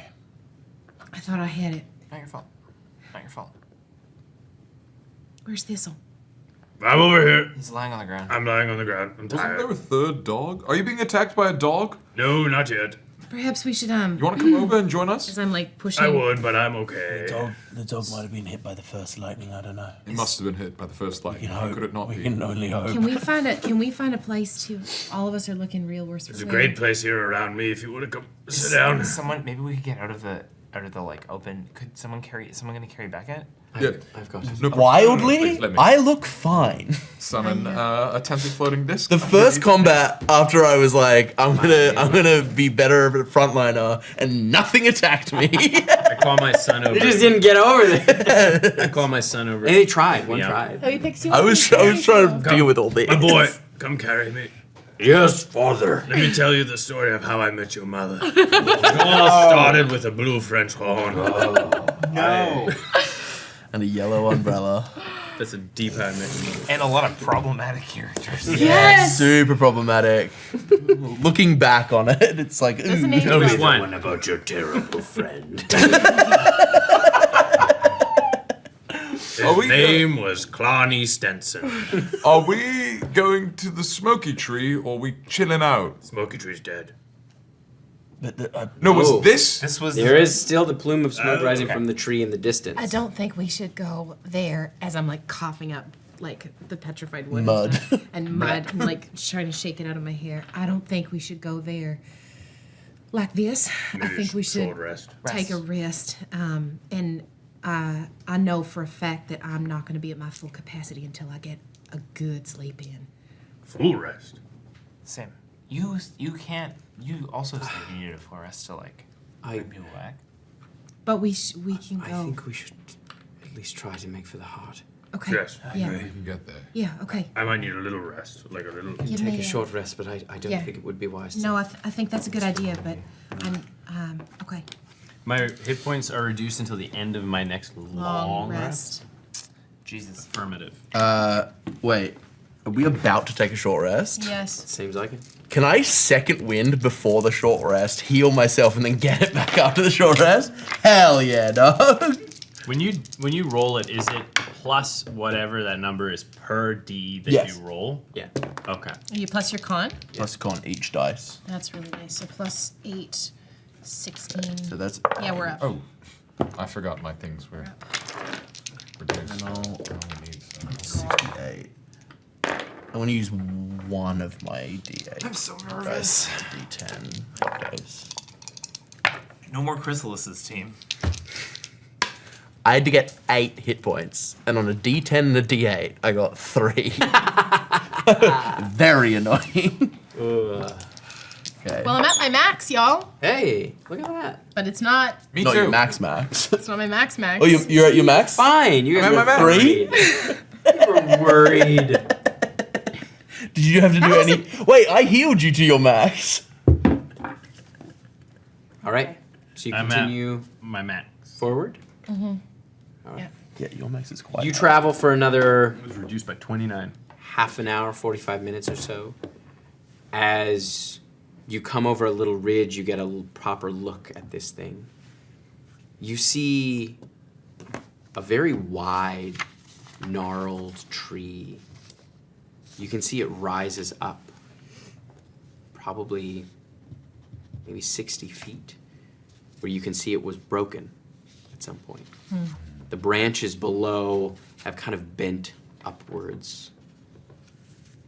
I thought I had it. Not your fault. Not your fault. Where's Thistle? I'm over here. He's lying on the ground. I'm lying on the ground. I'm Wasn't there tired. a third dog? Are you being attacked by a dog? No, not yet. Perhaps we should You want to come over and join us? As I'm like pushing. I would, but I'm okay. The dog might have been hit by the first lightning. I don't know. It must have been hit by the first lightning. We can How hope. could it not we be? can only hope. Can we find a place to? All of us are looking real worse. There's a great place here around me if you want to come sit down. Someone, maybe we could get out of the like open. Could someone carry? Is someone gonna carry Beckett? Yeah. I've got it. No, Wildly, please, let me I look fine. summon a temporary floating disc. The first combat after I was like, I'm gonna be better of a frontliner, and nothing attacked me. I call my son over. You just didn't get over there. I call my son over. And they tried. One Yeah. tried. Oh, he picks you I was trying to deal with all this. My boy, come carry me. Yes, father. Let me tell you the story of how I met your mother. It all started with a blue French horn. No. And a yellow umbrella. That's a deep admission. And a lot of problematic characters. Yes. Super problematic. Looking back on it, it's like, Doesn't ooh. age well. Which one? One about your terrible friend. Are we His name was Clonny Stenson. Are we going to the smoky tree or are we chilling out? Smoky Tree's dead. But No, was Oh. this? This was. There is still the plume of smoke Oh, rising okay. from the tree in the distance. I don't think we should go there as I'm like coughing up like the petrified wood Mud. and, stuff, and mud and like trying to shake it out of my hair. I don't think we should go there like this. I think we should Short rest. take a rest. And I know for a fact that I'm not going to be at my full capacity until I get a good sleep in. Full rest. Same. You can't. You also said you needed a full rest to like bring people back. But we can go. I think we should at least try to make for the heart. Okay. Yes. Yeah. You can get there. Yeah. Okay. I might need a little rest, like a little. Give Take me a short rest, but I don't Yeah. think it would be wise. No, I think that's a good idea. But I'm okay. My hit points are reduced until the end of my next long rest. Jesus. Affirmative. Wait. Are we about to take a short rest? Yes. Seems like it. Can I second wind before the short rest, heal myself, and then get it back after the short rest? Hell yeah, dog. When you roll it, is it plus whatever that number is per D that Yes. you roll? Yeah. Okay. Are you plus your con? Plus con each dice. That's really nice. So plus 8, 16. So that's Yeah, we're up. Oh, I forgot my things were reduced. No. I only need some. 68. I want to use one of my D8. I'm so nervous. D10 dice. No more chrysalises, team. I had to get 8 hit points, and on a D10 and a D8, I got 3. Very annoying. Okay. Well, I'm at my max, y'all. Hey, look at that. But it's not. Me Not too. your max. It's not my max. Oh, you're at your max? Fine. You guys I'm at were my max. worried. You were worried. Did you have to do any? Wait, I healed you to your max. All right. So you I'm continue at my max. forward. Yeah, your max is quite You high. travel for another It was reduced by 29. half an hour, 45 minutes or so. As you come over a little ridge, you get a proper look at this thing. You see a very wide, gnarled tree. You can see it rises up probably maybe 60 feet, where you can see it was broken at some point. The branches below have kind of bent upwards.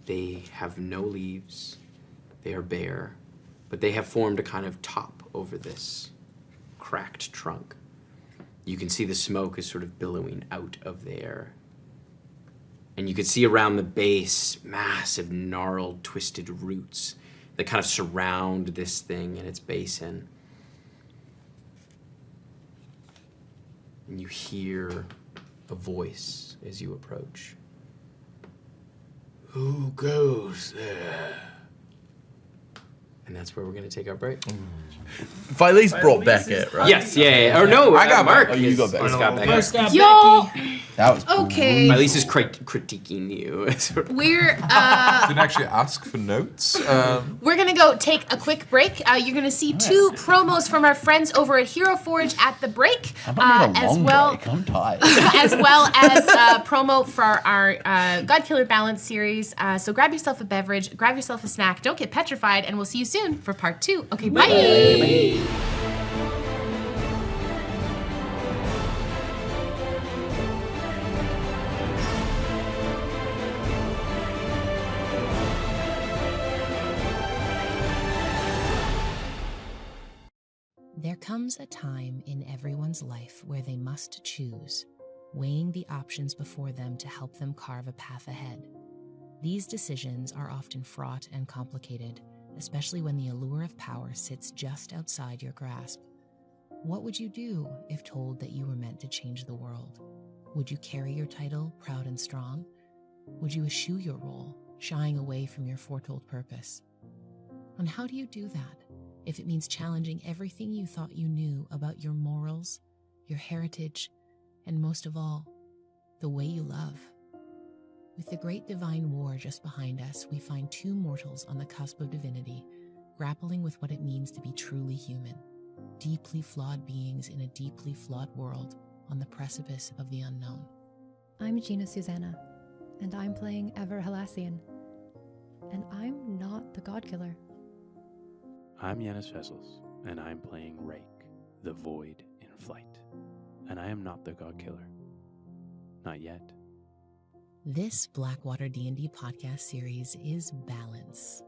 They have no leaves. They are bare, but they have formed a kind of top over this cracked trunk. You can see the smoke is sort of billowing out of there. And you can see around the base massive, gnarled, twisted roots that kind of surround this thing and its basin. And you hear a voice as you approach. Who goes there? And that's where we're going to take our break. Philly's brought Beckett, right? Yes, yeah. Or no, I got Mark. Oh, you got Mark Beckett. got Beckett. Y'all. That was Okay. At least is critiquing you. We're Didn't actually ask for notes. We're gonna go take a quick break. You're gonna see 2 promos from our friends over at HeroForge at the break, I might need a as long well break. I'm tired. as well as promo for our Godkiller Balance series. So grab yourself a beverage, grab yourself a snack. Don't get petrified, and we'll see you soon for part 2. Okay, bye. There comes a time in everyone's life where they must choose, weighing the options before them to help them carve a path ahead. These decisions are often fraught and complicated, especially when the allure of power sits just outside your grasp. What would you do if told that you were meant to change the world? Would you carry your title proud and strong? Would you eschew your role, shying away from your foretold purpose? And how do you do that if it means challenging everything you thought you knew about your morals, your heritage, and most of all, the way you love? With the great divine war just behind us, we find 2 mortals on the cusp of divinity, grappling with what it means to be truly human, deeply flawed beings in a deeply flawed world on the precipice of the unknown. I'm Gina Susanna, and I'm playing Ever Halassian. And I'm not the Godkiller. I'm Yanis Vessels, and I'm playing Rake, the Void in Flight. And I am not the God Killer. Not yet. This Blackwater D&D podcast series is Balance.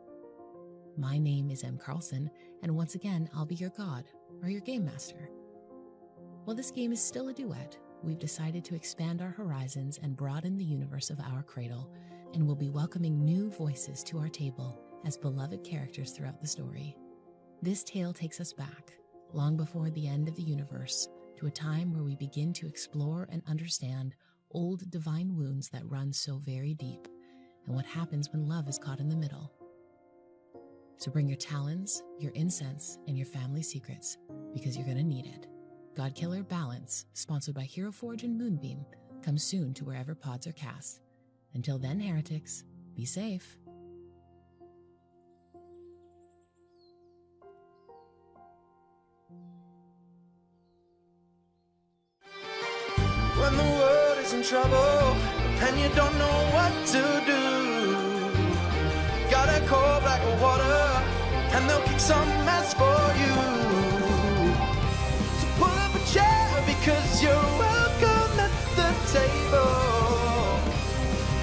My name is M. Carlson, and once again, I'll be your god, or your game master. While this game is still a duet, we've decided to expand our horizons and broaden the universe of our cradle, and we'll be welcoming new voices to our table as beloved characters throughout the story. This tale takes us back, long before the end of the universe, to a time where we begin to explore and understand old divine wounds that run so very deep, and what happens when love is caught in the middle. So bring your talons, your incense, and your family secrets, because you're going to need it. Godkiller Balance, sponsored by HeroForge and Moonbeam, comes soon to wherever pods are cast. Until then, heretics, be safe. When the world is in trouble and you don't know what to do, gotta call Blackwater and they'll kick some ass for you. So pull up a chair because you're welcome at the table.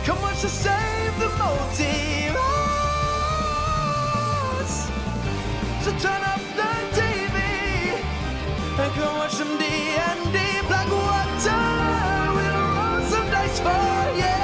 Come watch us save the multiverse. So turn up the TV and come watch some D&D. Blackwater, we'll roll some dice for you.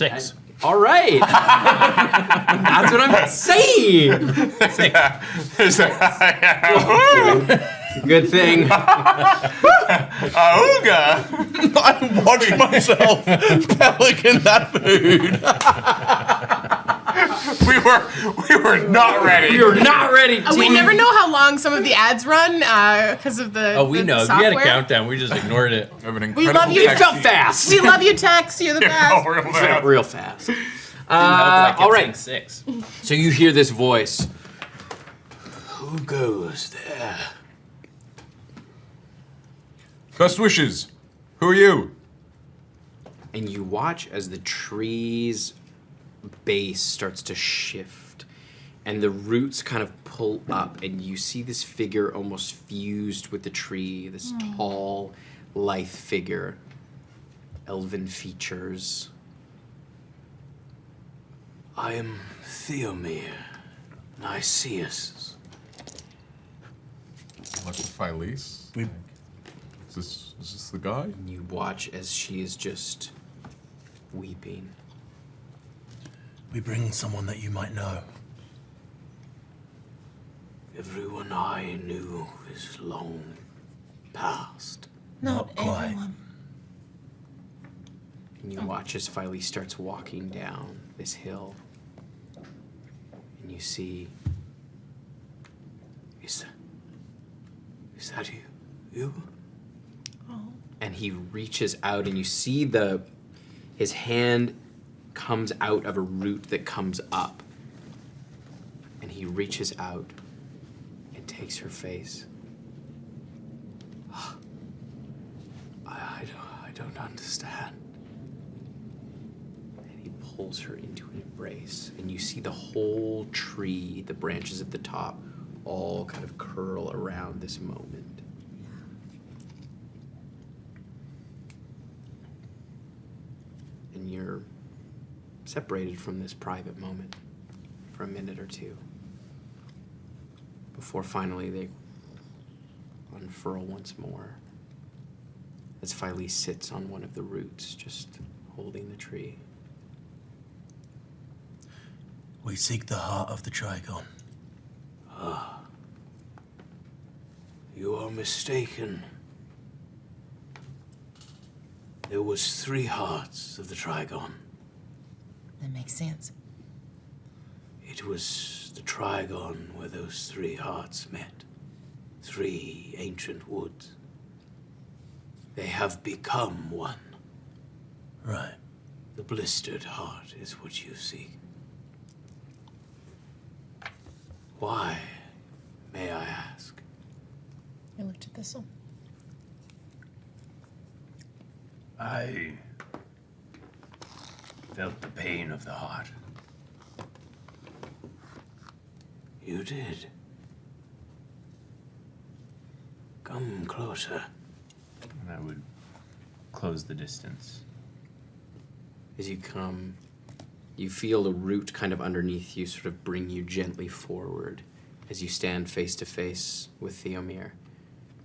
6. All right. That's what I'm saying. Good thing. Auga! I'm watching myself pelican that food. We were not ready. You're not ready. We never know how long some of the ads run because of the Oh, we the know. We software. had a countdown. We just ignored it. I have an We incredible love you. It text felt sheet. fast. We love you, Tex. You're the best. Real fast. All All right. 6. So you hear this voice. Who goes there? Best wishes. Who are you? And you watch as the tree's base starts to shift and the roots kind of pull up and you see this figure almost fused with the tree, this tall, lithe figure, elven features. I am Theomir, Niceus. Like Phyllis. Is this the guy? And you watch as she is just weeping. We bring someone that you might know. Everyone I knew is long past. Not quite. everyone. And you watch as Phyllis starts walking down this hill. And you see... Is that you? You? And he reaches out and you see his hand comes out of a root that comes up. And he reaches out and takes her face. I don't understand. And he pulls her into an embrace. And you see the whole tree, the branches at the top, all kind of curl around this moment. And you're separated from this private moment for a minute or two before finally they unfurl once more as Phyllis sits on one of the roots, just holding the tree. We seek the heart of the Trigon. You are mistaken. There was 3 hearts of the Trigon. That makes sense. It was the Trigon where those 3 hearts met. 3 ancient woods. They have become one. Right. The Blistered Heart is what you seek. Why, may I ask? I looked at Thistle. I felt the pain of the heart. You did. Come closer. And I would close the distance. As you come, you feel a root kind of underneath you sort of bring you gently forward as you stand face to face with Theomir.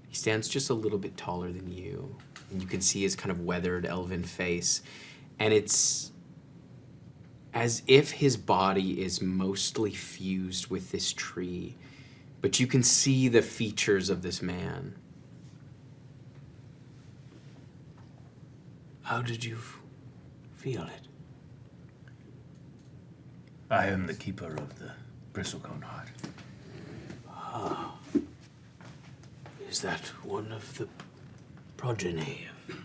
He stands just a little bit taller than you, and you can see his kind of weathered elven face, and it's as if his body is mostly fused with this tree, but you can see the features of this man. How did you feel it? I am the keeper of the bristlecone heart. Is that one of the progeny of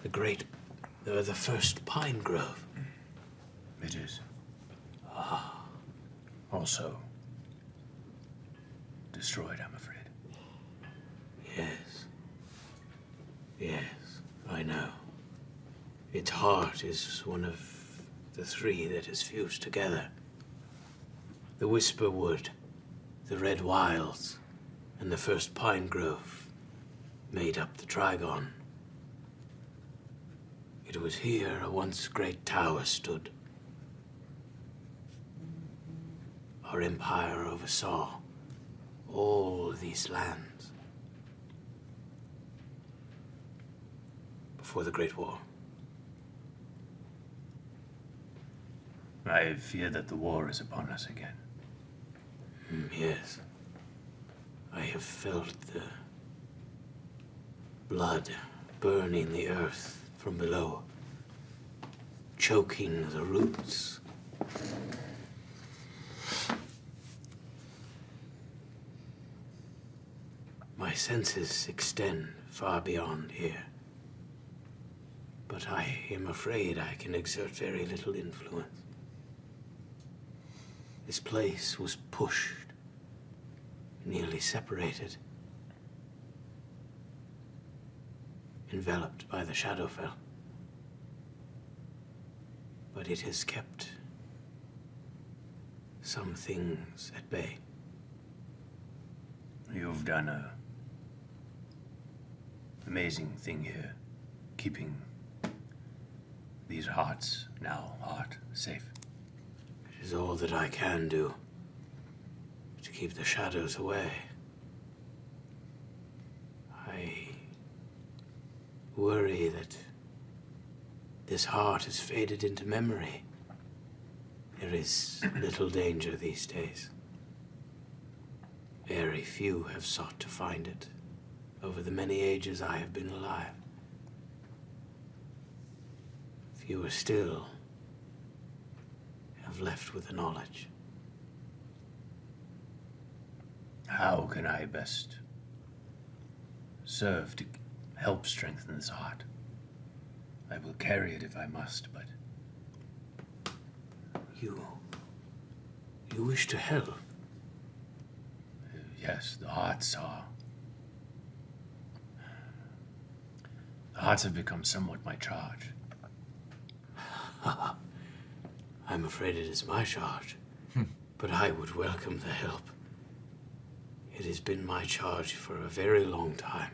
the great, the first pine grove? It is. Also destroyed, I'm afraid. Yes. Yes, I know. Its heart is one of the 3 that is fused together. The Whisper Wood, the Red Wilds, and the first pine grove made up the Trigon. It was here a once great tower stood. Our empire oversaw all these lands before the Great War. I fear that the war is upon us again. Yes. I have felt the blood burning the earth from below, choking the roots. My senses extend far beyond here, but I am afraid I can exert very little influence. This place was pushed, nearly separated, enveloped by the Shadowfell. But it has kept some things at bay. You've done a amazing thing here, keeping these hearts, now heart, safe. It is all that I can do to keep the shadows away. I worry that this heart has faded into memory. There is little danger these days. Very few have sought to find it over the many ages I have been alive. Fewer still have left with the knowledge. How can I best serve to help strengthen this heart? I will carry it if I must, but... You wish to help? Yes, the hearts have become somewhat my charge. I'm afraid it is my charge, but I would welcome the help. It has been my charge for a very long time.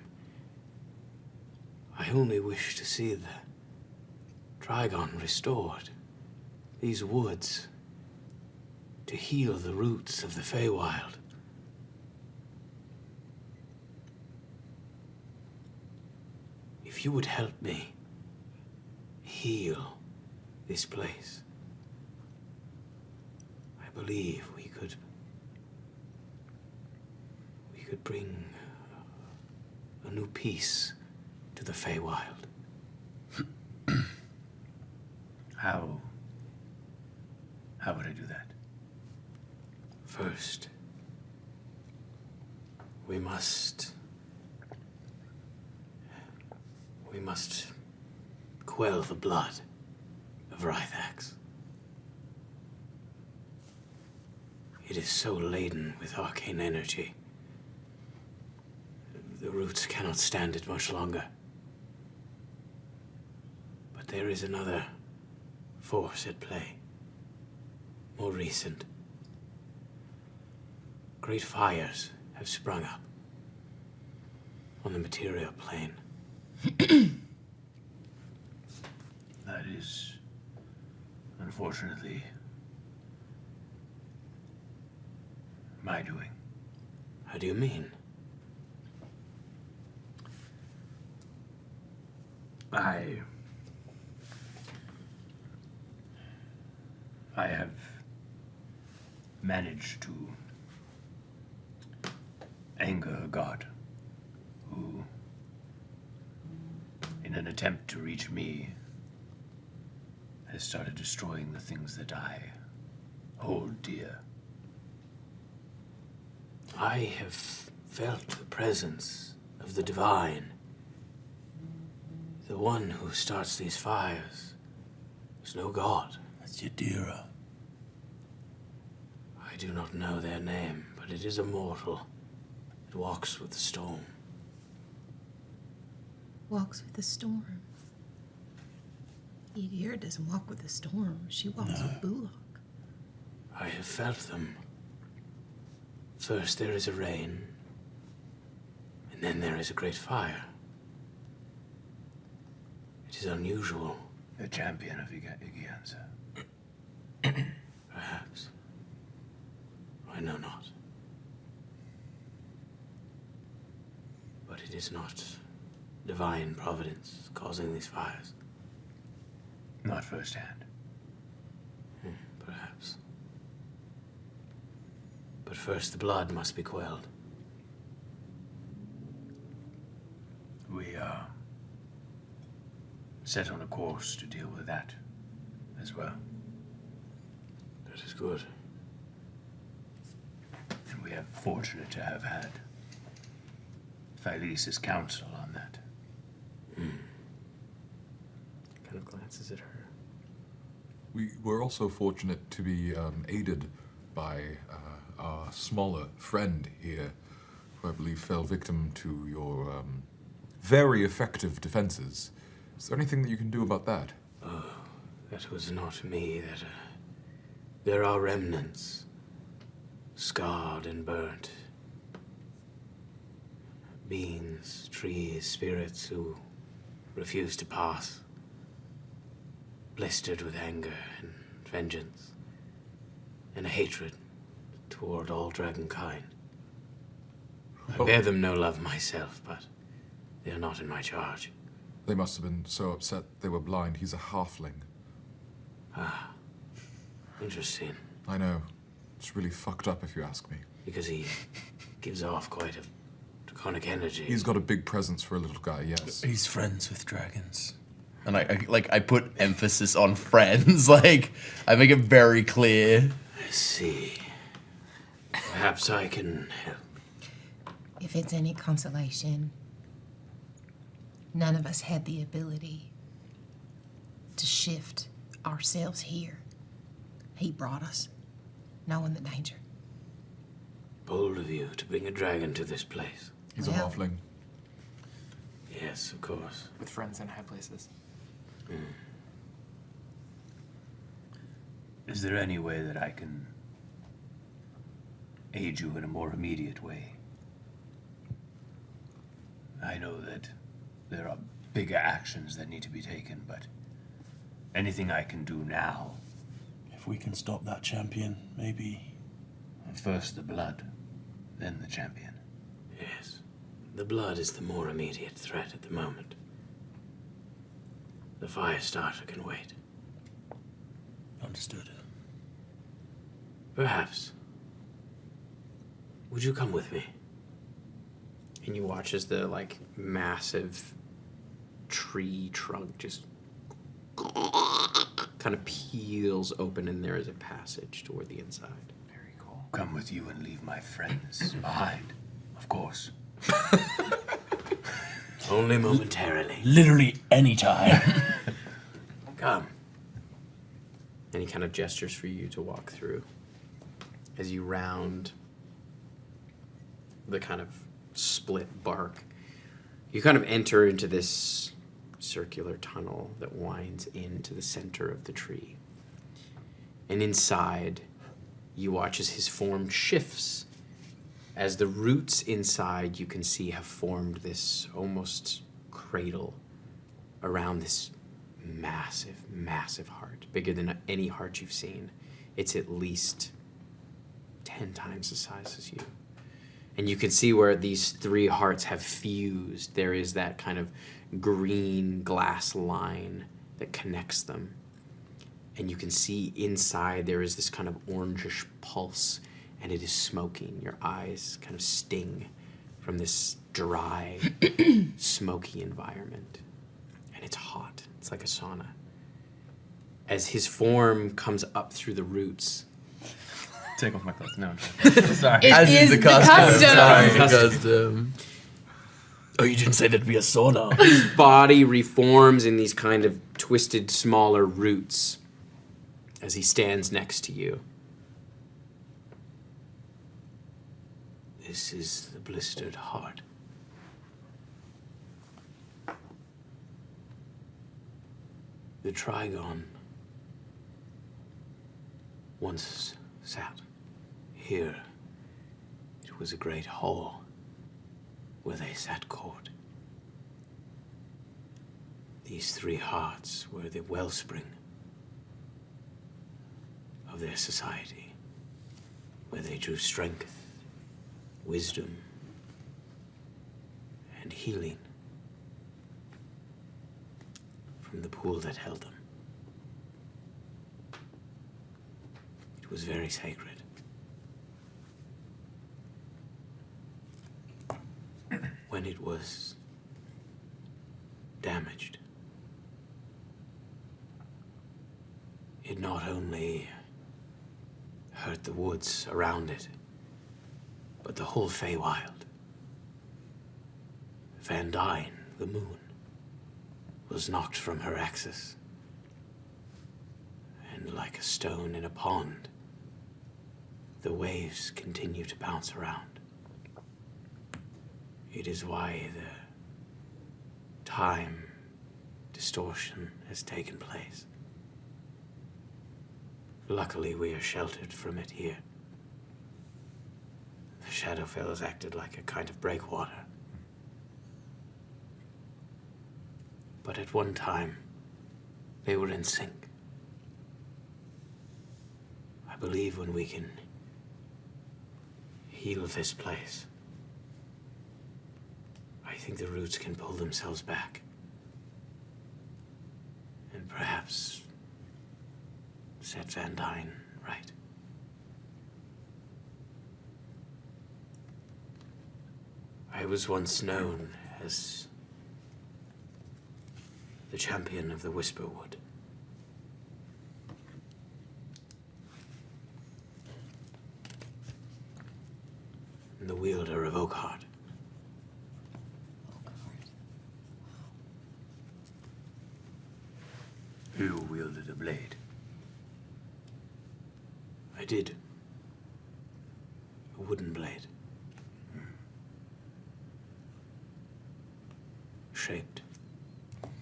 I only wish to see the Trigon restored, these woods, to heal the roots of the Feywild. If you would help me heal this place, I believe we could bring a new peace to the Feywild. How would I do that? First, we must quell the blood of Wraith. It is so laden with arcane energy. The roots cannot stand it much longer. But there is another force at play, more recent. Great fires have sprung up on the material plane. That is, unfortunately, my doing. How do you mean? I have managed to anger a god who, in an attempt to reach me, has started destroying the things that I hold dear. I have felt the presence of the divine. The one who starts these fires is no god. That's Yadira. I do not know their name, but it is a mortal. It walks with the storm. Walks with the storm. Yadira doesn't walk with the storm. She walks with Bullock. I have felt them. First there is a rain, and then there is a great fire. It is unusual. The champion of Igianza. Perhaps. I know not. But it is not divine providence causing these fires. Not firsthand. But But first the blood must be quelled. We are set on a course to deal with that as well. That is good. And we are fortunate to have had Phyllis's counsel on that. Kind of glances at her. We were also fortunate to be aided by our smaller friend here, who I believe fell victim to your very effective defenses. Is there anything that you can do about that? Oh, that was not me. That there are remnants, scarred and burnt. Beings, trees, spirits who refuse to pass. Blistered with anger and vengeance, and hatred toward all dragonkind. I bear them no love myself, but they are not in my charge. They must have been so upset they were blind. He's a halfling. Ah, interesting. I know. It's really fucked up if you ask me. Because he gives off quite a draconic energy. He's got a big presence for a little guy, yes. He's friends with dragons. And I put emphasis on friends. Like, I make it very clear. I see. Perhaps I can help. If it's any consolation, none of us had the ability to shift ourselves here. He brought us, knowing the danger. Bold of you to bring a dragon to this place. He's a halfling. Yes, of course. With friends in high places. Is there any way that I can aid you in a more immediate way? I know that there are bigger actions that need to be taken, but anything I can do now. If we can stop that champion, maybe. First the blood, then the champion. Yes. The blood is the more immediate threat at the moment. The fire starter can wait. Understood. Perhaps. Would you come with me? And you watch as the, like, massive tree trunk just kind of peels open, and there is a passage toward the inside. Very cool. Come with you and leave my friends behind, of course. Only momentarily. Literally any time. Come. And he kind of gestures for you to walk through. As you round the kind of split bark, you kind of enter into this circular tunnel that winds into the center of the tree. And inside, you watch as his form shifts. As the roots inside, you can see, have formed this almost cradle around this massive, massive heart, bigger than any heart you've seen. It's at least 10 times the size as you. And you can see where these 3 hearts have fused. There is that kind of green glass line that connects them. And you can see inside there is this kind of orangish pulse, and it is smoking. Your eyes kind of sting from this dry, smoky environment. And it's hot. It's like a sauna. As his form comes up through the roots. Take off my clothes. No, sorry. It is the custom. Sorry, custom. Oh, you didn't say there'd be a sauna. His body reforms in these kind of twisted, smaller roots as he stands next to you. This is the Blistered Heart. The Trigon once sat here. It was a great hall where they sat court. These 3 hearts were the wellspring of their society, where they drew strength, wisdom, and healing from the pool that held them. It was very sacred. when it was damaged, it not only hurt the woods around it, but the whole Feywild. Van Dyne, the moon, was knocked from her axis. And like a stone in a pond, the waves continue to bounce around. It is why the time distortion has taken place. Luckily, we are sheltered from it here. The Shadowfell has acted like a kind of breakwater. But at one time, they were in sync. I believe when we can heal this place, I think the roots can pull themselves back. And perhaps set Van Dyne right. I was once known as the champion of the Whisperwood. And the wielder of Oakhart. Who wielded a blade? I did. A wooden blade. Shaped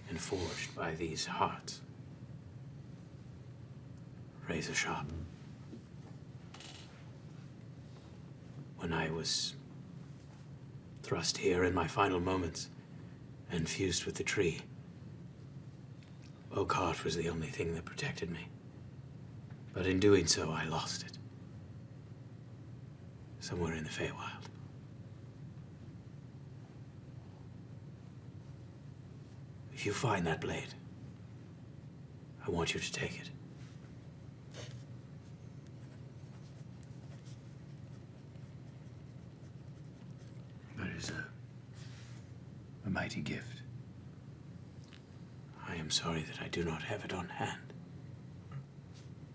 and forged by these hearts. Razor sharp. When I was thrust here in my final moments and fused with the tree, Oakhart was the only thing that protected me. But in doing so, I lost it. Somewhere in the Feywild. If you find that blade, I want you to take it. That is a mighty gift. I am sorry that I do not have it on hand.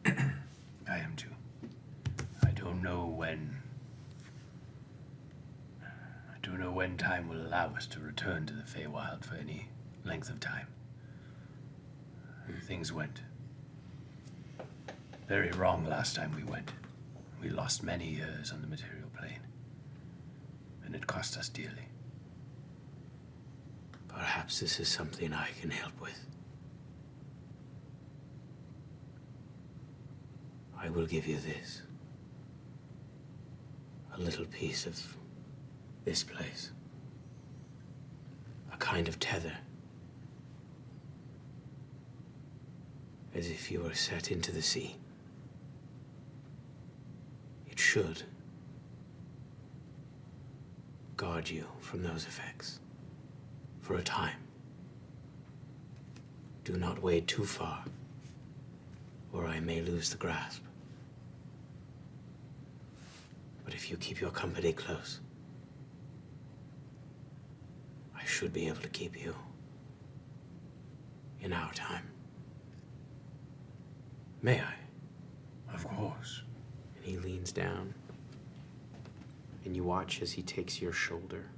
I am too. I don't know when time will allow us to return to the Feywild for any length of time. Things went very wrong last time we went. We lost many years on the material plane, and it cost us dearly. Perhaps this is something I can help with. I will give you this. A little piece of this place. A kind of tether. As if you were set into the sea. It should guard you from those effects. For a time. Do not wade too far, or I may lose the grasp. But if you keep your company close, I should be able to keep you in our time. May I? Of course. And he leans down, and you watch as he takes your shoulder.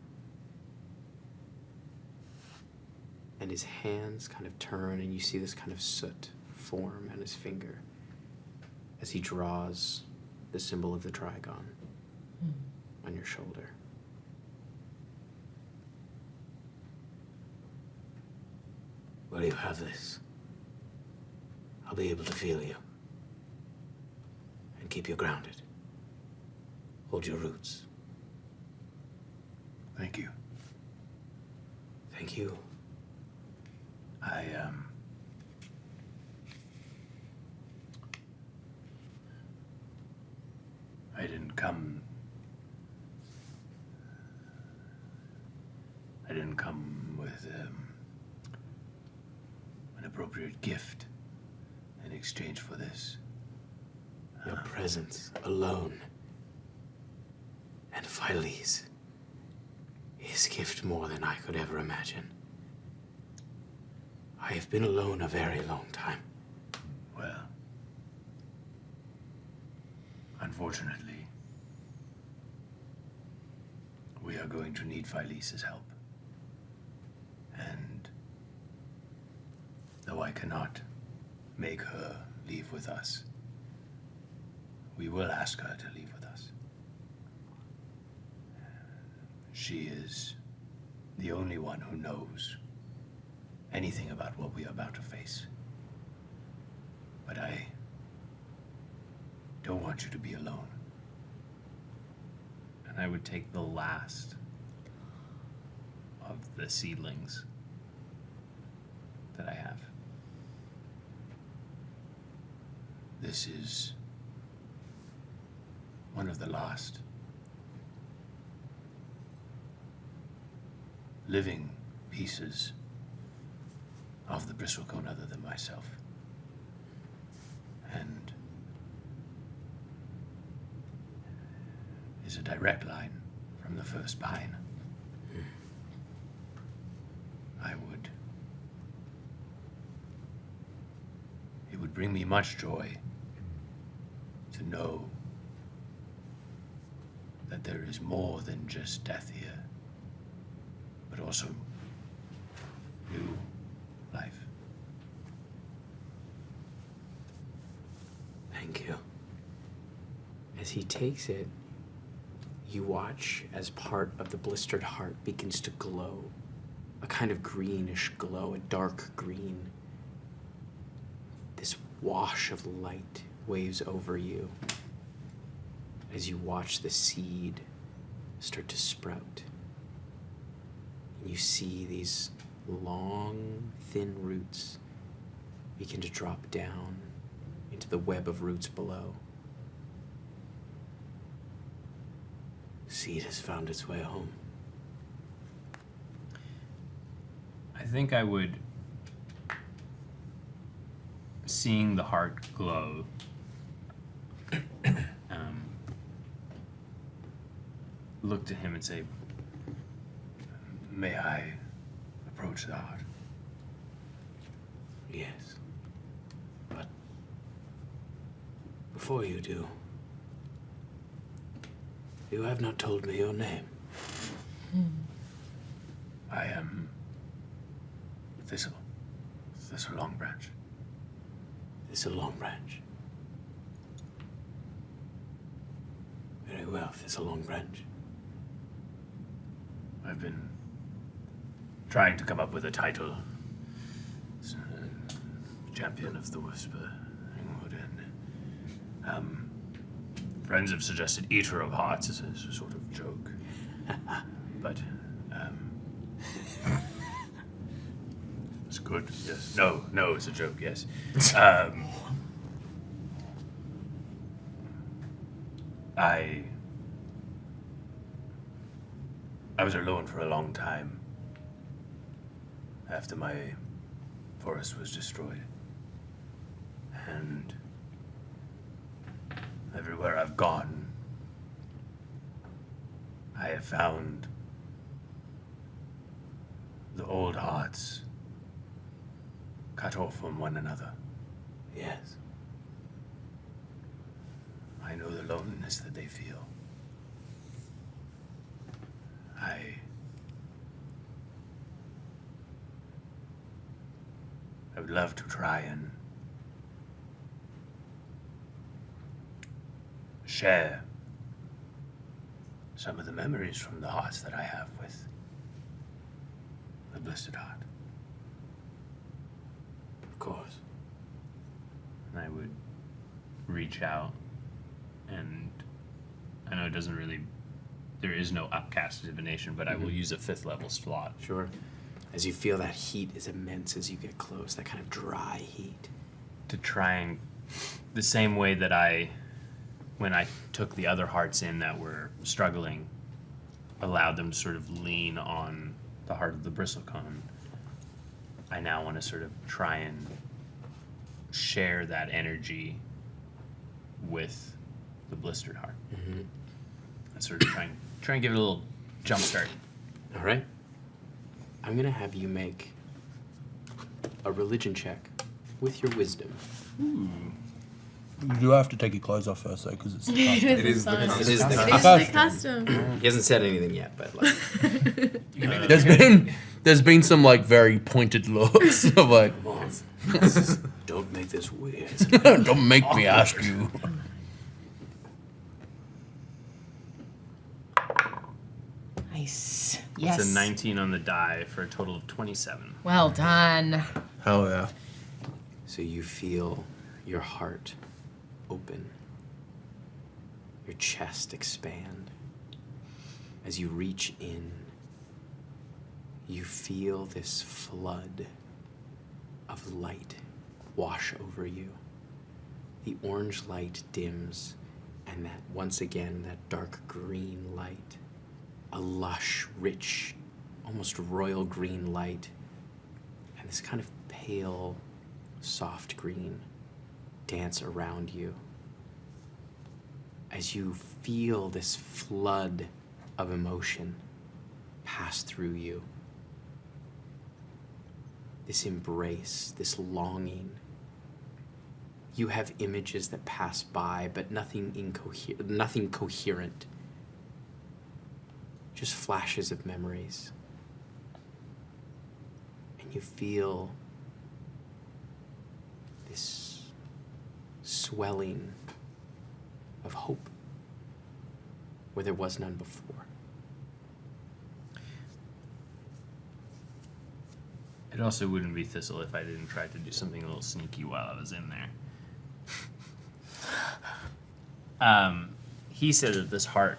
And his hands kind of turn, and you see this kind of soot form on his finger as he draws the symbol of the Trigon on your shoulder. Well, you have this. I'll be able to feel you. And keep you grounded. Hold your roots. Thank you. Thank you. I didn't come with an appropriate gift in exchange for this. Your presence alone and Phileas is gift more than I could ever imagine. I have been alone a very long time. Well, unfortunately, we are going to need Philese's help. And though I cannot make her leave with us, we will ask her to leave with us. She is the only one who knows anything about what we are about to face. But I don't want you to be alone. And I would take the last of the seedlings that I have. This is one of the last living pieces of the bristlecone other than myself. And is a direct line from the first pine. It would bring me much joy to know that there is more than just death here, but also new life. Thank you. As he takes it, you watch as part of the Blistered Heart begins to glow. A kind of greenish glow, a dark green. This wash of light waves over you as you watch the seed start to sprout. And you see these long, thin roots begin to drop down into the web of roots below. Seed has found its way home. I think I would, seeing the heart glow, look to him and say, May I approach the heart? Yes. But before you do, you have not told me your name. I am Thistle. Thistle Longbranch. Thistle Longbranch. Very well, Thistle Longbranch. I've been trying to come up with a title. Champion of the Whisper. And friends have suggested Eater of Hearts as a sort of joke. But it's good. Yes. No, it's a joke. Yes. I was alone for a long time after my forest was destroyed. And everywhere I've gone, I have found the old hearts cut off from one another. Yes. I know the loneliness that they feel. I would love to try and share some of the memories from the hearts that I have with the Blistered Heart. Of course. and I would reach out, and I know it doesn't really, there is no upcast divination, but I will use a 5th level slot. Sure. As you feel that heat is immense as you get close, that kind of dry heat. To try and, the same way that when I took the other hearts in that were struggling, allowed them to sort of lean on the heart of the bristlecone, I now want to sort of try and share that energy with the Blistered Heart. Mm-hmm. And sort of try and give it a little jump start. All right. I'm going to have you make a religion check with your wisdom. You do have to take your clothes off first, though, because it's the custom. It is the It custom. is the It is custom. the custom. He hasn't said anything yet, but like, There's been some like very pointed looks of like, come on. Don't make this weird. don't make me ask you. Nice. It's Yes. a 19 on the die for a total of 27. Well done. Hell yeah. So you feel your heart open, your chest expand. As you reach in, you feel this flood of light wash over you. The orange light dims, and that once again, that dark green light, a lush, rich, almost royal green light, and this kind of pale, soft green dance around you. As you feel this flood of emotion pass through you, this embrace, this longing. You have images that pass by, but nothing coherent. Just flashes of memories. And you feel this swelling of hope where there was none before. It also wouldn't be Thistle if I didn't try to do something a little sneaky while I was in there. He said that this heart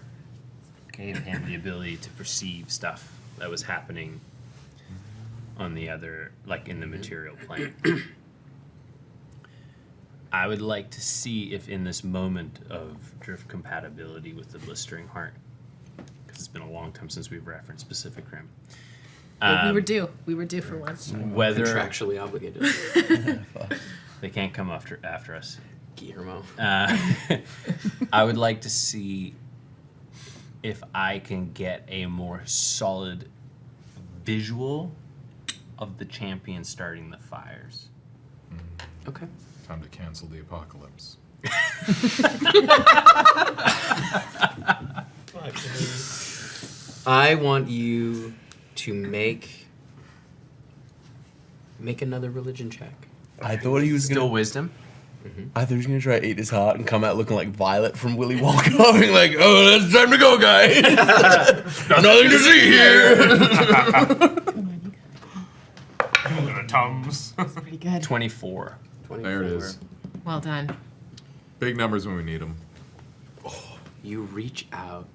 gave him the ability to perceive stuff that was happening on the other, like in the material plane. I would like to see if in this moment of drift compatibility with the Blistering Heart, because it's been a long time since we've referenced Pacific Rim. We were due. We were due for once. Whether Contractually obligated. they can't come after us. Guillermo. I would like to see if I can get a more solid visual of the champion starting the fires. Okay. Time to cancel the apocalypse. I want you to make another religion check. I thought he was Still gonna. wisdom. I thought he was gonna try to eat his heart and come out looking like Violet from Willy Wonka, being like, "Oh, it's time to go, guys. Nothing to see here." Tums. Pretty good. 24. There it is. Well done. Big numbers when we need them. You reach out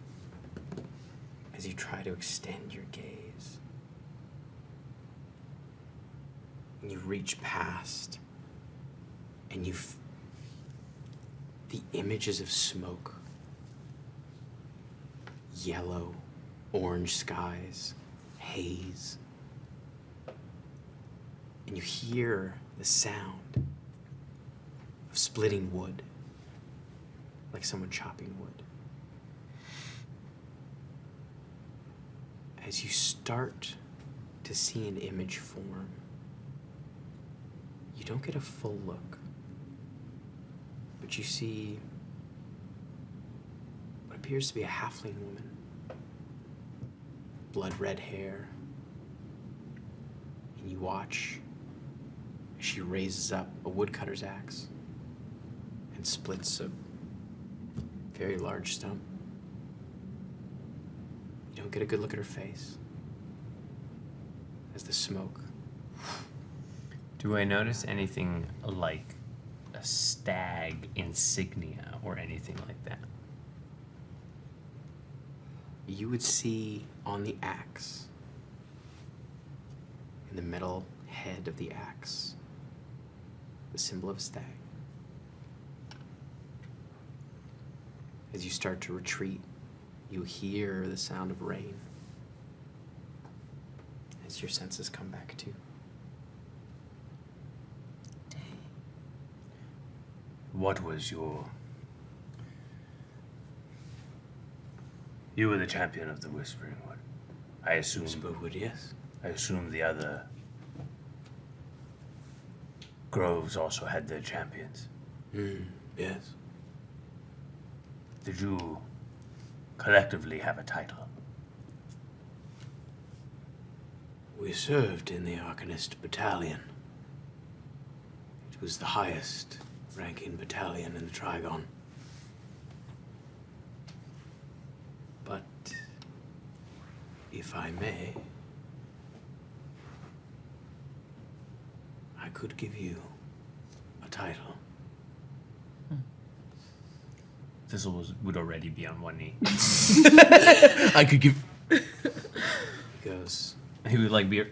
as you try to extend your gaze. And you reach past, and the images of smoke, yellow, orange skies, haze. And you hear the sound of splitting wood, like someone chopping wood. As you start to see an image form, you don't get a full look, but you see what appears to be a halfling woman. Blood red hair. And you watch as she raises up a woodcutter's axe and splits a very large stump. You don't get a good look at her face as the smoke. Do I notice anything like a stag insignia or anything like that? You would see on the axe, in the metal head of the axe, the symbol of a stag. As you start to retreat, you hear the sound of rain as your senses come back too. What was your... You were the champion of the Whispering Wood. I assume. Spookwood, yes. I assume the other groves also had their champions. Yes. Did you collectively have a title? We served in the Arcanist Battalion. It was the highest ranking battalion in the Trigon. But, if I may, I could give you a title. Thistle would already be on one knee. I could give. Because He would like be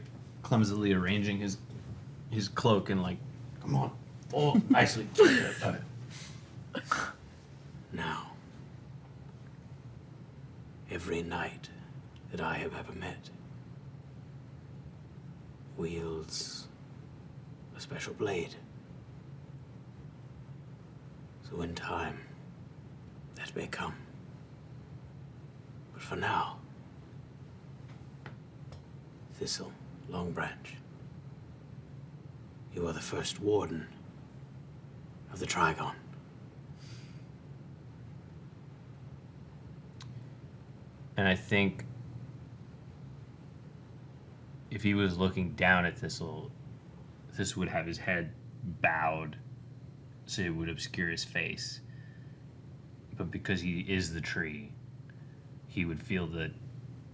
clumsily arranging his cloak and like, come on. Oh, actually, now, every knight that I have ever met wields a special blade. So in time, that may come. But for now, Thistle, Longbranch, you are the first warden of the Trigon. And I think if he was looking down at Thistle, this would have his head bowed so it would obscure his face. But because he is the tree, he would feel the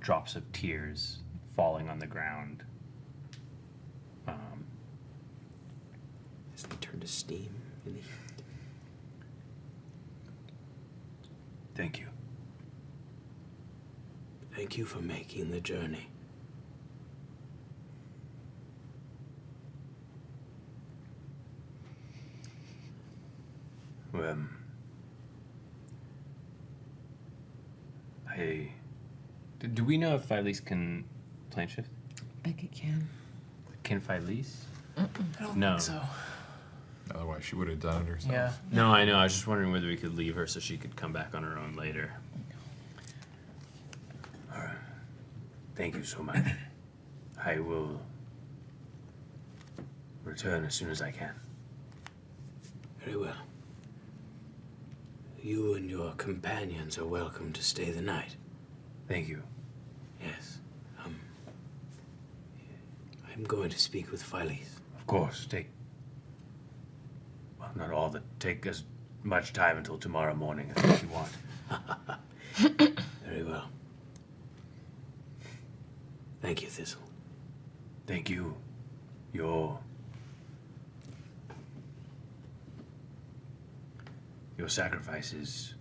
drops of tears falling on the ground. As they turn to steam in the heat. Thank you. Thank you for making the journey. Do we know if Phyllis can plane shift? Beckett can. Can Phyllis? I don't No. think so. Otherwise, she would have done it herself. Yeah. No, I know. I was just wondering whether we could leave her so she could come back on her own later. All right. Thank you so much. I will return as soon as I can. Very well. You and your companions are welcome to stay the night. Thank you. Yes. I'm going to speak with Phyllis. Of course, well, not all take as much time until tomorrow morning as you want. Very well. Thank you, Thistle. Thank you. Your sacrifices,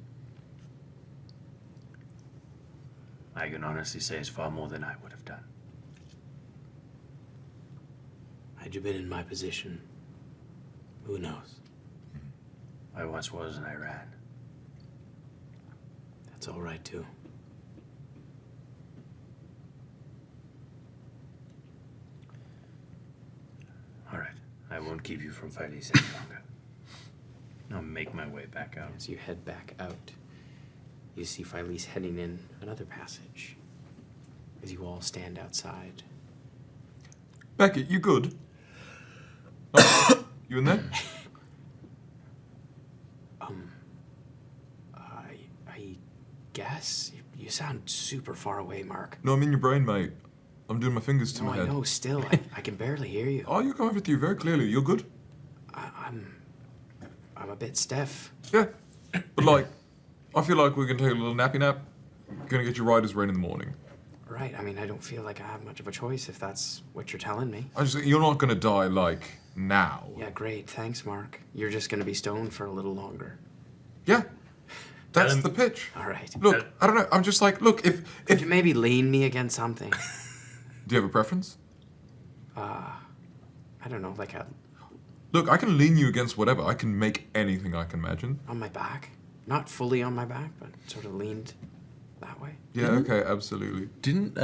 I can honestly say, is far more than I would have done. Had you been in my position, who knows? I once was and I ran. That's all right, too. All right. I won't keep you from fighting any longer. I'll make my way back out. As you head back out, you see Phyllis heading in another passage. As you all stand outside. Beckett, you good? Oh, you in there? I guess? You sound super far away, Mark. No, I'm in your brain, mate. I'm doing my fingers to No, my I head. know, still. I can barely hear you. Oh, you're coming with you very clearly. You're good? I'm a bit stiff. Yeah. But like, I feel like we can take a little nappy nap. Gonna get you right as rain in the morning. Right, I mean, I don't feel like I have much of a choice if that's what you're telling me. You're not gonna die, like, now. Yeah, great. Thanks, Mark. You're just gonna be stoned for a little longer. Yeah. That's the pitch. All right. Look, I don't know. I'm just like, look, if Could you maybe lean me against something? Do you have a preference? I don't know, like Look, I can lean you against whatever. I can make anything I can imagine. on my back. Not fully on my back, but sort of leaned that way. Yeah, okay, absolutely. Didn't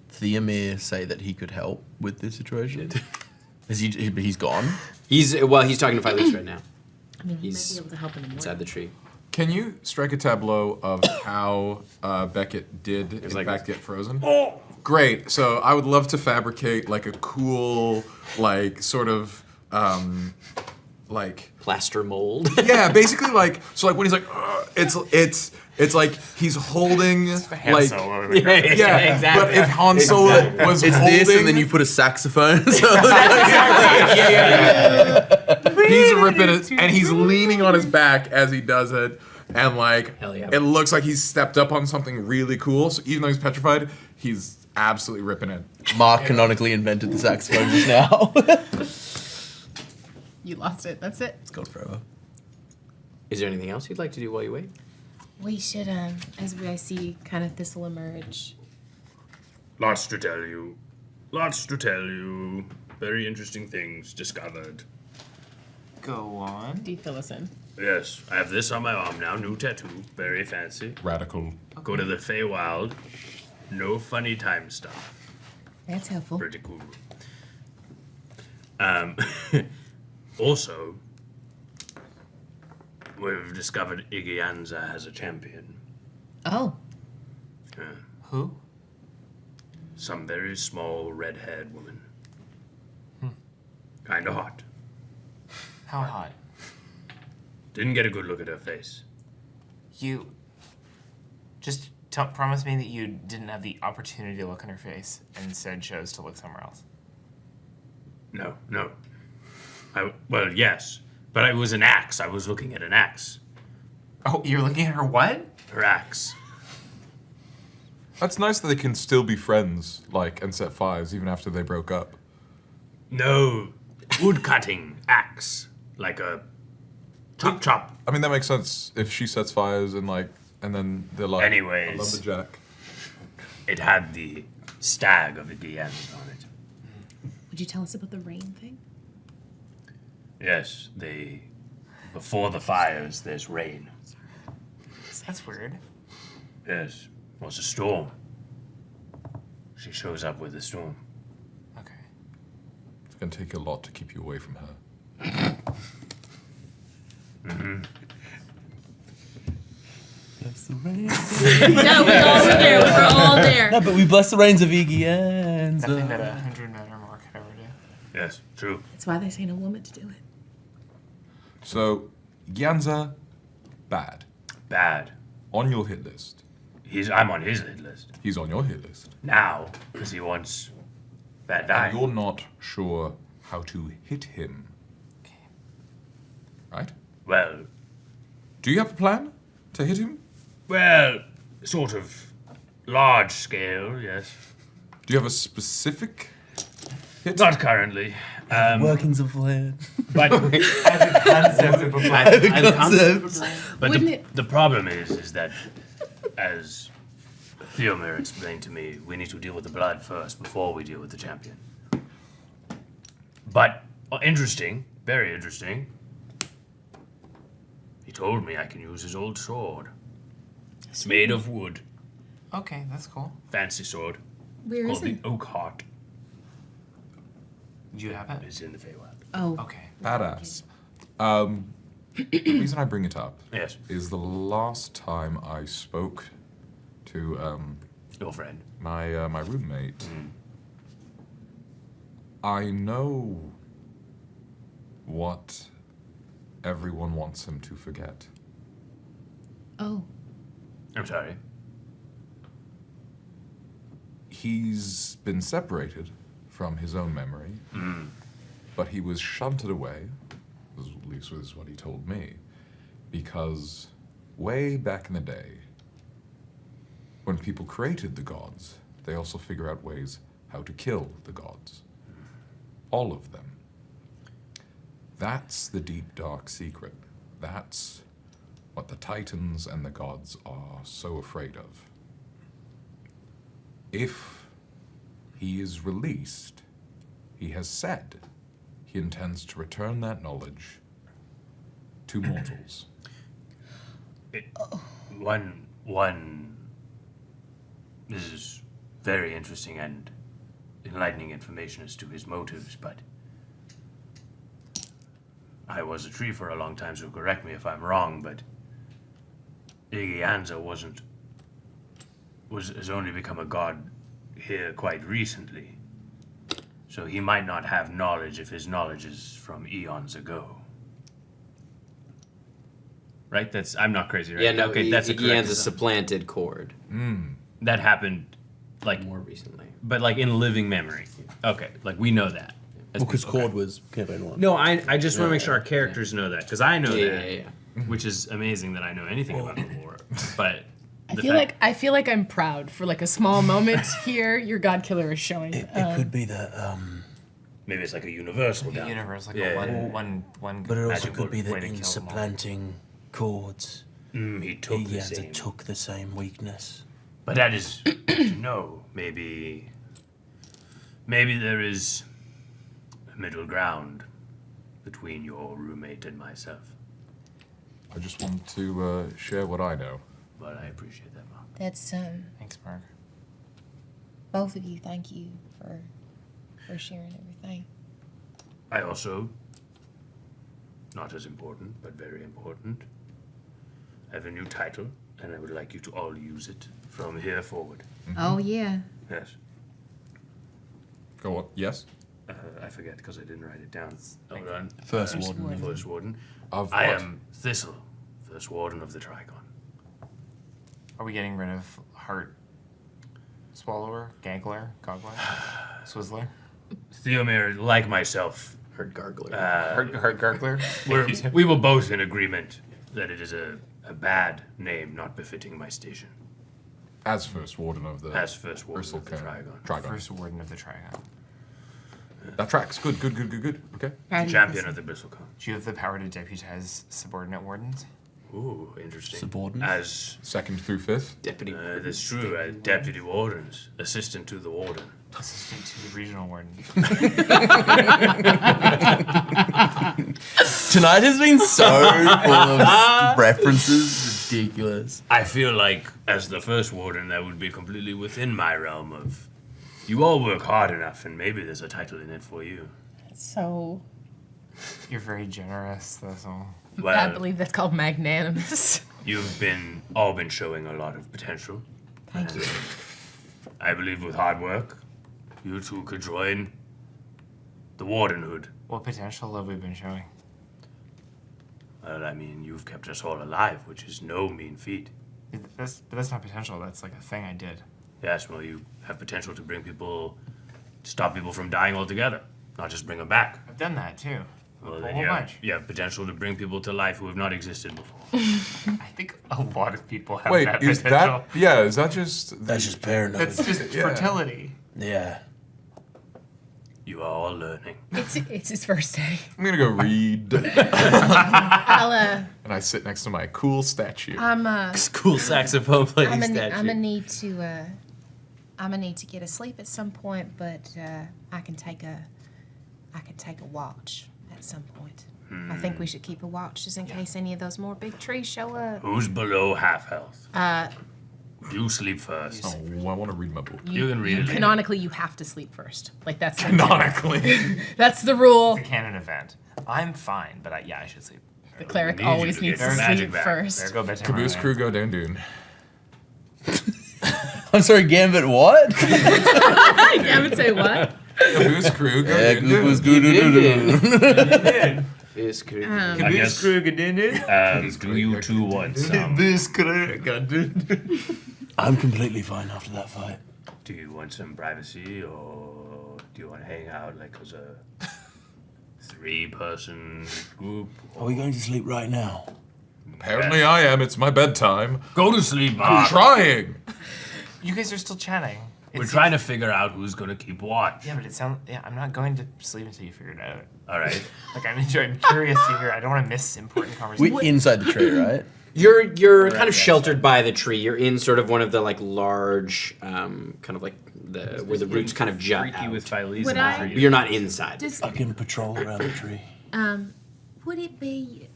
Fiamma say that he could help with this situation? He's gone? He's talking to Phyllis right now. I mean, he He's might be able to help in the morning. inside the tree. Can you strike a tableau of how Beckett did in fact get frozen? Oh! Great. So I would love to fabricate like a cool, like sort of, like plaster mold. Yeah, basically like so like when he's like, it's like he's holding like Solo. yeah, exactly. But if Han Solo was It's holding, this, and then you put a saxophone. So he's ripping it, and he's leaning on his back as he does it, and like Hell yeah. it looks like he's stepped up on something really cool. So even though he's petrified, he's absolutely ripping it. Mark canonically invented the saxophone just now. You lost it. That's it. It's gone forever. Is there anything else you'd like to do while you wait? We should, as I see kind of Thistle emerge. Lots to tell you. Lots to tell you. Very interesting things discovered. Go on. Do you fill us in? Yes, I have this on my arm now. New tattoo. Very fancy. Radical. Go to the Feywild. No funny time stuff. That's helpful. Pretty cool. Also, we've discovered Igianza has a champion. Oh. Who? Some very small red-haired woman. Kinda hot. How hot? Didn't get a good look at her face. You just promise me that you didn't have the opportunity to look in her face and instead chose to look somewhere else. No. Well, yes. But it was an axe. I was looking at an axe. Oh, you're looking at her what? Her axe. That's nice that they can still be friends, like, and set fires even after they broke up. No. Wood-cutting axe. Like a chop. I mean, that makes sense if she sets fires and like, and then they're like, Anyways. a lumberjack. It had the stag of Igianza on it. Would you tell us about the rain thing? Yes, before the fires, there's rain. That's weird. Yes, well, it's a storm. She shows up with a storm. Okay. It's gonna take a lot to keep you away from her. Mm-hmm. Bless the rains. No, we all were there. We were all there. No, but we bless the rains of Igianza. Nothing that 100 men or more could ever do. Yes, true. That's why they say no woman to do it. So, Gyanza, bad. Bad. On your hit list. I'm on his hit list. He's on your hit list. Now, because he wants that die. And you're not sure how to hit him. Okay. Right? Well, Do you have a plan to hit him? well, sort of large scale, yes. Do you have a specific hit? Not currently. Workings of land. But As a concept of a plan. But Wouldn't it- the problem is that, as Fiamma explained to me, we need to deal with the blood first before we deal with the champion. But interesting, very interesting. He told me I can use his old sword. It's made of wood, Okay, that's cool. fancy sword Where is called the it? Oak Heart. Do you have it? It's in the Feywild. Oh. Okay. Badass. The reason I bring it up Yes, is the last time I spoke to your friend. my roommate. I know what everyone wants him to forget. Oh. I'm sorry. He's been separated from his own memory, but he was shunted away, at least was what he told me, because way back in the day, when people created the gods, they also figure out ways how to kill the gods. All of them. That's the deep, dark secret. That's what the Titans and the gods are so afraid of. If he is released, he has said he intends to return that knowledge to mortals. This is very interesting and enlightening information as to his motives, but I was a tree for a long time, so correct me if I'm wrong, but Igianza has only become a god here quite recently. So he might not have knowledge if his knowledge is from eons ago. Right? I'm not crazy, right? Yeah, no, okay, that's a correct Igian's a assumption. supplanted chord. That happened, like, more recently. But, like, in living memory. Okay, like, we know that. Well, because Cord was campaign 1. No, I just want to make sure our characters know that, because I know Yeah, that. yeah, Which is amazing that I know anything about the lore. But I feel like I'm proud for like a small moment here. Your God Killer is showing. It could be that. Maybe it's like a universal down. Universe, like Yeah, a one. But it also magical could be way that to in kill them all. supplanting Cords, He took the Igianza same. took the same weakness. But that is to know. Maybe there is a middle ground between your roommate and myself. I just want to share what I know. But I appreciate that, Mark. That's Thanks, Mark. both of you. Thank you for sharing everything. I also, not as important, but very important, have a new title, and I would like you to all use it from here forward. Oh yeah. Yes. Go on. Yes? I forget because I didn't write it down. Hold on. First Warden. First Warden. Of I what? am Thistle, First Warden of the Trigon. Are we getting rid of Heart Swallower, Gangler, Goggler, Swizzler? Theomir, like myself, Heard gargler. Heart Gargler? we were both in agreement that it is a bad name not befitting my station. As First Warden of the As First Warden Ursel of the Trigon. Trigon. First Warden of the Trigon. That tracks. Good. Okay. Champion of the Bristlecone. Do you have the power to deputize subordinate wardens? Ooh, interesting. Subordinate? As Second through fifth. Deputy. that's true. As deputy wardens, assistant to the warden. Assistant to the regional warden. Tonight has been so full of references. Ridiculous. I feel like, as the first warden, that would be completely within my realm of. You all work hard enough, and maybe there's a title in it for you. So You're very generous, that's all. I Well, believe that's called magnanimous. you've all been showing a lot of potential. Thank you. I believe with hard work, you two could join the wardenhood. What potential have we been showing? Well, I mean, you've kept us all alive, which is no mean feat. But that's not potential, that's like a thing I did. Yes, well, you have potential to stop people from dying altogether, not just bring them back. I've done that too. Well, a then whole bunch. you have potential to bring people to life who have not existed before. I think a lot of people have Wait, that is potential. that? Yeah, is that just? That's just paranoid. That's just fertility. Yeah. You are all learning. It's his first day. I'm gonna go read. I'll And I sit next to my cool statue. Cool saxophone playing I'm statue. gonna need to get asleep at some point, but I can take a watch at some point. I think we should keep a watch just in case any of those more big trees show up. Who's below half health? You sleep first. Oh, I want to read my book. You can read it. Canonically, you have to sleep first. Like that's Canonically. that's the rule. It's a canon event. I'm fine, but I should sleep. The cleric need you always to needs get to your magic sleep back. There first. go bedtime. Caboose Runner. crew go down dune. I'm sorry, Gambit, what? I would say what? Caboose crew go Yeah, down Google's dune. good. This could I guess, do you two want some? I'm completely fine after that fight. Do you want some privacy, or do you want to hang out like as a 3-person group? Are we going to sleep right now? Apparently I am. It's my bedtime. Go to sleep, I'm Mark. trying. You guys are still chatting. We're trying to figure out who's gonna keep watch. Yeah, but it sounds. Yeah, I'm not going to sleep until you figure it out. All right. Like I'm curious to hear. I don't want to miss important We conversations. inside the tree, right? You're kind of sheltered by the tree. You're in sort of one of the like large, kind of like where the roots kind of jut Freaky out. with Philese Would and I- Freaky. You're not inside. I can patrol around the tree. Would it be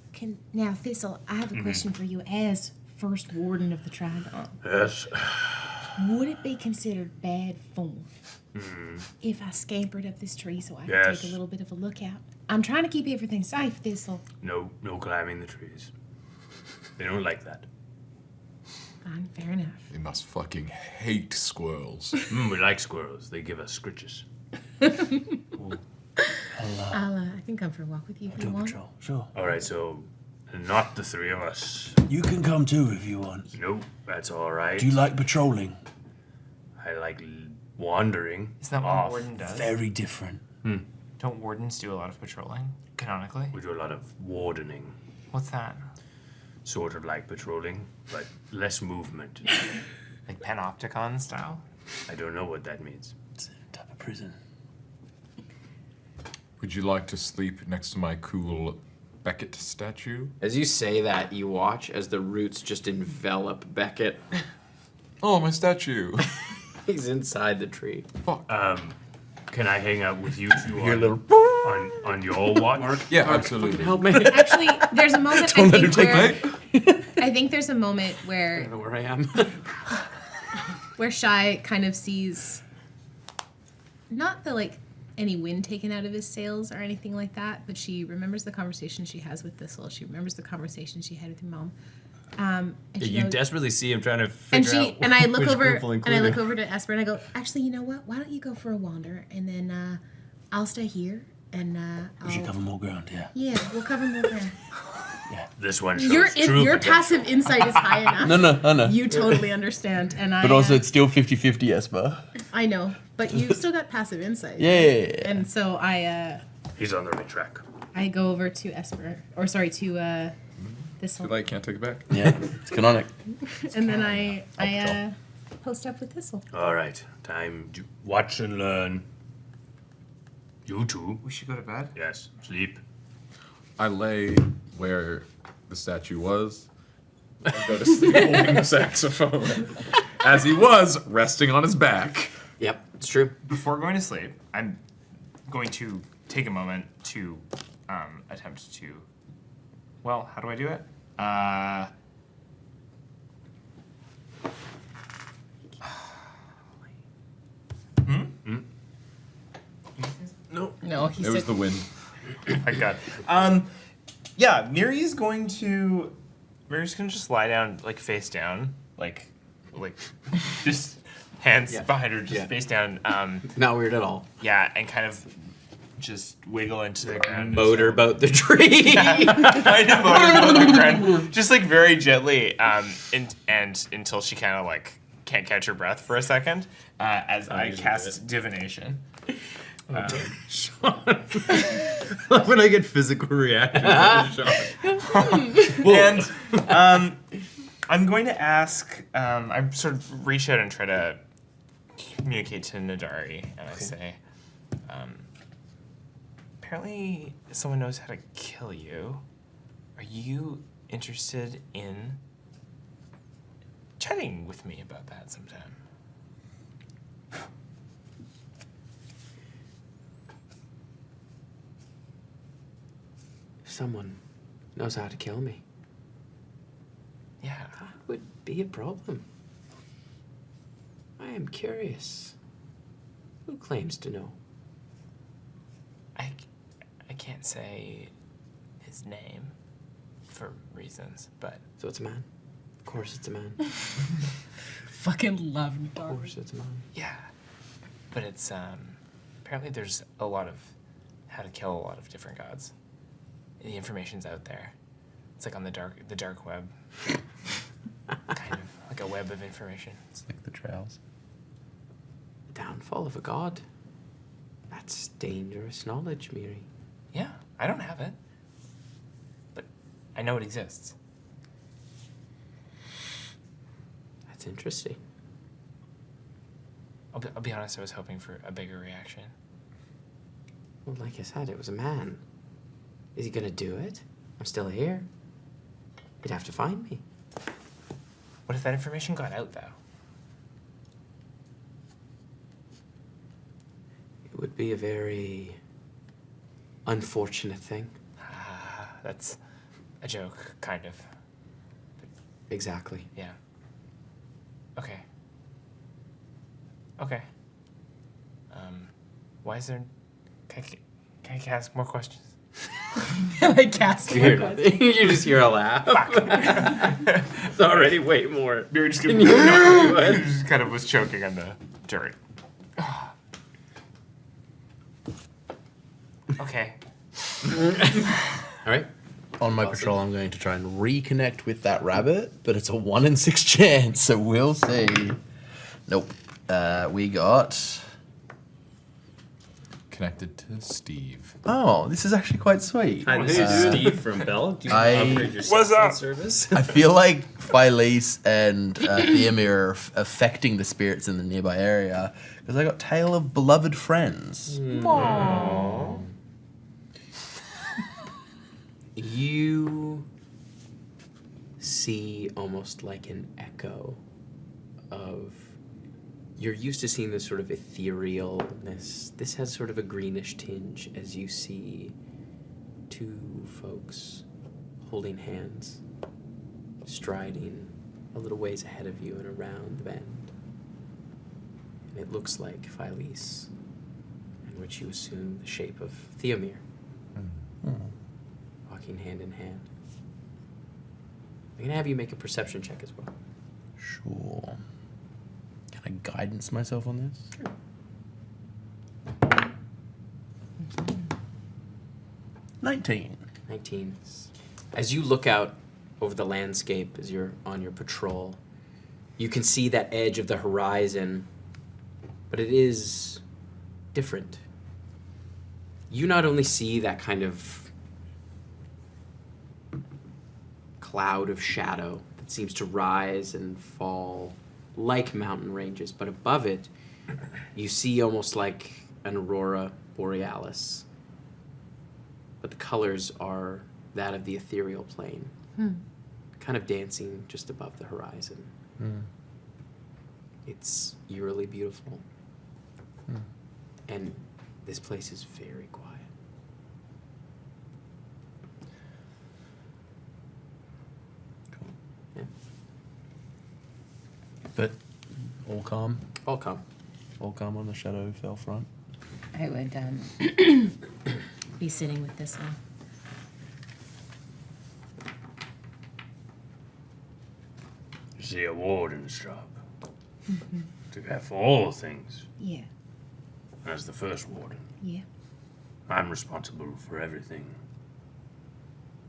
now, Thistle? I have a question for you as first warden of the Trigon. Yes. Would it be considered bad form if I scampered up this tree so I could Yes. take a little bit of a look out? I'm trying to keep everything safe, Thistle. No climbing the trees. They don't like that. Fair enough. They must fucking hate squirrels. We like squirrels. They give us scritches. I can come for a walk with you if you want. Patrol, sure. All right, so not the three of us. You can come too if you want. Nope, that's all right. Do you like patrolling? I like wandering. Is that what off. Warden does? Very different. Don't wardens do a lot of patrolling, canonically? We do a lot of wardening. What's that? Sort of like patrolling, but less movement. Like panopticon style? I don't know what that means. It's a type of prison. Would you like to sleep next to my cool Beckett statue? As you say that, you watch as the roots just envelop Beckett. Oh, my statue. He's inside the tree. Fuck. Can I hang out with you two Your on, little. on your watch? Yeah, absolutely. Help me. Actually, there's a moment Don't I let think him take where I think there's a moment I where don't know where I am. where Shy kind of sees not the like any wind taken out of his sails or anything like that, but she remembers the conversation she has with Thistle. She remembers the conversation she had with your mom. And she You goes- desperately see him trying to and figure she out and I look which over group will and I include look him. over to Esper and I go, actually, you know what? Why don't you go for a wander and then I'll stay here and We should I'll, cover more ground, yeah. yeah, we'll cover more ground. This one shows Your true your potential. passive insight is high enough. No, I know. You totally understand, and I. But also, it's still 50-50, Esper. I know, but you still got passive insight. Yeah. And so He's on the right track. I go over to Esper, or sorry, to Thistle, Too late, can't take it back. Yeah, it's canonic. and then I post up with Thistle. All right, time to watch and learn. You two, We should go to bed? yes, sleep. I lay where the statue was and go to sleep holding the saxophone. As he was resting on his back. Yep, it's true. Before going to sleep, I'm going to take a moment to attempt to. Well, how do I do it? No, he It said. was the wind. I got. Yeah, Miri's going to just lie down, like face down, like just hands behind her, just face down. Not weird at all. Yeah, and kind of just wiggle into the ground. Motorboat the tree. Kind of motorboat the ground, just like very gently, and until she kind of like can't catch her breath for a second, as I cast divination. When I get physical reactions. And I'm going to ask. I sort of reach out and try to communicate to Nadari, and I say, apparently someone knows how to kill you. Are you interested in chatting with me about that sometime? Someone knows how to kill me. Yeah. That would be a problem. I am curious. Who claims to know? I can't say his name for reasons, but So it's a man. Of course it's a man. Fucking love Of course it's a man. yeah. But it's apparently there's a lot of how to kill a lot of different gods. The information's out there. It's like on the dark web. Kind of like a web of information. It's like the trails. The downfall of a god. That's dangerous knowledge, Miri. Yeah, I don't have it. But I know it exists. That's interesting. I'll be honest, I was hoping for a bigger reaction. Well, like I said, it was a man. Is he gonna do it? I'm still here. You'd have to find me. What if that information got out, though? It would be a very unfortunate thing. That's a joke, kind of. Exactly. Yeah. Okay. Okay. Why is there... Can I ask more questions? I cast You hear nothing. You just hear a laugh. Fuck. already way more. You're just than gonna you normally would. you just kind of was choking on the dirt. Okay. All right. On my patrol, I'm going to try and reconnect with that rabbit, but it's a 1 in 6 chance, so we'll see. Nope. We got... Connected to Steve. Oh, this is actually quite sweet. Hi, this is Steve from Bell. Do you want to upgrade your What's cell phone up? service? I feel like Phyllis and Fiamma are affecting the spirits in the nearby area, because I got Tale of Beloved Friends. You see almost like an echo of... You're used to seeing this sort of etherealness. This has sort of a greenish tinge as you see two folks holding hands, striding a little ways ahead of you and around the bend. And it looks like Phyllis, in which you assume the shape of Theomir, walking hand in hand. I'm going to have you make a perception check as well. Sure. Can I guidance myself on this? Sure. 19. 19. As you look out over the landscape as you're on your patrol, you can see that edge of the horizon, but it is different. You not only see that kind of cloud of shadow that seems to rise and fall like mountain ranges, but above it, you see almost like an aurora borealis. But the colors are that of the ethereal plane, kind of dancing just above the horizon. It's eerily beautiful. And this place is very quiet. Yeah. But all calm? All calm. All calm on the Shadowfell front? I would be sitting with Thistle. You see a warden's job. To care for all things. Yeah, As the first warden, yeah. I'm responsible for everything.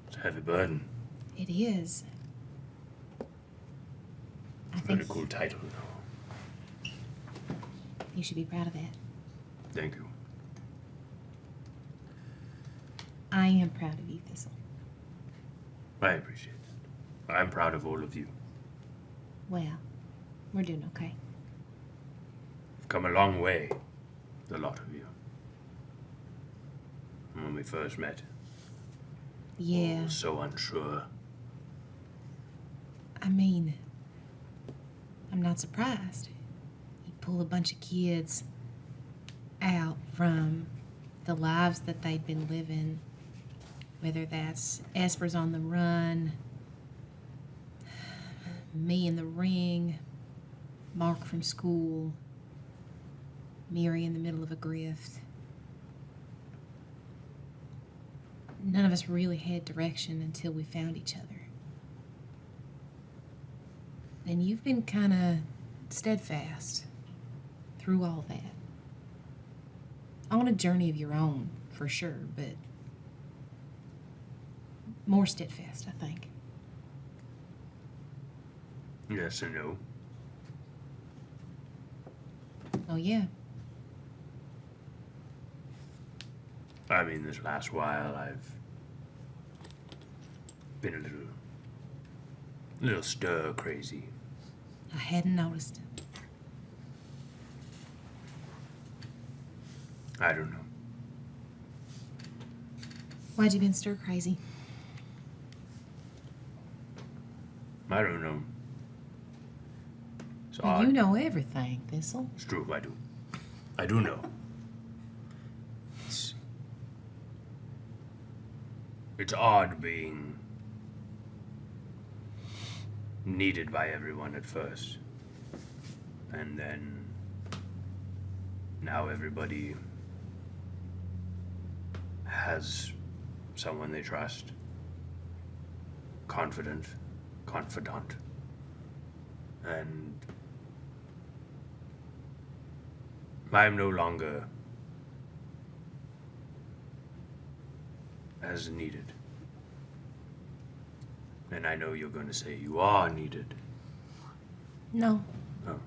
It's a heavy burden. It is. I Very think cool title, though. you should be proud of that. Thank you. I am proud of you, Thistle. I appreciate it. I'm proud of all of you. Well, we're doing okay. You've come a long way, the lot of you. When we first met, I Yeah, was so unsure. I mean, I'm not surprised. You pull a bunch of kids out from the lives that they'd been living, whether that's Esper's on the run, me in the ring, Mark from school, Miri in the middle of a grift. None of us really had direction until we found each other. And you've been kind of steadfast through all that. On a journey of your own, for sure, but more steadfast, I think. Yes and no. Oh, yeah. I mean, this last while, I've been a little stir crazy. I hadn't noticed. I don't know. Why'd you been stir crazy? I don't know. It's Well, odd. you know everything, Thistle. It's true, I do. I do know. It's odd being needed by everyone at first. And then now everybody has someone they trust. Confidant. And I'm no longer as needed. And I know you're going to say you are needed. No, Oh.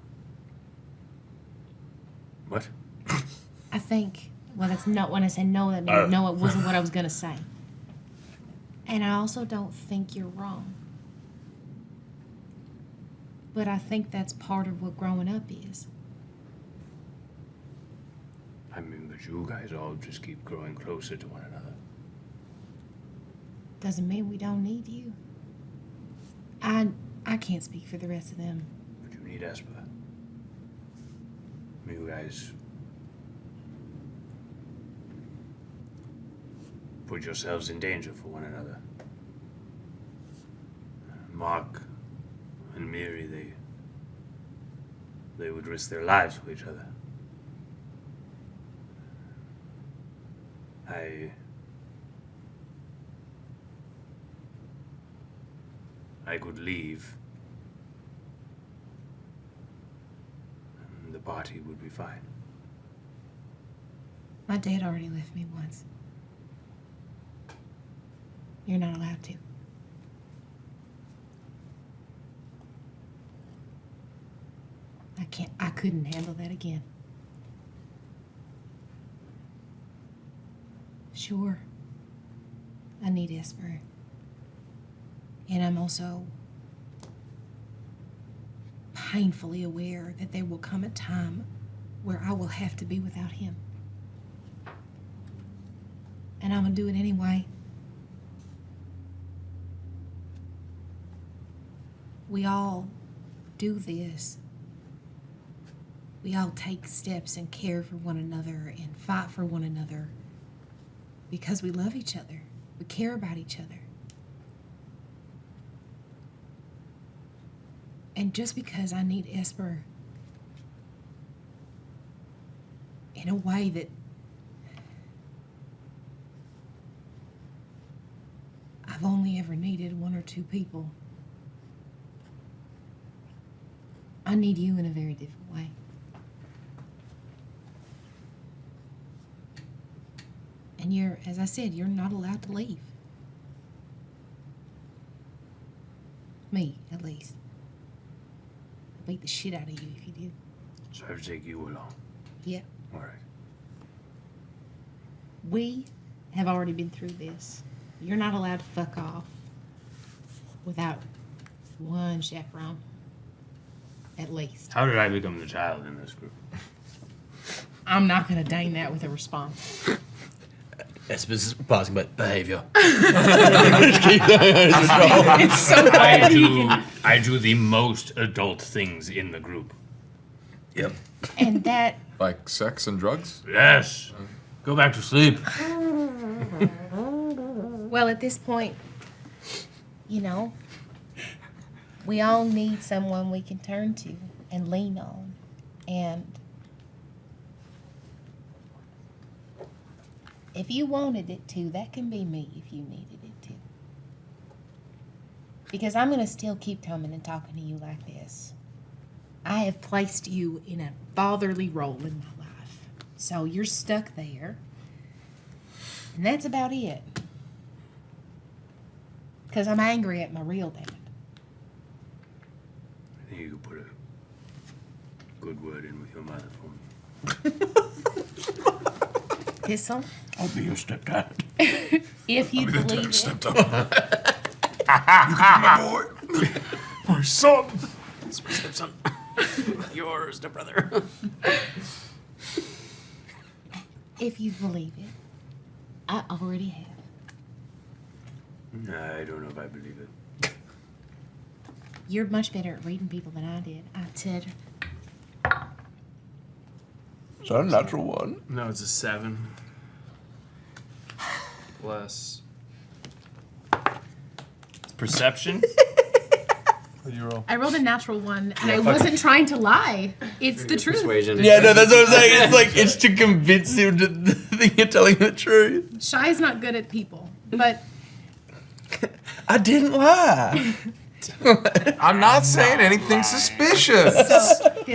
What? I think. Well, that's not when I said no. That means no. It wasn't what I was gonna say. And I also don't think you're wrong. But I think that's part of what growing up is. I mean, but you guys all just keep growing closer to one another. Doesn't mean we don't need you. I can't speak for the rest of them. But you need Esper. You guys put yourselves in danger for one another. Mark and Miri, they would risk their lives for each other. I could leave, and the party would be fine. My dad already left me once. You're not allowed to. I couldn't handle that again. Sure, I need Esper. And I'm also painfully aware that there will come a time where I will have to be without him. And I'm gonna do it anyway. We all do this. We all take steps and care for one another and fight for one another because we love each other. We care about each other. And just because I need Esper in a way that I've only ever needed one or two people, I need you in a very different way. And you're, as I said, you're not allowed to leave. Me, at least. I'd beat the shit out of you if you did. So I have to take you along. Yeah. All right. We have already been through this. You're not allowed to fuck off without one chaperone, at least. How did I become the child in this group? I'm not going to deign that with a response. Esper's passing by behavior. It's so bad. I do the most adult things in the group. Yep. And that, Like sex and drugs? Yes. Go back to sleep. well, at this point, you know, we all need someone we can turn to and lean on. And if you wanted it to, that can be me if you needed it to. Because I'm going to still keep coming and talking to you like this. I have placed you in a fatherly role in my life. So you're stuck there. And that's about it. Because I'm angry at my real dad. I think you could put a good word in with your mother for me. Thistle, I'll be your stepdad. if you believe it, My boy. My son. Stepson. Your stepbrother. if you believe it, I already have. I don't know if I believe it. You're much better at reading people than I did. I said, Is that a natural one? No, it's a 7. Plus perception. What do you roll? I rolled a natural one, and I wasn't trying to lie. It's the truth. Persuasion. Yeah, no, that's what I'm saying. It's like, it's to convince him to think you're telling the truth. Shy's not good at people, but I didn't lie. I'm not saying anything suspicious.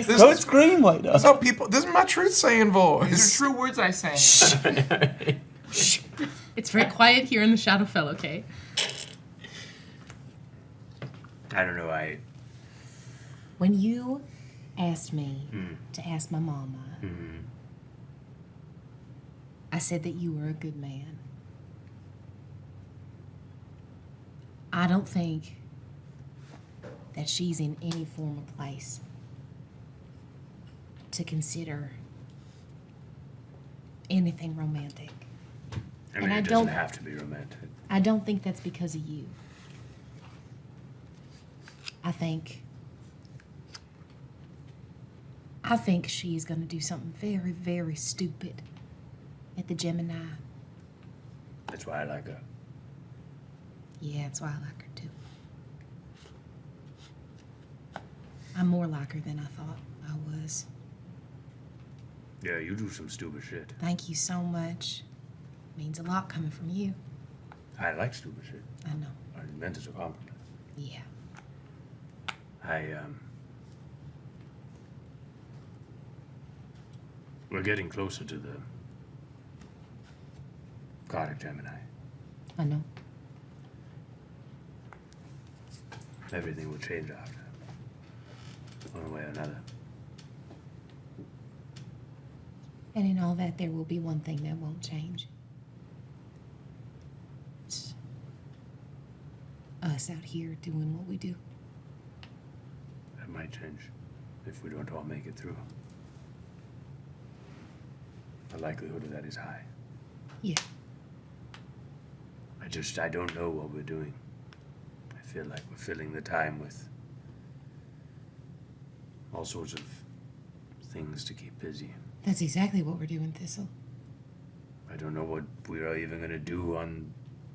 Don't scream like that. That's how people. This is my truth saying voice. These are true words I say. It's very quiet here in the Shadowfell, okay? I don't know. When you asked me to ask my mama, I said that you were a good man. I don't think that she's in any form of place to consider anything romantic. I mean, And I it doesn't don't- have to be romantic. I don't think that's because of you. I think she's going to do something very, very stupid at the Gemini. That's why I like her. Yeah, that's why I like her too. I'm more like her than I thought I was. Yeah, you do some stupid shit. Thank you so much. Means a lot coming from you. I like stupid shit. I know. I meant it as a compliment. Yeah. We're getting closer to the God of Gemini. I know. Everything will change after. One way or another. And in all that, there will be one thing that won't change. It's us out here doing what we do. That might change if we don't all make it through. The likelihood of that is high. Yeah. I don't know what we're doing. I feel like we're filling the time with all sorts of things to keep busy. That's exactly what we're doing, Thistle. I don't know what we are even going to do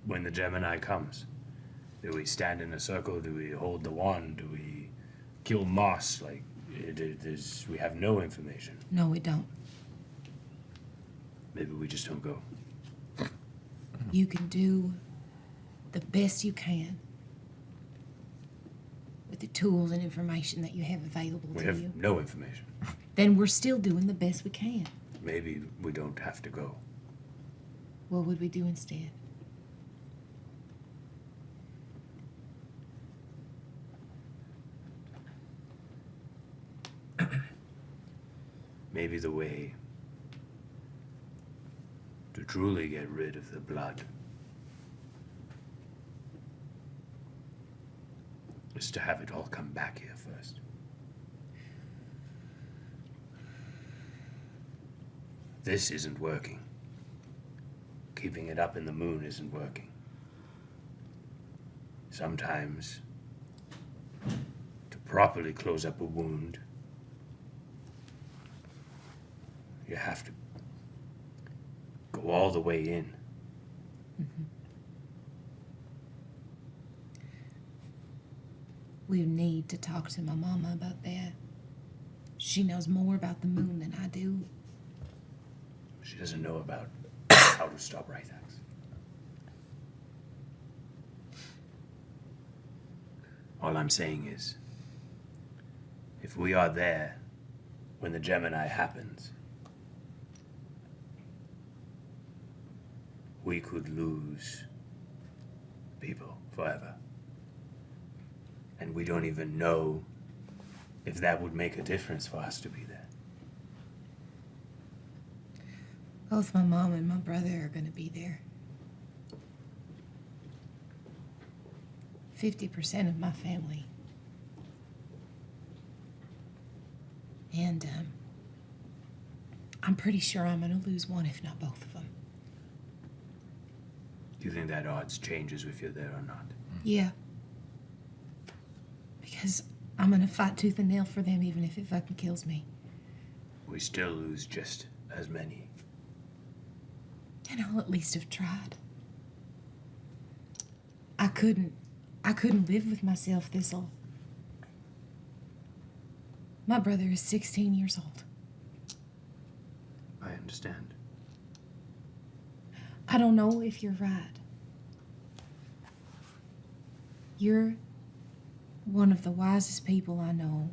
when the Gemini comes. Do we stand in a circle? Do we hold the wand? Do we kill Moss? Like, we have no information. No, we don't. Maybe we just don't go. You can do the best you can with the tools and information that you have available We to have you. no information. Then we're still doing the best we can. Maybe we don't have to go. What would we do instead? Maybe the way to truly get rid of the blood is to have it all come back here first. This isn't working. Keeping it up in the moon isn't working. Sometimes, to properly close up a wound, you have to go all the way in. We need to talk to my mama about that. She knows more about the moon than I do. She doesn't know about how to stop Wraith attacks. All I'm saying is, if we are there when the Gemini happens, we could lose people forever. And we don't even know if that would make a difference for us to be there. Both my mom and my brother are going to be there. 50% of my family. And I'm pretty sure I'm going to lose one, if not both of them. Do you think that odds changes if you're there or not? Yeah. Because I'm going to fight tooth and nail for them, even if it fucking kills me. We still lose just as many. And I'll at least have tried. I couldn't live with myself, Thistle. My brother is 16 years old. I understand. I don't know if you're right. You're one of the wisest people I know.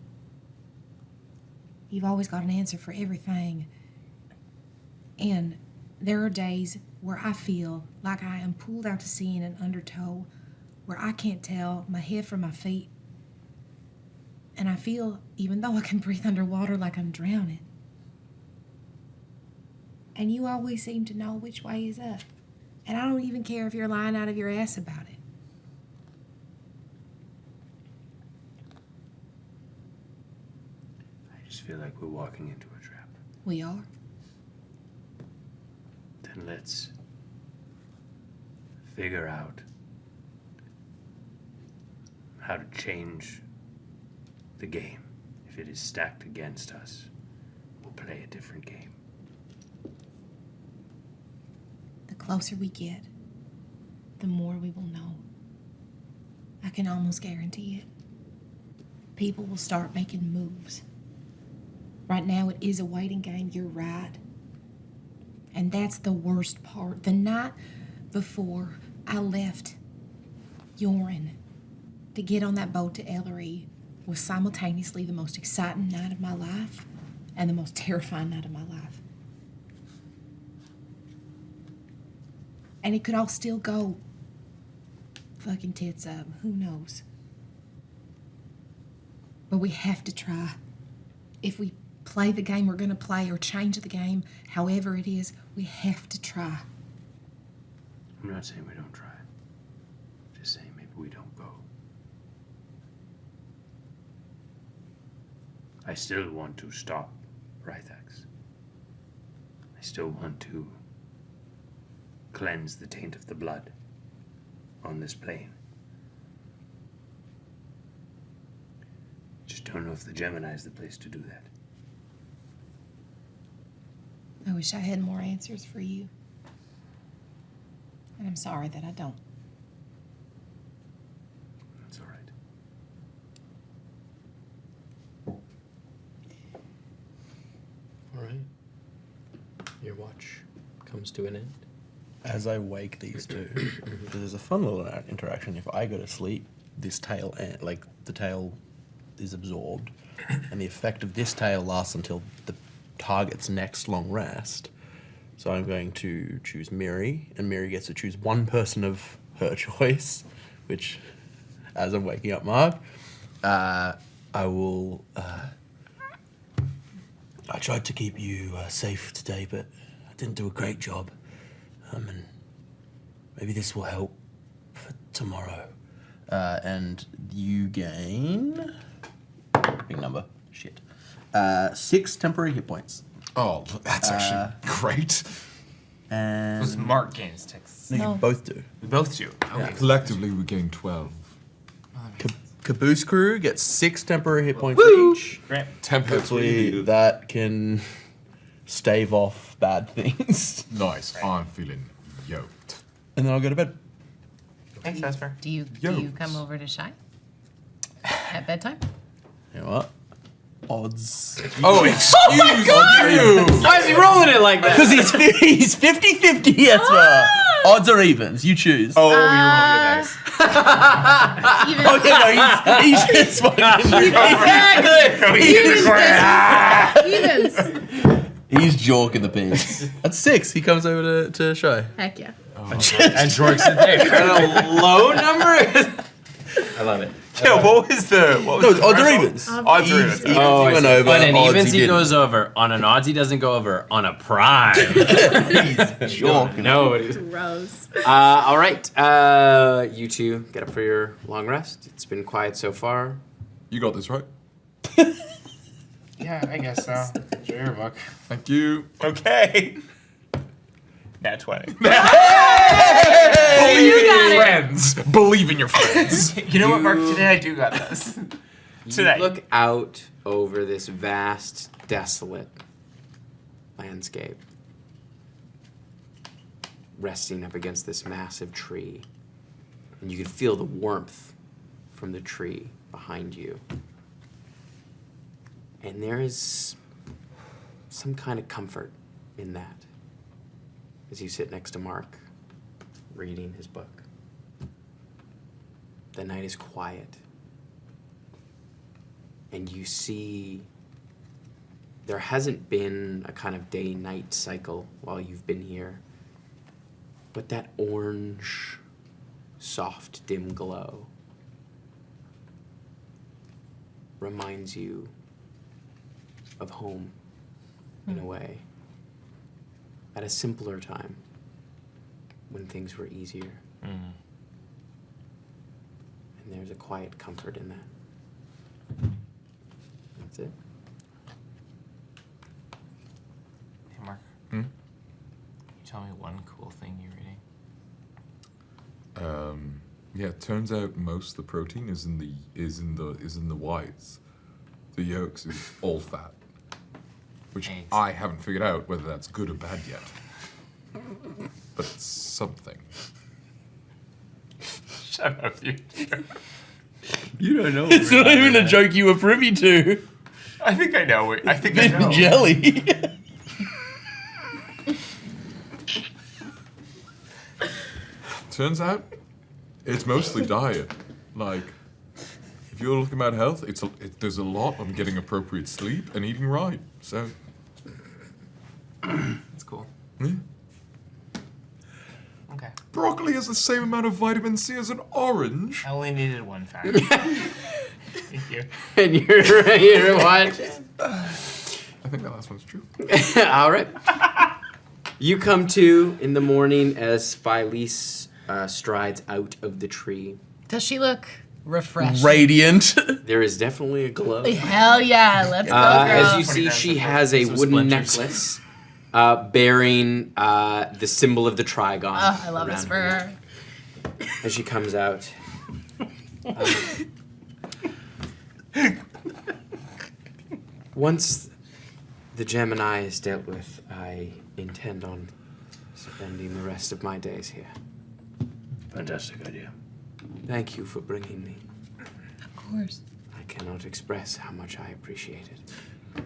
You've always got an answer for everything. And there are days where I feel like I am pulled out to sea in an undertow, where I can't tell my head from my feet. And I feel, even though I can breathe underwater, like I'm drowning. And you always seem to know which way is up. And I don't even care if you're lying out of your ass about it. I just feel like we're walking into a trap. We are. Then let's figure out how to change the game. If it is stacked against us, we'll play a different game. The closer we get, the more we will know. I can almost guarantee it. People will start making moves. Right now it is a waiting game, you're right. And that's the worst part. The night before I left Yoren to get on that boat to Ellery was simultaneously the most exciting night of my life and the most terrifying night of my life. And it could all still go fucking tits up. Who knows? But we have to try. If we play the game we're going to play or change the game, however it is, we have to try. I'm not saying we don't try. Just saying maybe we don't go. I still want to stop Wraithax. I still want to cleanse the taint of the blood on this plane. Just don't know if the Gemini is the place to do that. I wish I had more answers for you. And I'm sorry that I don't. That's all right. All right. Your watch comes to an end. As I wake these two, there's a fun little interaction. If I go to sleep, this tail, like the tail is absorbed, and the effect of this tail lasts until the target's next long rest. So I'm going to choose Miri, and Miri gets to choose one person of her choice, which, as I'm waking up, Mark, I will. I tried to keep you safe today, but I didn't do a great job. And maybe this will help for tomorrow. And you gain... Big number. Shit. 6 temporary hit points. Oh, that's actually great. And... Because Mark gains 6. No, you both do. We both do. Okay. Yeah. Collectively, we gain 12. Caboose Crew gets 6 temporary hit points each. Great. Hopefully that can stave off bad things. Nice. I'm feeling yoked. And then I'll go to bed. Thanks, Esper. Do you come over to Shy at bedtime? You know what? Odds. Oh, excuse you! Why is he rolling it like that? Because he's 50-50, Esper. Odds or evens, you choose. Oh, you're rolling your dice. Even Oh, yeah, no, he's just fucking... Evens. He's jorking the pigs. That's 6. He comes over to Shy. Heck yeah. And Jork's in there. A low number? I love it. Yeah, what was the Odds or threshold? evens. Odds or evens. Oh, he went I see. over. On an Odds evens he didn't. goes over. On an odds he doesn't go over. On a prime. Jorking. Nobody's. Gross. All right. You two get up for your long rest. It's been quiet so far. You got this, right? Yeah, I guess so. Enjoy your book. Thank you. Okay. Nat 20. You got it. Friends. Believe in your friends. You know what, Mark? Today I do got this. Today. You look out over this vast, desolate landscape, resting up against this massive tree, and you can feel the warmth from the tree behind you. And there is some kind of comfort in that as you sit next to Mark, reading his book. The night is quiet and you see there hasn't been a kind of day-night cycle while you've been here, but that orange, soft, dim glow reminds you of home in a way, at a simpler time when things were easier. And there's a quiet comfort in that. That's it. Hey, Mark. Hmm? Can you tell me one cool thing you're reading? Yeah, it turns out most of the protein is in the whites. The yolks is all fat, which Eggs. I haven't figured out whether that's good or bad yet. But it's something. Shut up, you. You don't know. It's not even a joke you were privy to. I think I know. I think I know. Jelly. Turns out, it's mostly diet. Like, if you're looking about health, there's a lot on getting appropriate sleep and eating right. So, That's cool. yeah. Okay. Broccoli has the same amount of vitamin C as an orange. I only needed one fact. Thank you. And you're what? I think that last one's true. All right. You come to in the morning as Phyllis strides out of the tree. Does she look refreshed? Radiant. There is definitely a glow. Hell yeah, let's go, girl. As you see, she has a wooden necklace bearing the symbol of the Trigon. Oh, I love this around for her. as she comes out. Once the Gemini is dealt with, I intend on spending the rest of my days here. Fantastic idea. Thank you for bringing me. Of course. I cannot express how much I appreciate it.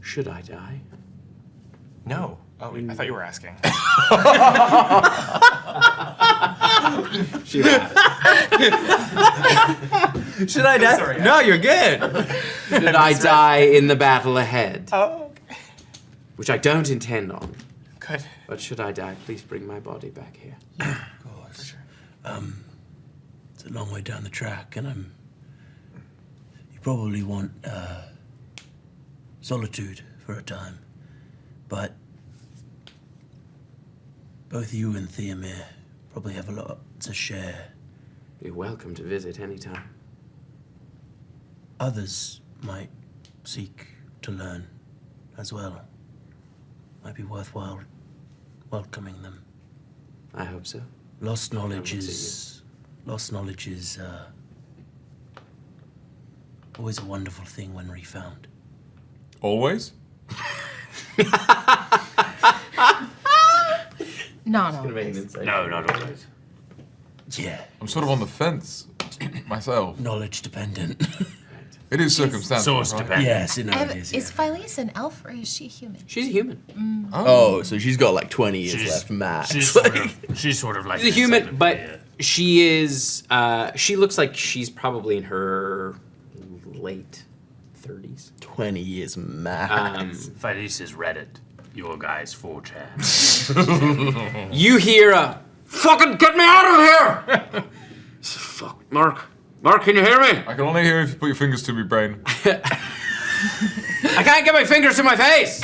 Should I die? No. Oh, I thought you were asking. She laughed. Should I die? Sorry, No, you're good. Should I die in the battle ahead? Oh, okay. Which I don't intend on. Good. But should I die, please bring my body back here. Of course. It's a long way down the track, and you probably want solitude for a time, but both you and Theomir probably have a lot to share. You're welcome to visit anytime. Others might seek to learn as well. Might be worthwhile welcoming them. I hope so. Lost knowledge is always a wonderful thing when refound. Always? No. No, not always. Yeah, I'm sort of on the fence myself. knowledge dependent. It is circumstantial. Source right? dependent. Yes, it is. Is Phyllis an elf or is she human? She's a human. Oh, so she's got like 20 years She's- left max. She's sort of like She's a an human, encyclopedia. but she is, she looks like she's probably in her late 30s. 20 years max. Fidesz is Reddit. Your guy's 4chan. You hear a, fucking get me out of here! Fuck, Mark, can you hear me? I can only hear if you put your fingers to me, brain. I can't get my fingers to my face!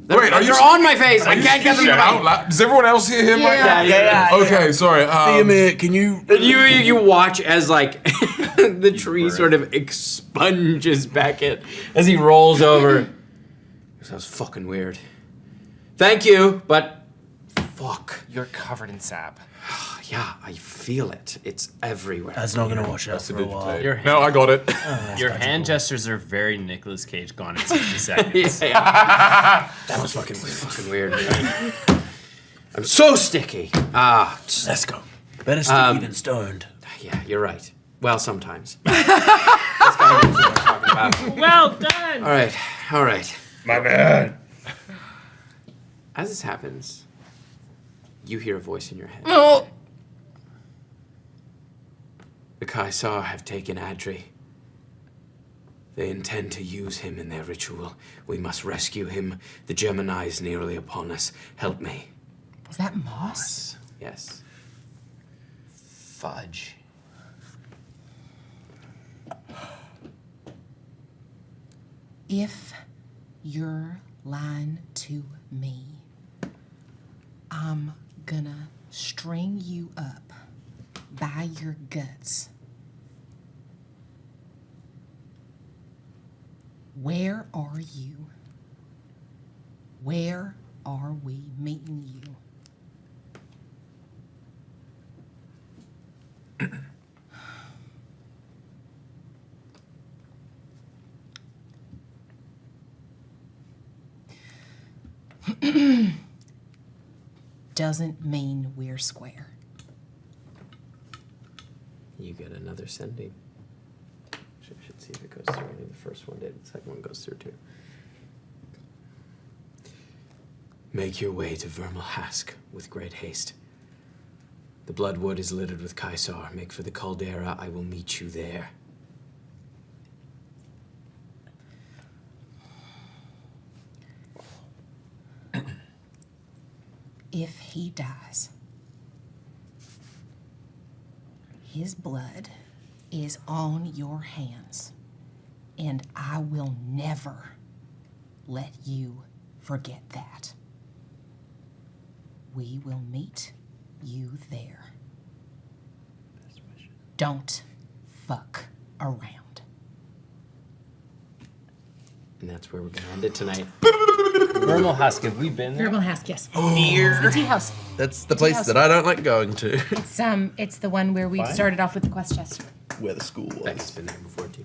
Wait, are you They're on my face, I can't get them to out my loud? Does everyone else hear him right now? Yeah. Okay, sorry. Theomir, can you... You watch as like the tree sort of expunges back in as he rolls over. That was fucking weird. Thank you, but fuck. You're covered in sap. Yeah, I feel it. It's everywhere. That's not gonna wash out for a while. No, I got it. Your hand gestures are very Nicolas Cage gone in 60 seconds. Yeah. That was fucking weird. I'm so sticky. Let's go. Better sticky than stoned. Yeah, you're right. Well, sometimes. This guy knows what I'm talking about. Well done! All right. My man. As this happens, you hear a voice in your head. No. The Kaisar have taken Adri. They intend to use him in their ritual. We must rescue him. The Gemini is nearly upon us. Help me. Was that Moss? Yes. Fudge. If you're lying to me, I'm gonna string you up by your guts. Where are you? Where are we meeting you? Doesn't mean we're square. You get another sending. Should see if it goes through. Only the first one did. The second one goes through too. Make your way to Vermalhask with great haste. The Bloodwood is littered with Kaisar. Make for the caldera. I will meet you there. If he dies, his blood is on your hands, and I will never let you forget that. We will meet you there. Don't fuck around. And that's where we're gonna end it tonight. Vermalhask, have we been there? Vermalhask, yes. Near. The tea house. That's the place that I don't like going to. It's the one where we started off with the quest chest. Where the school was. Becca's been there before too.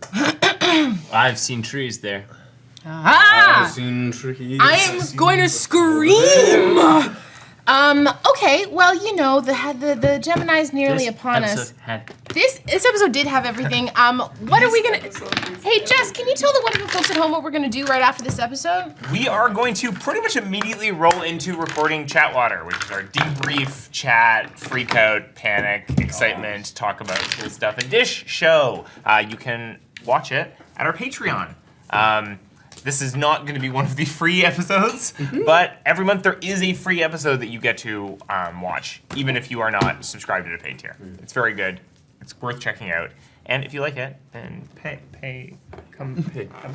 I've seen trees there. Ah! I am going to scream. Okay, well, you know, the Gemini's nearly upon us. This episode did have everything. What are we gonna? Hey, Jess, can you tell the wonderful folks at home what we're gonna do right after this episode? We are going to pretty much immediately roll into recording Chatwater, which is our debrief, chat, freak out, panic, excitement, talk about cool stuff, and dish show. You can watch it at our Patreon. This is not going to be one of the free episodes, but every month there is a free episode that you get to watch, even if you are not subscribed to the paid tier. It's very good. It's worth checking out. And if you like it, then come pay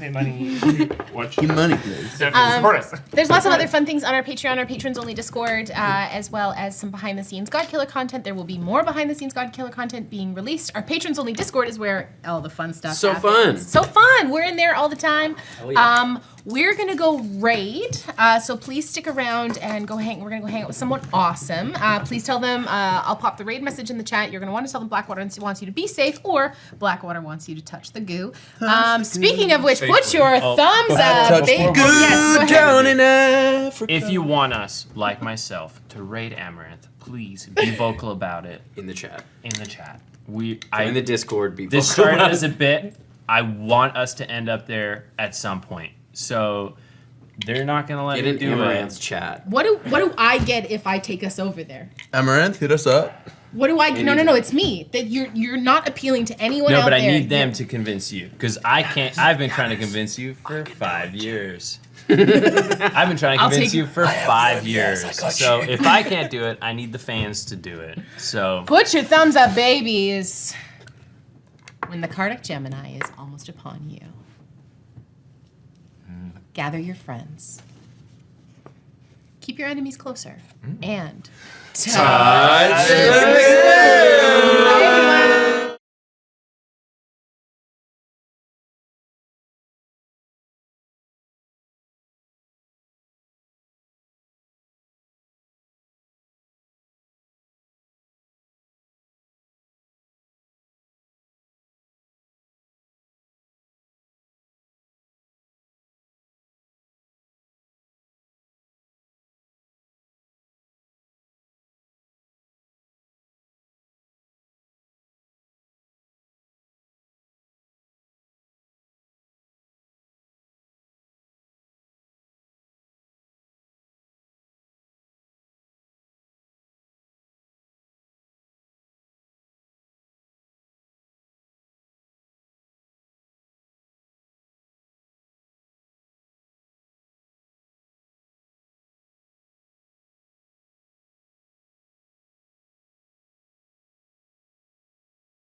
money. Watch Give money, please. Definitely support us. There's lots of other fun things on our Patreon, our patrons only Discord, as well as some behind the scenes God Killer content. There will be more behind the scenes God Killer content being released. Our patrons only Discord is where all the fun stuff So happens. fun. So fun. We're in there all the time. Hell yeah. We're gonna go raid, so please stick around and we're gonna go hang out with someone awesome. Please tell them, I'll pop the raid message in the chat. You're gonna want to tell them Blackwater wants you to be safe, or Blackwater wants you to touch the goo. Speaking of which, put your thumbs up, baby. Yes, go ahead. Down in Africa. If you want us, like myself, to raid Aberrant, please be vocal about it In the chat. in the chat. In the Discord, be This vocal started about as it. a bit. I want us to end up there at some point. So they're not gonna let Get me in do Amarant's it. chat. What do I get if I take us over there? Amaranth, hit us up. What do I? No, it's me. That you're not appealing to anyone No, out but I there. need them to convince you, because I can't. I've been trying to convince you for 5 years. I've been trying to convince you for 5 years. So if I can't do it, I need the fans to do it. So Put your thumbs up, babies. When the Cardiac Gemini is almost upon you, gather your friends. Keep your enemies closer. And Touch the